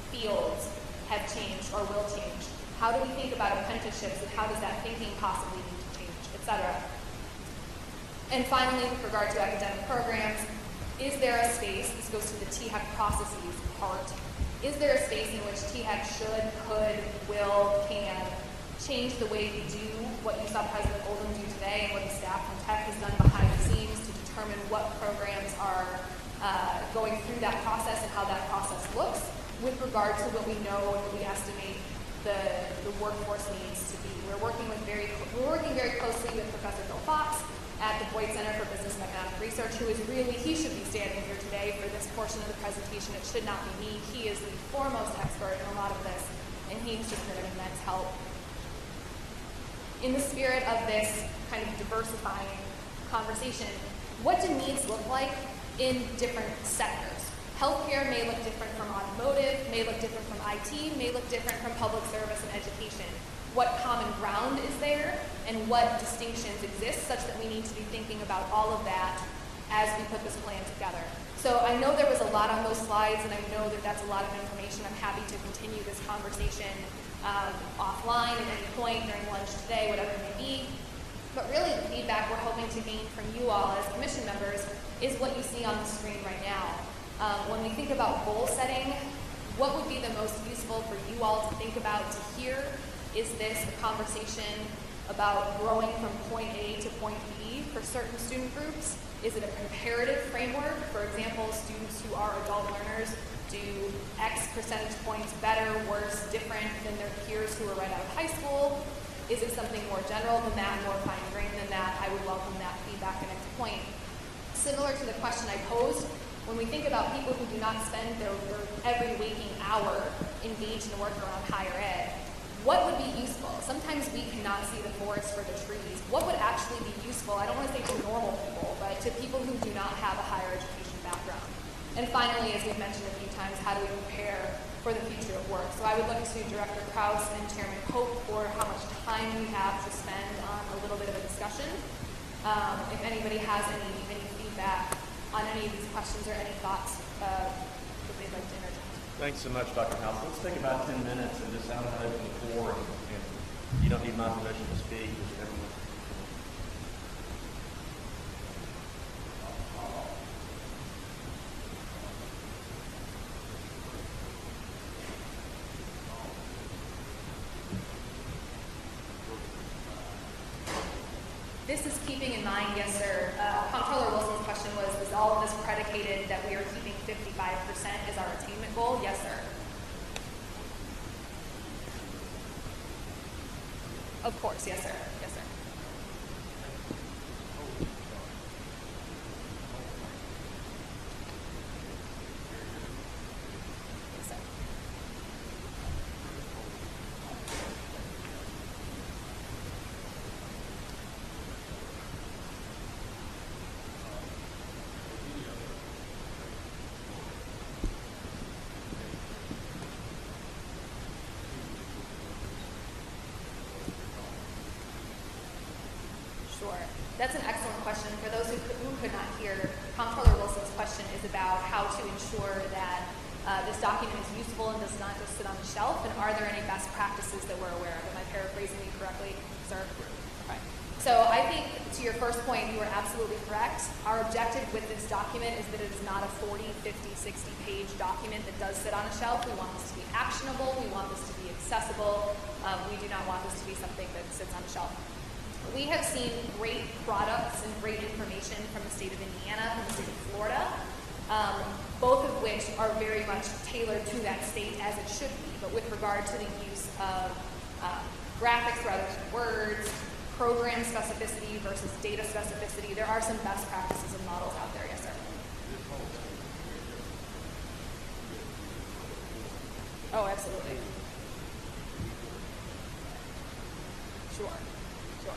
fields have changed or will change. How do we think about apprenticeships and how does that thinking possibly need to change, et cetera. And finally, with regard to academic programs, is there a space, this goes to the THEC processes part, is there a space in which THEC should, could, will, can change the way we do what you saw President Oldham do today and what the staff from THEC has done behind the scenes to determine what programs are going through that process and how that process looks with regard to what we know and what we estimate the workforce needs to be. We're working very closely with Professor Bill Fox at the Boyd Center for Business and Economic Research, who is really, he should be standing here today for this portion of the presentation. It should not be me. He is the foremost expert in a lot of this, and he's just been an immense help. In the spirit of this kind of diversifying conversation, what do needs look like in different sectors? Healthcare may look different from automotive, may look different from IT, may look different from public service and education. What common ground is there, and what distinctions exist such that we need to be thinking about all of that as we put this plan together. So I know there was a lot on those slides, and I know that that's a lot of information. I'm happy to continue this conversation offline at any point during lunch today, whatever it may be. But really the feedback we're hoping to gain from you all as commission members is what you see on the screen right now. When we think about goal setting, what would be the most useful for you all to think about, to hear? Is this a conversation about growing from point A to point B for certain student groups? Is it a comparative framework? For example, students who are adult learners do X percentage points better, worse, different than their peers who are right out of high school? Is it something more general than that, more fine-grained than that? I would welcome that feedback at any point. Similar to the question I posed, when we think about people who do not spend their every waking hour engaged in work around higher ed, what would be useful? Sometimes we cannot see the forest for the trees. What would actually be useful? I don't want to say to normal people, but to people who do not have a higher education background. And finally, as we've mentioned a few times, how do we prepare for the future of work? So I would look to Director Krause and Chairman Pope for how much time we have to spend on a little bit of a discussion. If anybody has any feedback on any of these questions or any thoughts that they'd like to interject. Thanks so much, Dr. House. Let's take about 10 minutes and just have an open floor, and you don't need my permission to speak. Just everyone. This is keeping in mind, yes, sir. Comptroller Wilson's question was, is all of this predicated that we are keeping 55% as our attainment goal? Yes, sir. Of course, yes, sir. Yes, sir. Yes, sir. Sure. That's an excellent question. For those who could not hear, Comptroller Wilson's question is about how to ensure that this document is useful and does not just sit on the shelf, and are there any best practices that we're aware of? Am I paraphrasing you correctly, sir? Okay. So I think to your first point, you are absolutely correct. Our objective with this document is that it is not a 40, 50, 60-page document that does sit on a shelf. We want this to be actionable. We want this to be accessible. We do not want this to be something that sits on a shelf. We have seen great products and great information from the state of Indiana, from the state of Florida, both of which are very much tailored to that state as it should be. But with regard to the use of graphics rather than words, program specificity versus data specificity, there are some best practices and models out there, yes, sir. Oh, absolutely. Sure. Sure.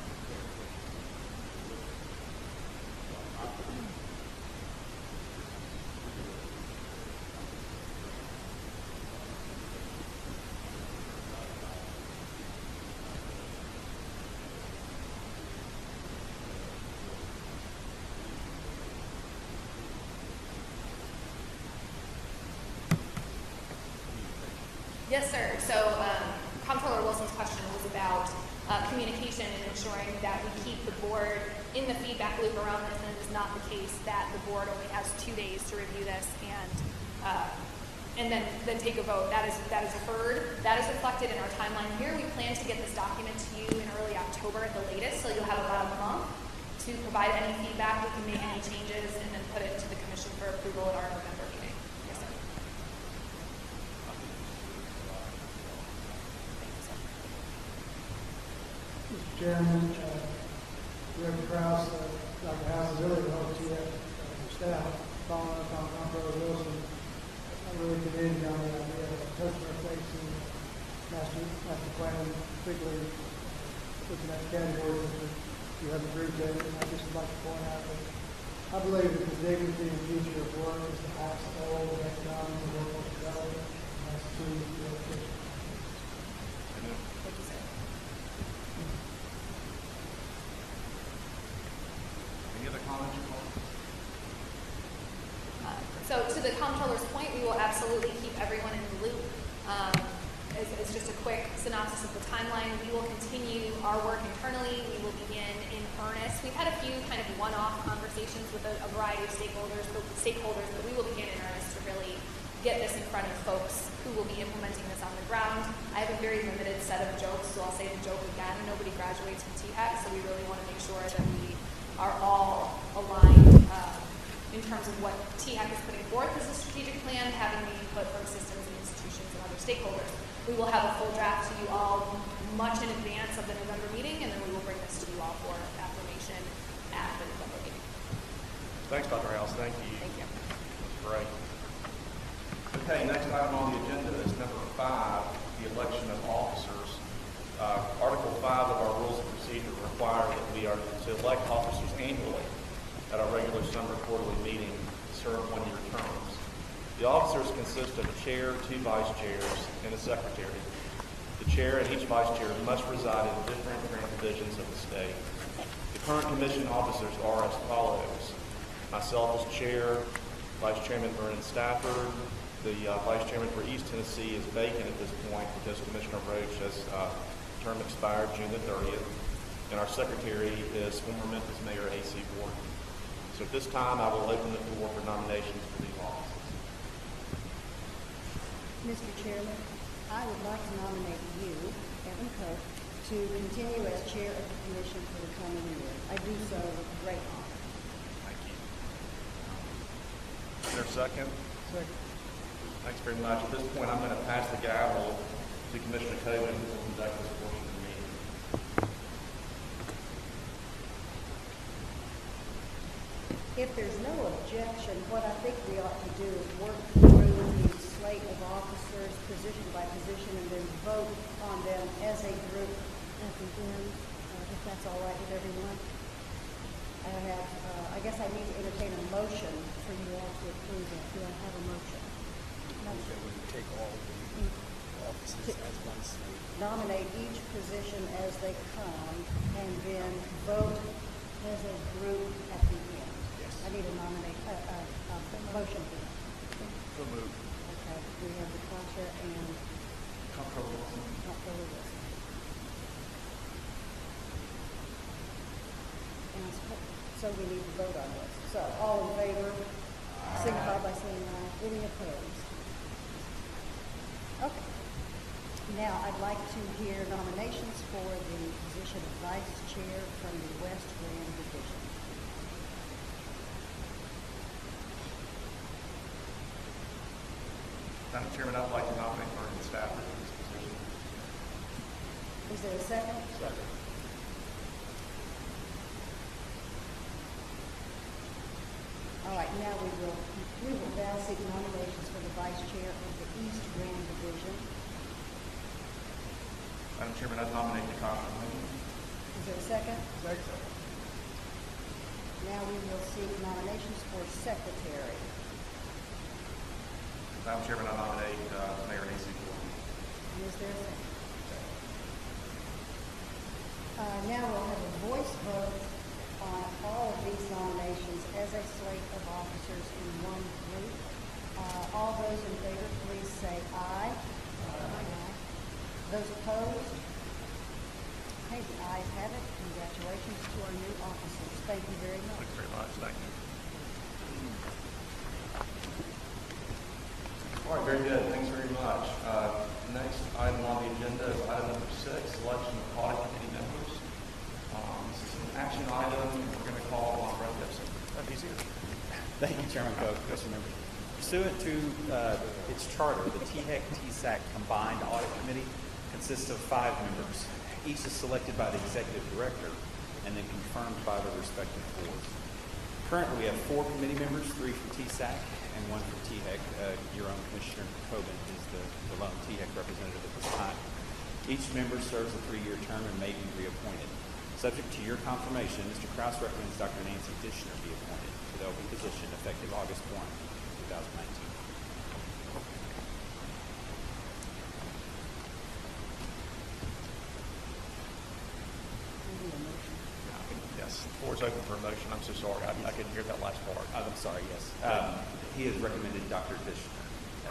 Yes, sir. So Comptroller Wilson's question was about communication and ensuring that we keep the board in the feedback loop around this, and it is not the case that the board only has 2 days to review this and then take a vote. That is heard. That is reflected in our timeline here. We plan to get this document to you in early October at the latest, so you'll have about a month to provide any feedback. We can make any changes and then put it to the commission for approval at our November meeting. Yes, sir. Mr. Chairman, Director Krause, Dr. House is really the THEC staff following up on Comptroller Wilson. I'm really committed on the idea of customer-facing master plan, particularly looking at categories that you have agreed to. And I just would like to point out that I believe that the dignity and future of work is the highest goal of economic and workforce development, and that's true of the education. Thank you, sir. Any other comments? So to the comptroller's point, we will absolutely keep everyone in the loop. As just a quick synopsis of the timeline, we will continue our work internally. We will begin in earnest. We've had a few kind of one-off conversations with a variety of stakeholders, but we will begin in earnest to really get this in front of folks who will be implementing this on the ground. I have a very limited set of jokes, so I'll say the joke again. Nobody graduates from THEC, so we really want to make sure that we are all aligned in terms of what THEC is putting forth as a strategic plan, having the input from systems and institutions and other stakeholders. We will have a full draft to you all much in advance of the November meeting, and then we will bring this to you all for affirmation at the November meeting. Thanks, Dr. House. Thank you. Thank you. That's great. Okay, next item on the agenda is number 5, the election of officers. Article 5 of our Rules of Procedure requires that we are to elect officers annually at our regular summer quarterly meeting to serve 1-year terms. The officers consist of a chair, 2 vice chairs, and a secretary. The chair and each vice chair must reside in different grant divisions of the state. The current commission officers are as follows: myself as chair, Vice Chairman Vernon Stafford. The Vice Chairman for East Tennessee is vacant at this point because Commissioner Roach has term expired June the 30th. And our secretary is former Memphis Mayor A.C. Wharton. So at this time, I will open the floor for nominations for these offices. Mr. Chairman, I would like to nominate you, Evan Cook, to continue as chair of the commission for the coming year. I do so with great honor. Thank you. Is there a second? Second. Thanks very much. At this point, I'm going to pass the gavel to Commissioner Coben, who will conduct this portion of the meeting. If there's no objection, what I think we ought to do is work through the slate of officers position by position and then vote on them as a group at the end, if that's all right with everyone. I guess I need to entertain a motion for you all to approve it. Do I have a motion? That we take all the offices as one slate. Nominate each position as they come and then vote as a group at the end. Yes. I need a motion for that. So moved. Okay, we have the Contra and Comptroller Wilson. Comptroller Wilson. And so we need to vote on this. So all in favor, signify by saying aye. Any opposed? Okay. Now I'd like to hear nominations for the position of vice chair from the West Grand Division. Madam Chairman, I'd like to nominate Vernon Stafford for this position. Is there a second? Second. All right, now we will now seek nominations for the vice chair of the East Grand Division. Madam Chairman, I'd nominate the Congressman. Is there a second? Second. Now we will seek nominations for secretary. Madam Chairman, I nominate Mayor A.C. Wharton. And is there a second? Now we'll have a voice vote on all of these nominations as a slate of officers in one group. All those in favor, please say aye. Aye. Those opposed? Okay, the ayes have it. Congratulations to our new officers. Thank you very much. Thanks very much. Thank you. All right, very good. Thanks very much. Next item on the agenda is item number 6, selection of audit committee members. This is an action item. We're going to call on Brett Gibson. He's here. Thank you, Chairman Coe, Commission members. Pursuant to its charter, the THEC Combined Audit Committee consists of 5 members. Each is selected by the Executive Director and then confirmed by the respective boards. Currently, we have 4 committee members, 3 from TSAC and 1 from THEC. Your own Commissioner Coben is the lone THEC representative at this time. Each member serves a 3-year term and may be reappointed. Subject to your confirmation, Mr. Krause recommends Dr. Nancy Dishner be appointed to the open position effective August 1, 2019. Yes, the floor is open for a motion. I'm so sorry. I couldn't hear that last part. I'm sorry, yes. He has recommended Dr. Dishner.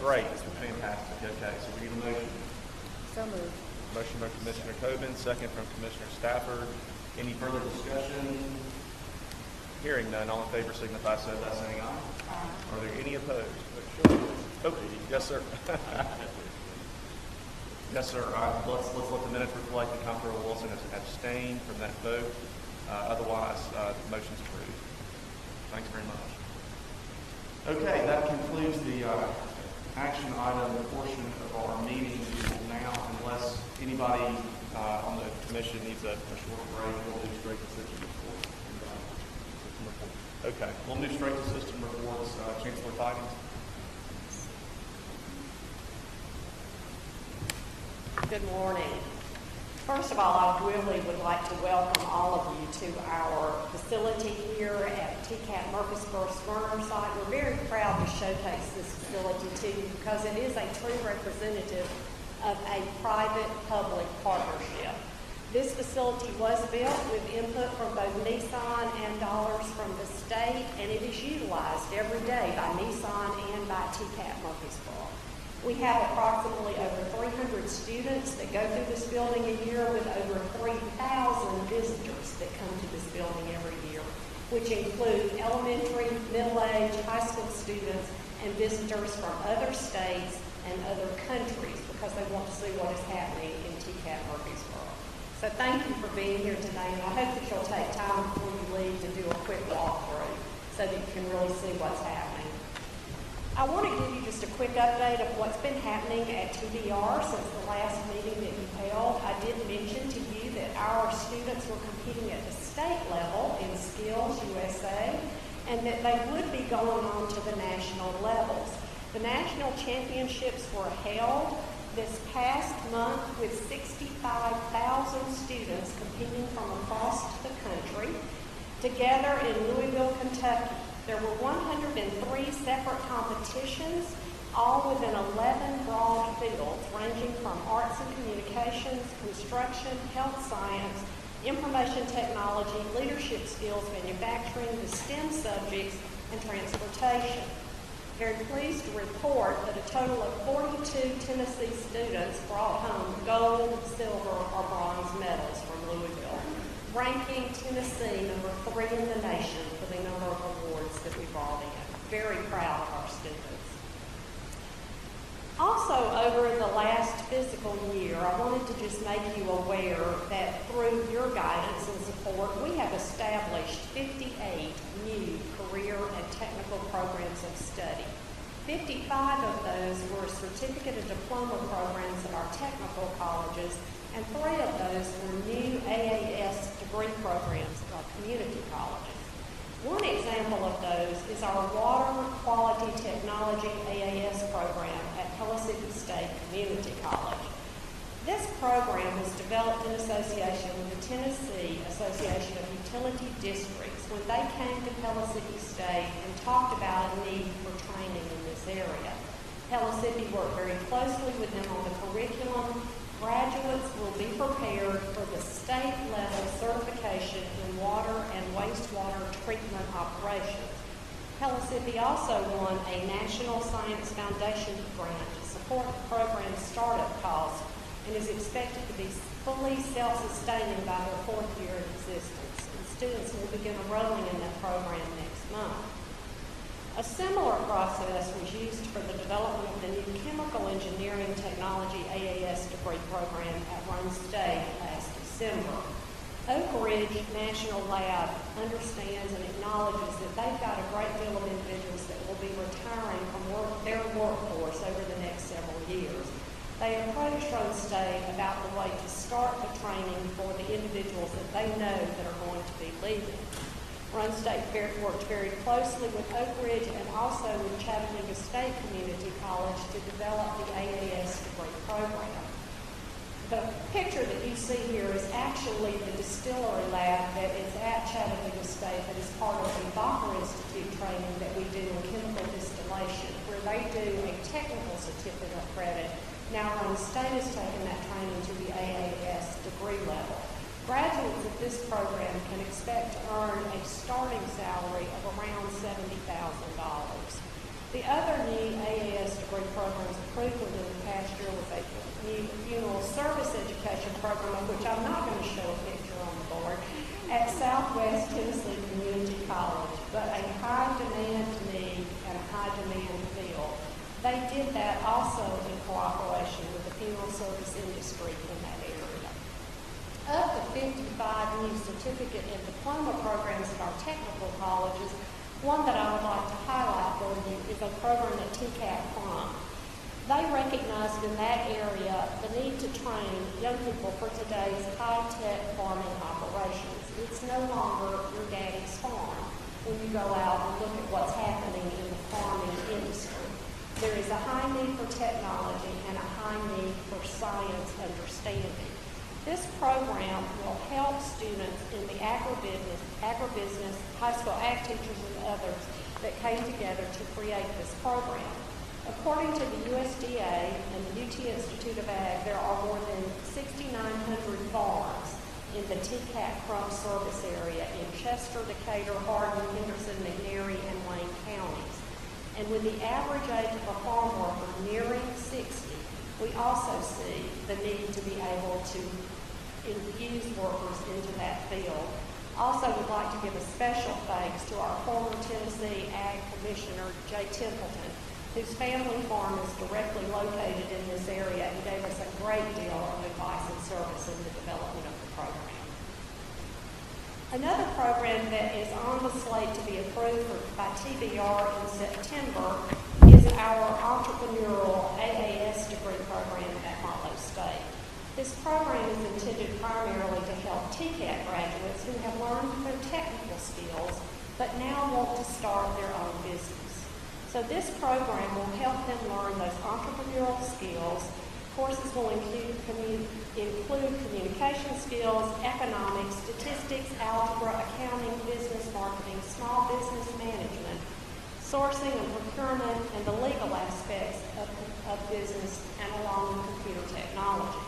Great. Fantastic. Okay, so we need a motion. So moved. Motion by Commissioner Coben, second from Commissioner Stafford. Any further discussion? Hearing none, all in favor signify so by saying aye. Aye. Are there any opposed? Oh, yes, sir. Yes, sir. Let's let the minutes reflect that Comptroller Wilson has abstained from that vote. Otherwise, the motion's approved. Thanks very much. Okay, that concludes the action item portion of our meeting. We will now, unless anybody on the commission needs a short break, we'll do straight to system reports. Okay, we'll move straight to system reports. Chancellor Tidings. Good morning. First of all, I really would like to welcome all of you to our facility here at TCAP Murfreesboro Smyrna site. We're very proud to showcase this facility to you because it is a true representative of a private-public partnership. This facility was built with input from both Nissan and dollars from the state, and it is utilized every day by Nissan and by TCAP Murfreesboro. We have approximately over 300 students that go through this building a year, with over 3,000 visitors that come to this building every year, which include elementary, middle-aged, high school students, and visitors from other states and other countries because they want to see what is happening in TCAP Murfreesboro. So thank you for being here today, and I hope that you'll take time before you leave to do a quick walkthrough so that you can really see what's happening. I want to give you just a quick update of what's been happening at TDR since the last meeting that you held. I did mention to you that our students were competing at the state level in Skills USA, and that they would be going on to the national levels. The national championships were held this past month with 65,000 students competing from across the country. Together in Louisville, Kentucky, there were 103 separate competitions, all within 11 broad fields, ranging from arts and communications, construction, health science, information technology, leadership skills, manufacturing, the STEM subjects, and transportation. Very pleased to report that a total of 42 Tennessee students brought home gold, silver, or bronze medals from Louisville, ranking Tennessee number 3 in the nation for the number of awards that we brought in. Very proud of our students. Also, over the last fiscal year, I wanted to just make you aware that through your guidance and support, we have established 58 new career and technical programs of study. 55 of those were certificate and diploma programs at our technical colleges, and 3 of those were new AAS degree programs at our community colleges. One example of those is our Water Quality Technology AAS program at Pellissippi State Community College. This program was developed in association with the Tennessee Association of Utility Districts when they came to Pellissippi State and talked about a need for training in this area. Pellissippi worked very closely with them on the curriculum. Graduates will be prepared for the state-level certification in water and wastewater treatment operations. Pellissippi also won a National Science Foundation grant to support the program's startup costs and is expected to be fully self-sustaining by their 4th year in existence. And students will begin enrolling in that program next month. A similar process was used for the development of the new Chemical Engineering Technology AAS degree program at Rome State last December. Oak Ridge National Lab understands and acknowledges that they've got a great deal of individuals that will be retiring from their workforce over the next several years. They approached Rome State about the way to start the training for the individuals that they know that are going to be leaving. Rome State worked very closely with Oak Ridge and also with Chattanooga State Community College to develop the AAS degree program. The picture that you see here is actually the distillery lab that is at Chattanooga State that is part of the Bacher Institute training that we do in chemical distillation, where they do a technical certificate credit. Now Rome State has taken that training to the AAS degree level. Graduates of this program can expect to earn a starting salary of around $70,000. The other new AAS degree programs approved within the past year was a new funeral service education program, of which I'm not going to show a picture on the board, at Southwest Tennessee Community College, but a high demand need and a high demand field. They did that also in cooperation with the funeral service industry in that area. Of the 55 new certificate and diploma programs at our technical colleges, one that I would like to highlight for you is a program at TCAP Plum. They recognized in that area the need to train young people for today's high-tech farming operations. It's no longer your daddy's farm when you go out and look at what's happening in the farming industry. There is a high need for technology and a high need for science understanding. This program will help students in the agribusiness, high school ag teachers, and others that came together to create this program. According to the USDA and the UT Institute of Ag, there are more than 6,900 farms in the TCAT Crump service area in Chester, Decatur, Hardin, Henderson, McNairy, and Wayne counties. And with the average age of a farm worker nearing 60, we also see the need to be able to infuse workers into that field. Also, we'd like to give a special thanks to our former Tennessee Ag Commissioner, Jay Templeton, whose family farm is directly located in this area and gave us a great deal of advice and service in the development of the program. Another program that is on the slate to be approved by TBR in September is our entrepreneurial AAS degree program at Marlowe State. This program is intended primarily to help TCAT graduates who have learned their technical skills but now want to start their own business. So this program will help them learn those entrepreneurial skills. Courses will include communication skills, economics, statistics, algebra, accounting, business marketing, small business management, sourcing and procurement, and the legal aspects of business, and along with computer technology.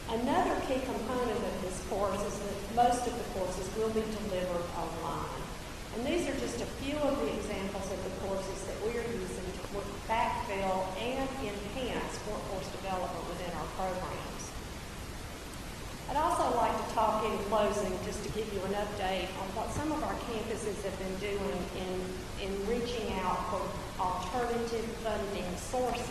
Another key component of this course is that most of the courses will be delivered online. And these are just a few of the examples of the courses that we are using to backfill and enhance workforce development within our programs. I'd also like to talk in closing, just to give you an update on what some of our campuses have been doing in reaching out for alternative funding sources.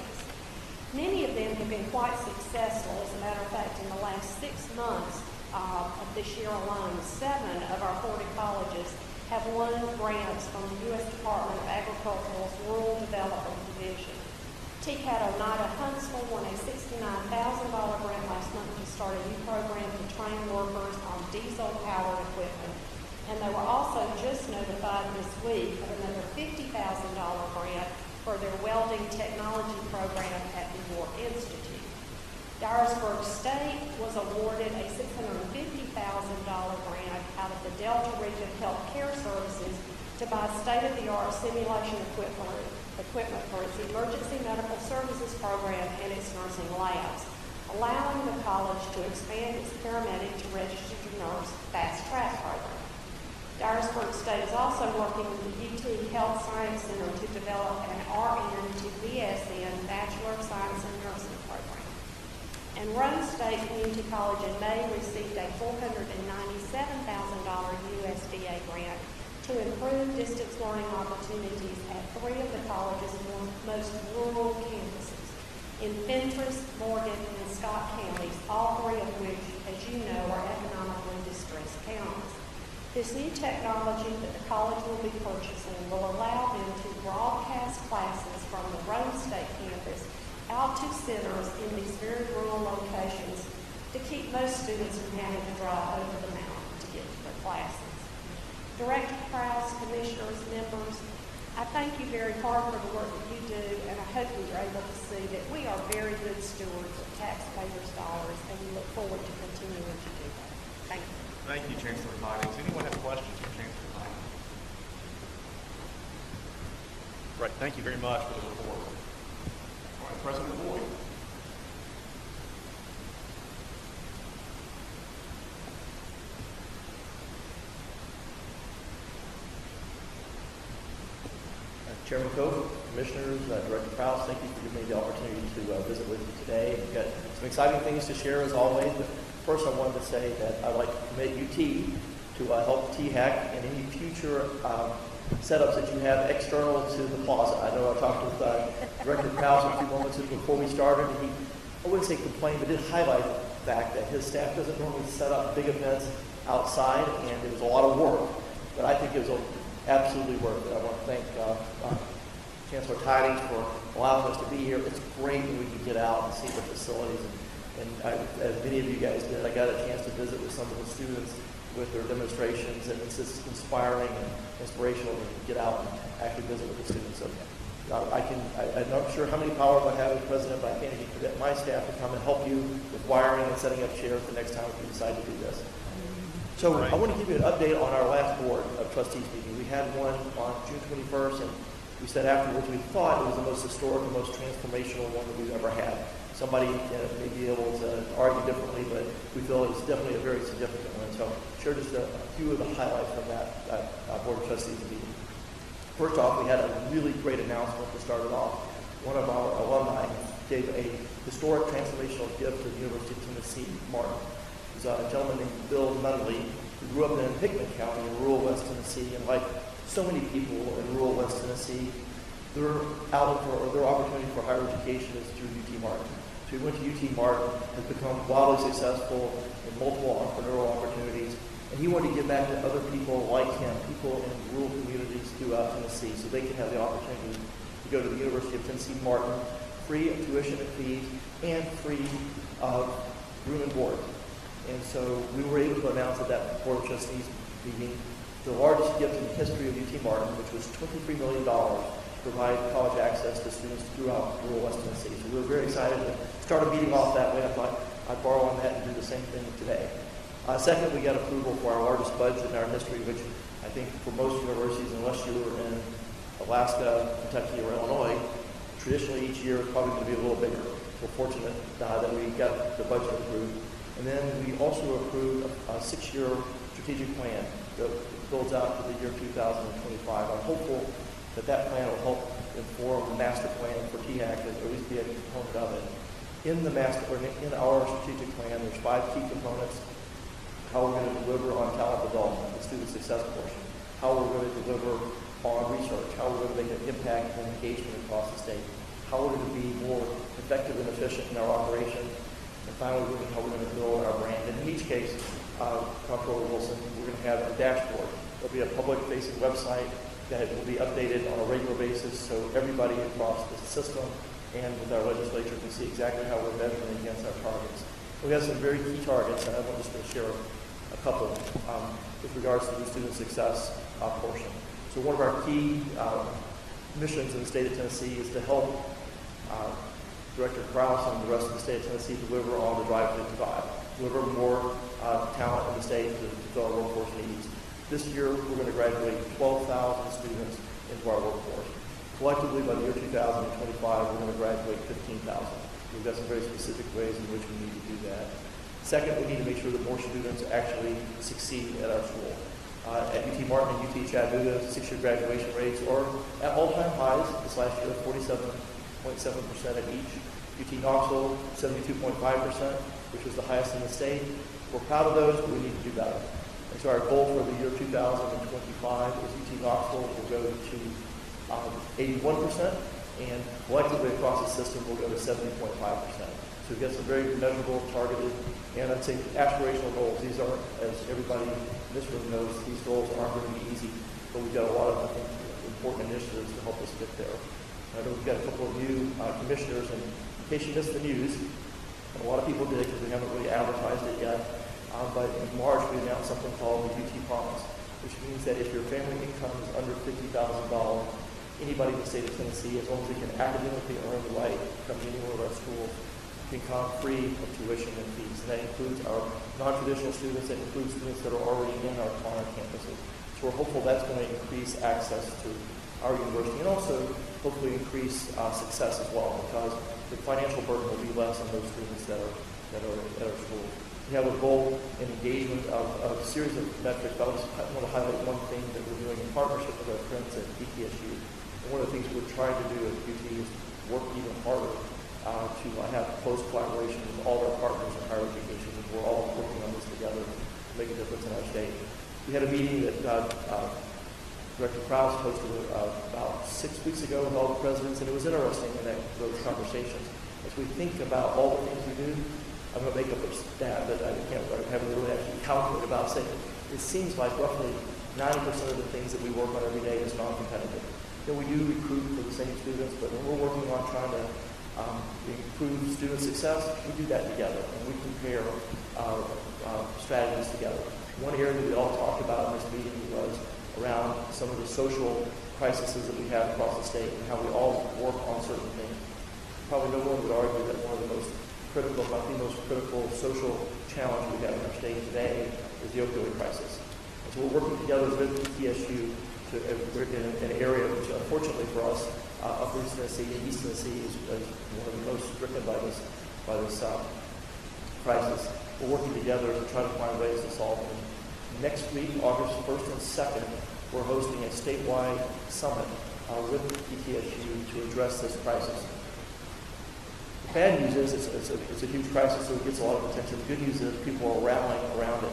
Many of them have been quite successful. As a matter of fact, in the last 6 months of this year alone, 7 of our 40 colleges have won grants from the U.S. Department of Agricultural's Rural Development Division. TCAT Oneida Huntsville won a $69,000 grant last month to start a new program to train workers on diesel-powered equipment. And they were also just notified this week of another $50,000 grant for their welding technology program at the York Institute. Dyersburg State was awarded a $650,000 grant out of the Delta Region Health Care Services to buy state-of-the-art simulation equipment for its emergency medical services program and its nursing labs, allowing the college to expand its paramedic to registered nurse fast-track program. Dyersburg State is also working with the UT Health Science Center to develop an RN to BSN Bachelor of Science in Nursing program. And Rome State Community College in May received a $497,000 USDA grant to improve distance learning opportunities at 3 of the college's most rural campuses in Fentress, Morgan, and Scott counties, all 3 of which, as you know, are economically distressed counties. This new technology that the college will be purchasing will allow them to broadcast classes from the Rome State campus out to centers in these very rural locations to keep most students from having to drive over the mountain to get to their classes. Director Krause, commissioners, members, I thank you very hard for the work that you do, and I hope we are able to see that we are very good stewards of taxpayers' dollars, and we look forward to continuing to do that. Thank you. Thank you, Chancellor Bidings. Anyone have questions for Chancellor Bidings? Right, thank you very much for the report. All right, President Boyd. Chairman Cope, Commissioners, Director Krause, thank you for giving me the opportunity to visit with you today. We've got some exciting things to share as always, but first I wanted to say that I'd like to commit UT to help THEC in any future setups that you have external to the plaza. I know I talked with Director Krause a few moments before we started, and he, I wouldn't say complained, but did highlight the fact that his staff doesn't normally set up big events outside, and it was a lot of work, but I think it was absolutely worth it. I want to thank Chancellor Tidings for allowing us to be here. It's great when we can get out and see the facilities, and as many of you guys did, I got a chance to visit with some of the students with their demonstrations, and it's just inspiring and inspirational to get out and actually visit with the students. So I'm not sure how many powers I have as president, but I can't even forget my staff to come and help you with wiring and setting up chairs the next time we decide to do this. So I want to give you an update on our last board of trustees meeting. We had one on June 21st, and we said afterwards we thought it was the most historic and most transformational one that we've ever had. Somebody may be able to argue differently, but we feel it's definitely a very significant one. So share just a few of the highlights from that Board of Trustees meeting. First off, we had a really great announcement to start it off. One of our alumni gave a historic transformational gift to the University of Tennessee, Martin. It was a gentleman named Bill Nunley, who grew up in Hickman County in rural West Tennessee, and like so many people in rural West Tennessee, their opportunity for higher education is through UT Martin. So he went to UT Martin, has become wildly successful in multiple entrepreneurial opportunities, and he wanted to give back to other people like him, people in rural communities throughout Tennessee, so they can have the opportunity to go to the University of Tennessee Martin, free of tuition and fees, and free of room and board. And so we were able to announce at that Board of Trustees meeting the largest gift in the history of UT Martin, which was $23 million to provide college access to students throughout rural West Tennessee. So we were very excited to start a meeting off that way. I thought I'd borrow on that and do the same thing today. Second, we got approval for our largest budget in our history, which I think for most universities, unless you were in Alaska, Kentucky, or Illinois, traditionally each year is probably going to be a little bigger. We're fortunate that we got the budget approved. And then we also approved a 6-year strategic plan that builds out to the year 2025. I'm hopeful that that plan will help inform the master plan for THEC, or at least be a component of it. In our strategic plan, there's 5 key components: how we're going to deliver on talent development, the student success portion, how we're going to deliver on research, how we're going to make an impact and engagement across the state, how we're going to be more effective and efficient in our operations, and finally, how we're going to build our brand. And in each case, Comptroller Wilson, we're going to have a dashboard. There'll be a public-facing website that will be updated on a regular basis so everybody across the system and with our legislature can see exactly how we're measuring against our targets. We have some very key targets, and I'm just going to share a couple with regards to the student success portion. So one of our key missions in the state of Tennessee is to help Director Krause and the rest of the state of Tennessee deliver on the Drive 55, deliver more talent in the state to fulfill our workforce needs. This year, we're going to graduate 12,000 students into our workforce. Collectively, by the year 2025, we're going to graduate 15,000. We've got some very specific ways in which we need to do that. Second, we need to make sure that more students actually succeed at our school. At UT Martin and UT Chattanooga, 6-year graduation rates are at all-time highs this last year, 47.7% at each. UT Knoxville, 72.5%, which was the highest in the state. We're proud of those, but we need to do better. And so our goal for the year 2025 is UT Knoxville will go to 81%, and collectively across the system will go to 70.5%. So we've got some very measurable, targeted, and I'd say aspirational goals. These aren't, as everybody in this room knows, these goals aren't going to be easy, but we've got a lot of, I think, important initiatives to help us get there. I know we've got a couple of new commissioners, and in case you missed the news, and a lot of people did because we haven't really advertised it yet, but in March we announced something called the UT Promise, which means that if your family income is under $50,000, anybody in the state of Tennessee, as long as they can academically earn the right to come to any one of our schools, can come free of tuition and fees. And that includes our non-traditional students, that includes students that are already on our campuses. So we're hopeful that's going to increase access to our university and also hopefully increase success as well, because the financial burden will be less on those students that are at our schools. We have a goal and engagement of a series of metrics, but I want to highlight one thing that we're doing in partnership with our friends at THEC. And one of the things we're trying to do at UT is work even harder to have close collaboration with all our partners in higher education, and we're all working on this together to make a difference in our state. We had a meeting that Director Krause hosted about 6 weeks ago with all the presidents, and it was interesting in those conversations. As we think about all the things we do, I'm going to make up a stat that I haven't really actually calculated about, saying it seems like roughly 90% of the things that we work on every day is non-competitive. We do recruit for the same students, but when we're working on trying to improve student success, we do that together, and we compare strategies together. One area that we all talked about in this meeting was around some of the social crises that we have across the state and how we all work on certain things. Probably no one would argue that one of the most critical, if not the most critical social challenge we have in our state today is the opioid crisis. And so we're working together with TSU to in an area which, unfortunately for us, Upper East Tennessee and East Tennessee is one of the most stricken by this by this crisis. We're working together to try to find ways to solve them. Next week, August 1st and 2nd, we're hosting a statewide summit with ETSU to address this crisis. The bad news is it's a huge crisis, so it gets a lot of attention. The good news is people are rallying around it.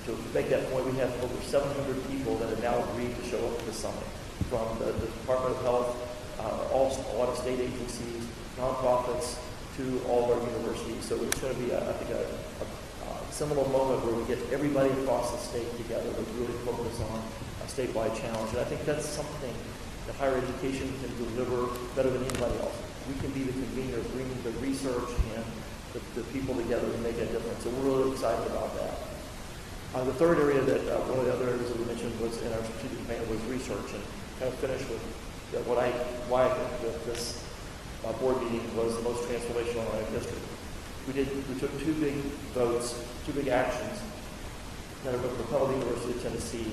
To make that point, we have over 700 people that have now agreed to show up at the summit, from the Department of Health, a lot of state agencies, nonprofits, to all of our universities. So it's going to be, I think, a seminal moment where we get everybody across the state together to really focus on a statewide challenge. And I think that's something that higher education can deliver better than anybody else. We can be the convener, bringing the research and the people together to make a difference. So we're really excited about that. The third area that, one of the other areas that we mentioned was in our strategic plan was research, and kind of finish with why I think that this board meeting was the most transformational in our history. We took two big votes, two big actions that are going to propel the University of Tennessee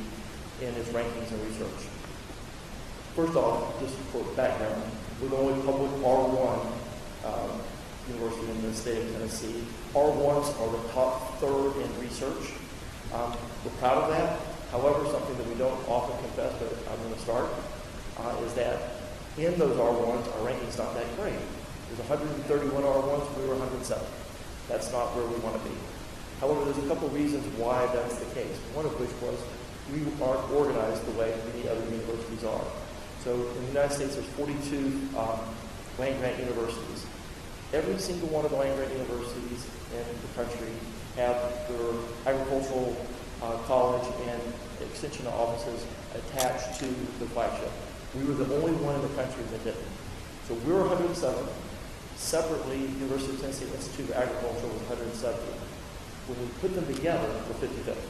in its rankings and research. First off, just for background, we're the only public R1 university in the state of Tennessee. R1s are the top third in research. We're proud of that. However, something that we don't often confess, but I'm going to start, is that in those R1s, our ranking's not that great. There's 131 R1s, we were 107. That's not where we want to be. However, there's a couple reasons why that's the case. One of which was we aren't organized the way many other universities are. So in the United States, there's 42 land-grant universities. Every single one of the land-grant universities in the country have their agricultural college and extension offices attached to the flagship. We were the only one in the country that didn't. So we were 107. Separately, University of Tennessee Institute of Agriculture was 170. When we put them together, we're 55th,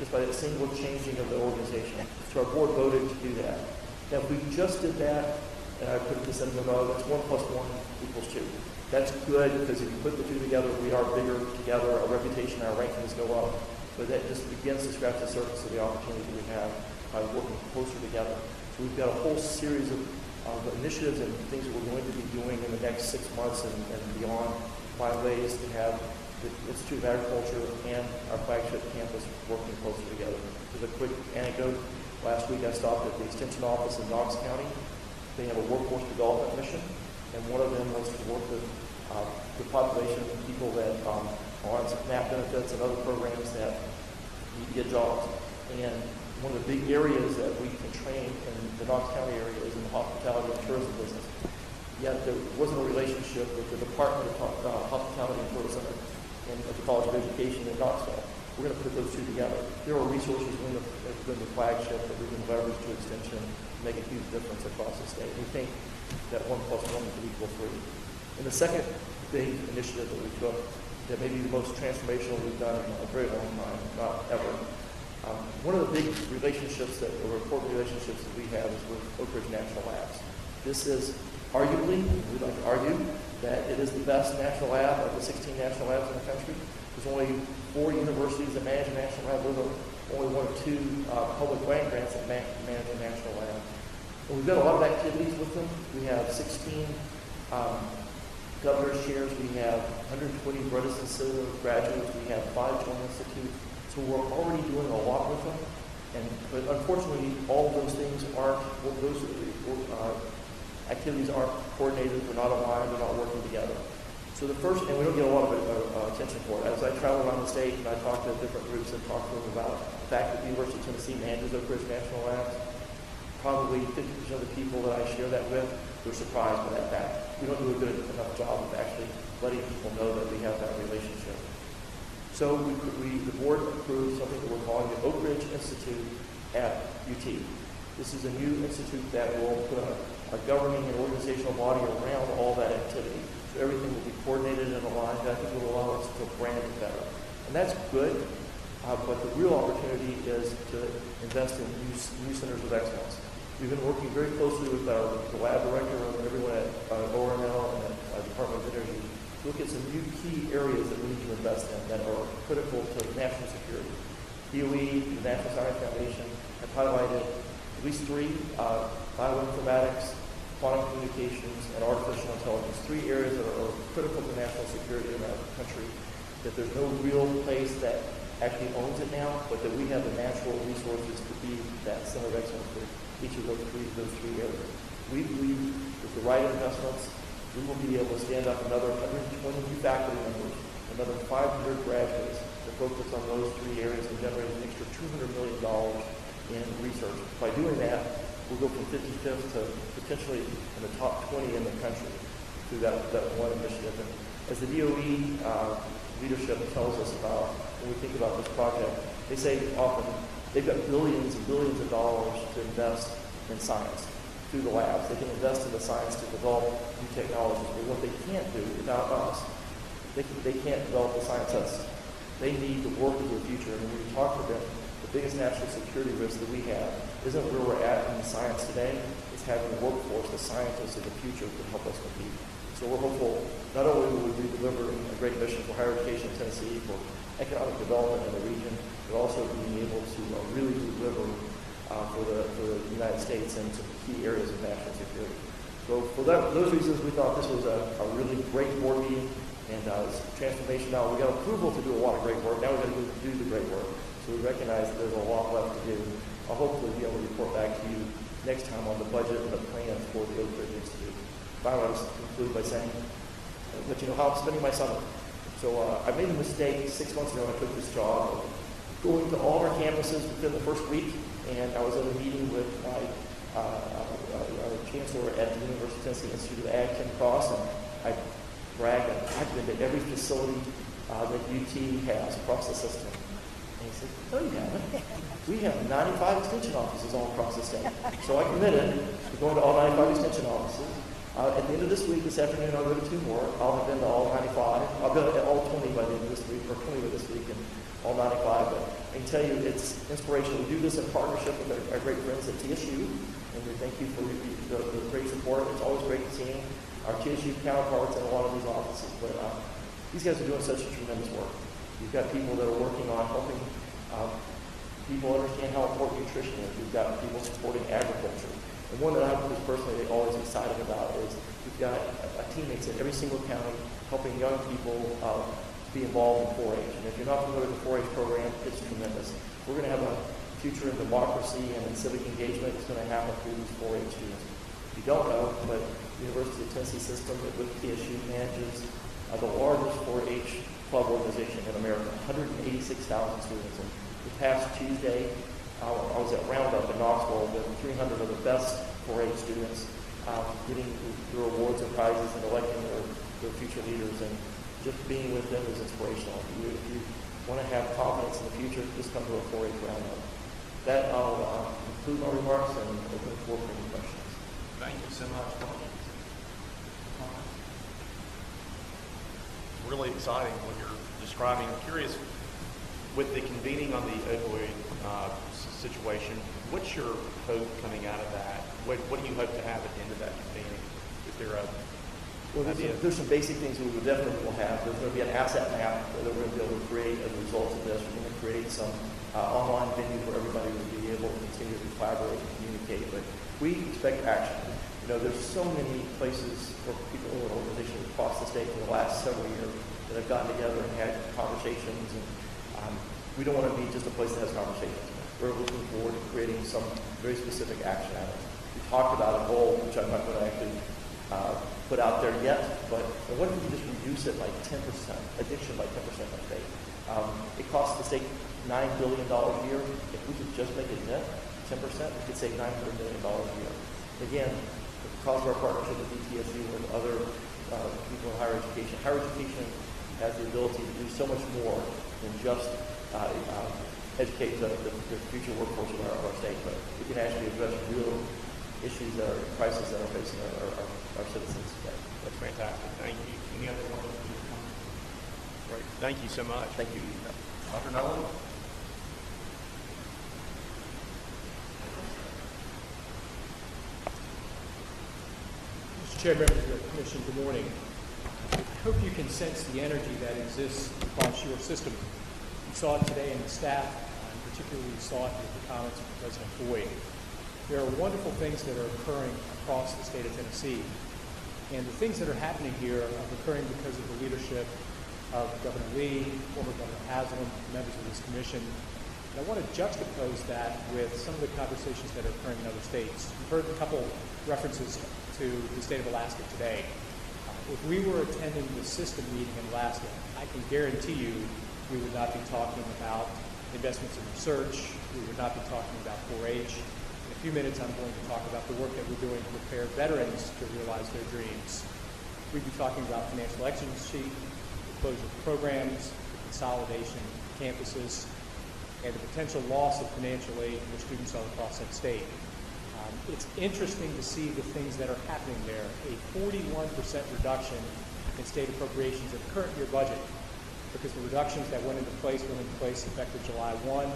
just by that single changing of the organization. So our board voted to do that. Now, if we just did that, and I put this in the memo, that's 1 + 1 = 2. That's good, because if you put the two together, we are bigger together, our reputation, our rankings go up. But that just begins to scratch the surface of the opportunity we have by working closer together. So we've got a whole series of initiatives and things that we're going to be doing in the next 6 months and beyond, find ways to have the Institute of Agriculture and our flagship campus working closer together. Just a quick anecdote. Last week I stopped at the Extension Office in Knox County. They have a workforce development mission, and one of them was to work with the population of people that are on SNAP benefits and other programs that need to get jobs. And one of the big areas that we can train in the Knox County area is in the hospitality and tourism business. Yet there wasn't a relationship with the Department of Hospitality and Tourism and at the College of Education in Knoxville. We're going to put those two together. There are resources within the flagship that we can leverage to extension to make a huge difference across the state. We think that 1 + 1 = 3. And the second big initiative that we took, that may be the most transformational we've done in a very long time, not ever. One of the big relationships or important relationships that we have is with Oak Ridge National Labs. This is arguably, we'd like to argue, that it is the best national lab of the 16 national labs in the country. There's only 4 universities that manage a national lab. We're only 1 or 2 public land grants that manage a national lab. And we've got a lot of activities with them. We have 16 governor's chairs. We have 120 Bredesen Center graduates. We have 5 joint institutes. So we're already doing a lot with them. But unfortunately, all of those things activities aren't coordinated, they're not aligned, they're not working together. So the first, and we don't get a lot of attention for it. As I travel around the state and I talk to different groups and talk to them about the fact that the University of Tennessee manages Oak Ridge National Labs, probably 50% of the people that I share that with, they're surprised by that fact. We don't do a good enough job of actually letting people know that we have that relationship. So the board approved something that we're calling the Oak Ridge Institute at UT. This is a new institute that will put a governing and organizational body around all that activity. So everything will be coordinated and aligned. I think will allow us to brand it better. And that's good, but the real opportunity is to invest in new centers of excellence. We've been working very closely with the lab director and everyone at ORML and at Department of Energy to look at some new key areas that we need to invest in that are critical to national security. DOE, the National Science Foundation, have highlighted at least 3, bioinformatics, quantum communications, and artificial intelligence, 3 areas that are critical to national security in our country, that there's no real place that actually owns it now, but that we have the natural resources to be that center of excellence for each of those three areas. We believe with the right investments, we will be able to stand up another 120 new faculty members, another 500 graduates to focus on those 3 areas and generate an extra $200 million in research. By doing that, we'll go from 55th to potentially in the top 20 in the country through that one initiative. And as the DOE leadership tells us about when we think about this project, they say often they've got billions and billions of dollars to invest in science through the labs. They can invest in the science to develop new technologies. But what they can't do without us, they can't develop the scientists. They need the work of the future. And when we talk to them, the biggest national security risk that we have isn't where we're at in science today. It's having the workforce, the scientists of the future to help us compete. So we're hopeful not only will we be delivering a great mission for higher education in Tennessee, for economic development in the region, but also being able to really deliver for the United States and some key areas of national security. So for those reasons, we thought this was a really great board meeting, and it's transformation. Now we got approval to do a lot of great work. Now we've got to do the great work. So we recognize that there's a lot left to do. I'll hopefully be able to report back to you next time on the budget and the plans for the Oak Ridge Institute. Finally, I'll just conclude by saying, let you know how I'm spending my summer. So I made a mistake 6 months ago when I took this job of going to all our campuses within the first week, and I was at a meeting with my chancellor at the University of Tennessee Institute of Ag, Ken Cross, and I bragged that I've been to every facility that UT has across the system. And he said, no, you haven't. We have 95 extension offices all across the state. So I committed to going to all 95 extension offices. At the end of this week, this afternoon, I'll go to 2 more. I'll have been to all 95. I'll go to all 20 by the end of this week, or 20 by this week, and all 95. But I can tell you, it's inspirational. We do this in partnership with our great friends at TSU, and we thank you for the great support. It's always great seeing our TSU counterparts in a lot of these offices. But these guys are doing such a tremendous work. You've got people that are working on helping people understand how important nutrition is. We've got people supporting agriculture. And one that I'm personally always excited about is we've got teammates in every single county helping young people be involved in 4-H. And if you're not familiar with the 4-H program, it's tremendous. We're going to have a future in democracy and in civic engagement. It's going to happen through these 4-H students. If you don't know, but the University of Tennessee system with TSU manages the largest 4-H club organization in America, 186,000 students. And this past Tuesday, I was at Roundup in Knoxville with 300 of the best 4-H students getting their awards and prizes and electing their future leaders. And just being with them is inspirational. If you want to have confidence in the future, just come to a 4-H Roundup. That I'll conclude my remarks and open the floor for any questions. Thank you so much. Really exciting what you're describing. I'm curious, with the convening on the opioid situation, what's your hope coming out of that? What do you hope to have at the end of that convening? Is there a Well, there's some basic things we would definitely will have. There's going to be an asset map that we're going to be able to create as a result of this. We're going to create some online venue where everybody will be able to continue to collaborate and communicate. But we expect action. You know, there's so many places or people or organizations across the state for the last several years that have gotten together and had conversations. And we don't want to be just a place that has conversations. We're looking forward to creating some very specific action items. We talked about a goal, which I'm not going to actually put out there yet, but what if we just reduce it by 10%, addiction by 10% in the state? It costs the state $9 billion a year. If we could just make it net 10%, we could save $900 million a year. Again, because of our partnership with ETSU and other people in higher education has the ability to do so much more than just educate the future workforce of our state, but we can actually address real issues that are crises that are facing our citizens today. That's fantastic. Thank you. Any other questions? Great. Thank you so much. Thank you. Dr. Nolan? Mr. Chair, members of the Commission, good morning. I hope you can sense the energy that exists across your system. We saw it today in the staff, and particularly we saw it with the comments of President Boyd. There are wonderful things that are occurring across the state of Tennessee. And the things that are happening here are occurring because of the leadership of Governor Lee, former Governor Haslam, members of this commission. And I want to juxtapose that with some of the conversations that are occurring in other states. You've heard a couple references to the state of Alaska today. If we were attending the system meeting in Alaska, I can guarantee you we would not be talking about investments in research. We would not be talking about 4-H. In a few minutes, I'm going to talk about the work that we're doing to prepare veterans to realize their dreams. We'd be talking about financial exigency, the closure of programs, the consolidation of campuses, and the potential loss of financial aid for students all across that state. It's interesting to see the things that are happening there. A 41% reduction in state appropriations in the current year budget, because the reductions that went into place effective July 1,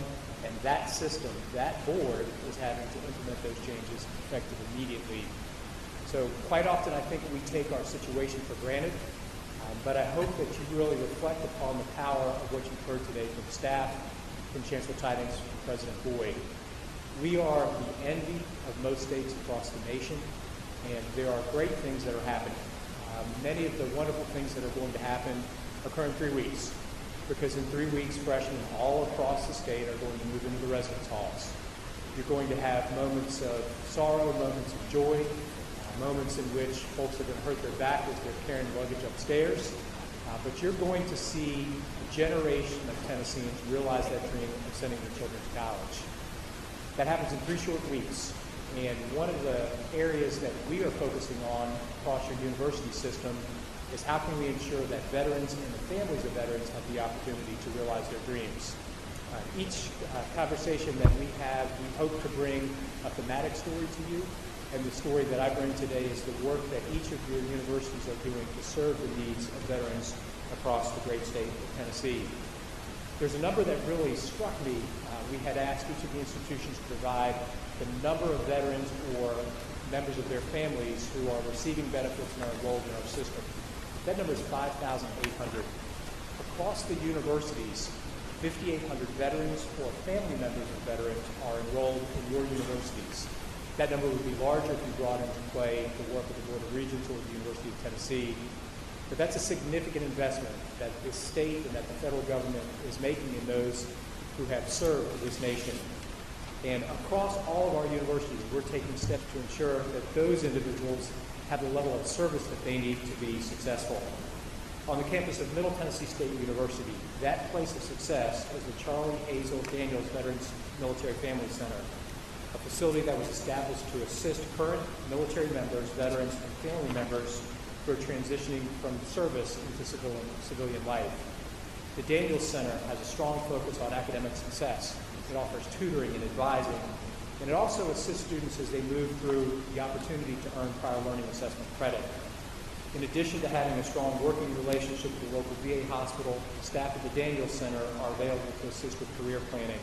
and that system, that board, is having to implement those changes effective immediately. So quite often I think we take our situation for granted, but I hope that you really reflect upon the power of what you've heard today from staff, from Chancellor Tidings, from President Boyd. We are the envy of most states across the nation, and there are great things that are happening. Many of the wonderful things that are going to happen occur in 3 weeks, because in 3 weeks, freshmen all across the state are going to move into the residence halls. You're going to have moments of sorrow, moments of joy, moments in which folks are going to hurt their back as they're carrying luggage upstairs, but you're going to see a generation of Tennesseans realize that dream of sending their children to college. That happens in 3 short weeks. And one of the areas that we are focusing on across your university system is how can we ensure that veterans and the families of veterans have the opportunity to realize their dreams. Each conversation that we have, we hope to bring a thematic story to you. And the story that I bring today is the work that each of your universities are doing to serve the needs of veterans across the great state of Tennessee. There's a number that really struck me. We had asked each of the institutions to provide the number of veterans or members of their families who are receiving benefits and are enrolled in our system. That number is 5,800. Across the universities, 5,800 veterans or family members of veterans are enrolled in your universities. That number would be larger if you brought into play the work of the Board of Regents or the University of Tennessee. But that's a significant investment that this state and that the federal government is making in those who have served this nation. And across all of our universities, we're taking steps to ensure that those individuals have the level of service that they need to be successful. On the campus of Middle Tennessee State University, that place of success is the Charlie Hazel Daniels Veterans Military Family Center, a facility that was established to assist current military members, veterans, and family members who are transitioning from service into civilian life. The Daniels Center has a strong focus on academic success. It offers tutoring and advising, and it also assists students as they move through the opportunity to earn prior learning assessment credit. In addition to having a strong working relationship with the local VA hospital, staff at the Daniels Center are available to assist with career planning.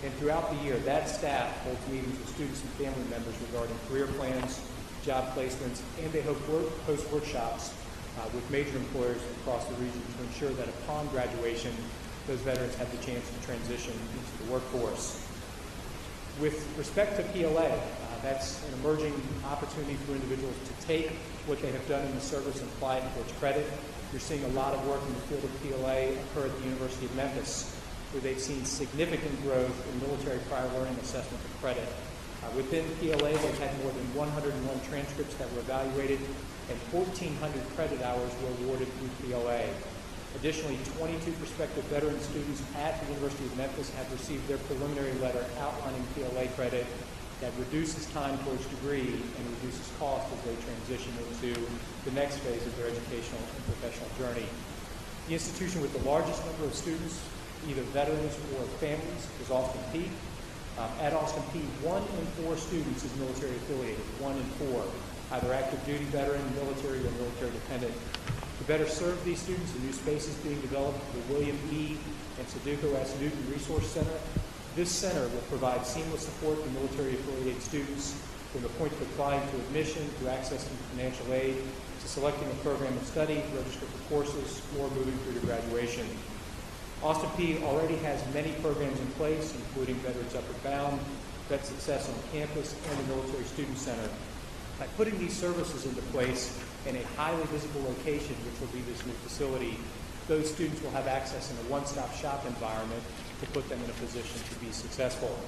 And throughout the year, that staff holds meetings with students and family members regarding career plans, job placements, and they host workshops with major employers across the region to ensure that upon graduation, those veterans have the chance to transition into the workforce. With respect to PLA, that's an emerging opportunity for individuals to take what they have done in the service and apply it towards credit. You're seeing a lot of work in the field of PLA occur at the University of Memphis, where they've seen significant growth in military prior learning assessment for credit. Within PLA, they've had more than 101 transcripts that were evaluated, and 1,400 credit hours were awarded through PLA. Additionally, 22 prospective veteran students at the University of Memphis have received their preliminary letter outlining PLA credit that reduces time towards degree and reduces cost as they transition into the next phase of their educational and professional journey. The institution with the largest number of students, either veterans or families, is Austin Peay. At Austin Peay, 1 in 4 students is military affiliated, 1 in 4, either active duty veteran, military, or military dependent. To better serve these students, a new space is being developed at the William E. and Sudoku S. Newton Resource Center. This center will provide seamless support to military affiliated students from the point of applying to admission, to accessing financial aid, to selecting a program of study, register for courses, or moving through to graduation. Austin Peay already has many programs in place, including Veterans Upward Bound, Vet Success on Campus, and the Military Student Center. By putting these services into place in a highly visible location, which will be this new facility, those students will have access in a one-stop shop environment to put them in a position to be successful.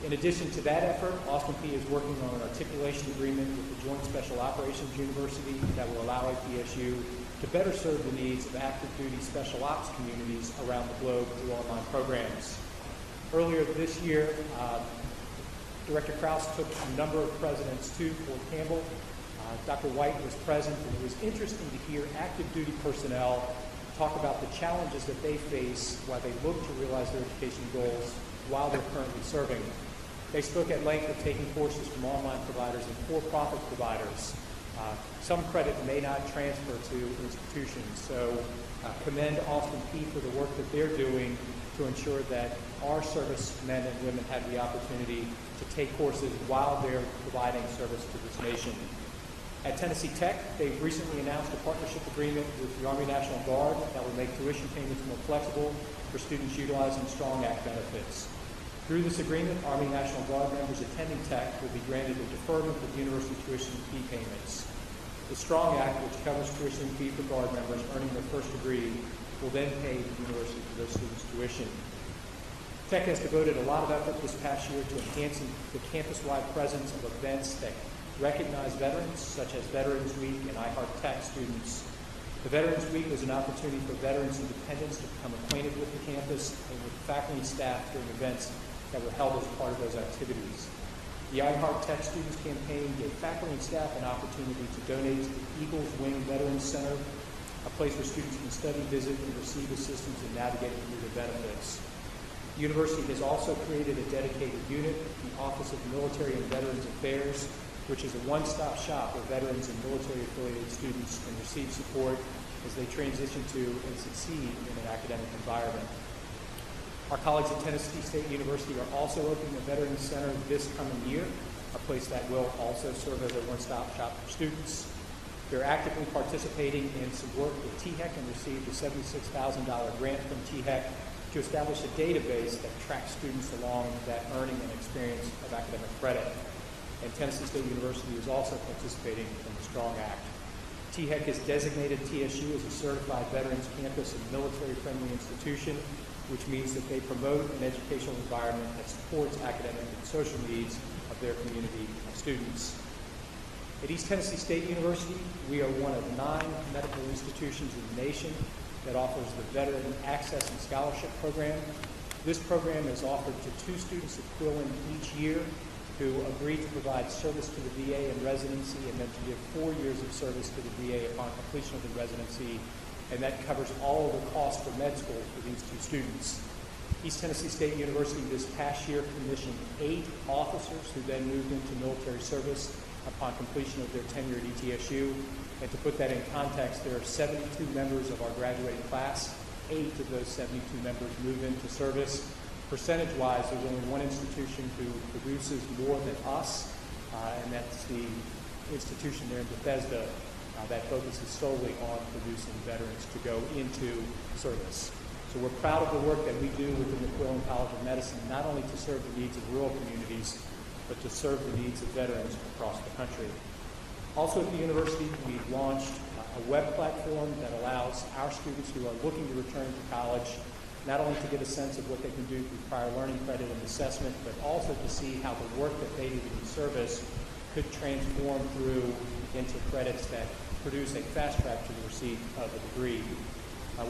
In addition to that effort, Austin Peay is working on an articulation agreement with the Joint Special Operations University that will allow APSU to better serve the needs of active duty special ops communities around the globe through online programs. Earlier this year, Director Krause took a number of presidents to Fort Campbell. Dr. White was present, and it was interesting to hear active duty personnel talk about the challenges that they face while they look to realize their education goals while they're currently serving. They spoke at length of taking courses from online providers and for-profit providers. Some credit may not transfer to institutions, so commend Austin Peay for the work that they're doing to ensure that our servicemen and women have the opportunity to take courses while they're providing service to this nation. At Tennessee Tech, they've recently announced a partnership agreement with the Army National Guard that will make tuition payments more flexible for students utilizing Strong Act benefits. Through this agreement, Army National Guard members attending Tech will be granted a deferment of university tuition fee payments. The Strong Act, which covers tuition fee for Guard members earning their first degree, will then pay the university for those students' tuition. Tech has devoted a lot of effort this past year to enhancing the campus-wide presence of events that recognize veterans, such as Veterans Week and Tech students. The Veterans Week was an opportunity for veterans and dependents to become acquainted with the campus and with faculty and staff during events that were held as part of those activities. The Tech Students campaign gave faculty and staff an opportunity to donate to the Eagles Wing Veterans Center, a place where students can study, visit, and receive assistance in navigating through their benefits. The university has also created a dedicated unit, the Office of Military and Veterans Affairs, which is a one-stop shop where veterans and military-affiliated students can receive support as they transition to and succeed in an academic environment. Our colleagues at Tennessee State University are also opening a Veterans Center this coming year, a place that will also serve as a one-stop shop for students. They're actively participating in some work with THEC and received a $76,000 grant from THEC to establish a database that tracks students along that earning and experience of academic credit. And Tennessee State University is also participating in the Strong Act. THEC has designated TSU as a certified veterans campus and military-friendly institution, which means that they promote an educational environment that supports academic and social needs of their community of students. At East Tennessee State University, we are one of 9 medical institutions in the nation that offers the Veteran Access and Scholarship Program. This program is offered to 2 students equivalent each year who agree to provide service to the VA in residency and then to give 4 years of service to the VA upon completion of the residency, and that covers all of the costs for med school for these 2 students. East Tennessee State University this past year commissioned 8 officers who then moved into military service upon completion of their tenure at ETSU. And to put that in context, there are 72 members of our graduating class. 8 of those 72 members move into service. Percentage-wise, there's only one institution who produces more than us, and that's the institution there in Bethesda that focuses solely on producing veterans to go into service. So we're proud of the work that we do within the Quillen College of Medicine, not only to serve the needs of rural communities, but to serve the needs of veterans across the country. Also at the university, we've launched a web platform that allows our students who are looking to return to college not only to get a sense of what they can do through prior learning credit and assessment, but also to see how the work that they do in service could transform through into credits that produce a fast track to the receipt of a degree.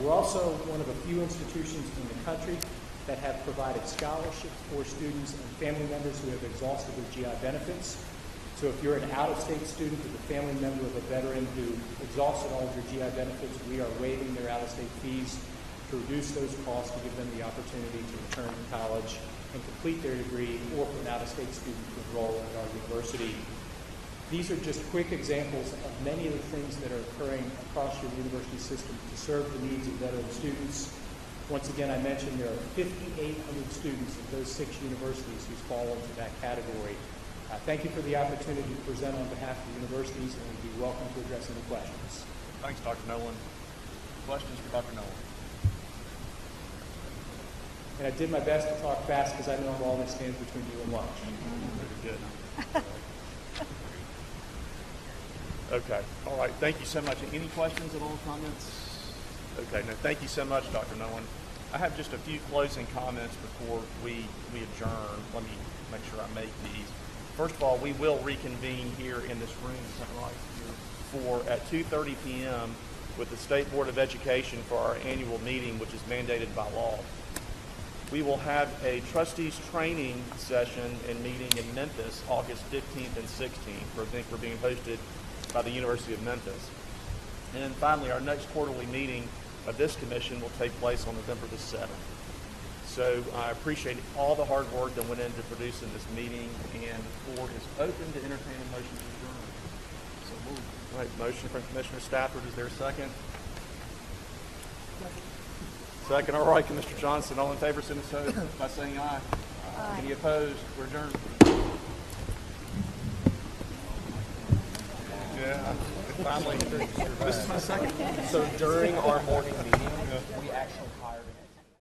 We're also one of a few institutions in the country that have provided scholarships for students and family members who have exhausted their GI benefits. So if you're an out-of-state student with a family member of a veteran who exhausted all of your GI benefits, we are waiving their out-of-state fees to reduce those costs to give them the opportunity to return to college and complete their degree, or for an out-of-state student to enroll at our university. These are just quick examples of many of the things that are occurring across your university system to serve the needs of veteran students. Once again, I mentioned there are 5,800 students at those 6 universities who fall into that category. Thank you for the opportunity to present on behalf of the universities, and we'd be welcome to address any questions. Thanks, Dr. Nolan. Questions for Dr. Nolan? And I did my best to talk fast because I know I'm always stands between you and lunch. Very good. Okay, all right, thank you so much. Any questions at all, comments? Okay, no, thank you so much, Dr. Nolan. I have just a few closing comments before we adjourn. Let me make sure I make these. First of all, we will reconvene here in this room, is that right? At 2:30 p.m. with the State Board of Education for our annual meeting, which is mandated by law. We will have a trustees training session and meeting in Memphis, August 15th and 16th. I think we're being hosted by the University of Memphis. And then finally, our next quarterly meeting of this commission will take place on November the 7th. So I appreciate all the hard work that went into producing this meeting, and the floor is open to entertain a motion to adjourn. So moved. All right, motion from Commissioner Stafford. Is there a second? Second. All right, Commissioner Johnson. All in favor, signify so by saying aye. Aye. Any opposed? We're adjourned. Yeah, finally. This is my second. So during our morning meeting,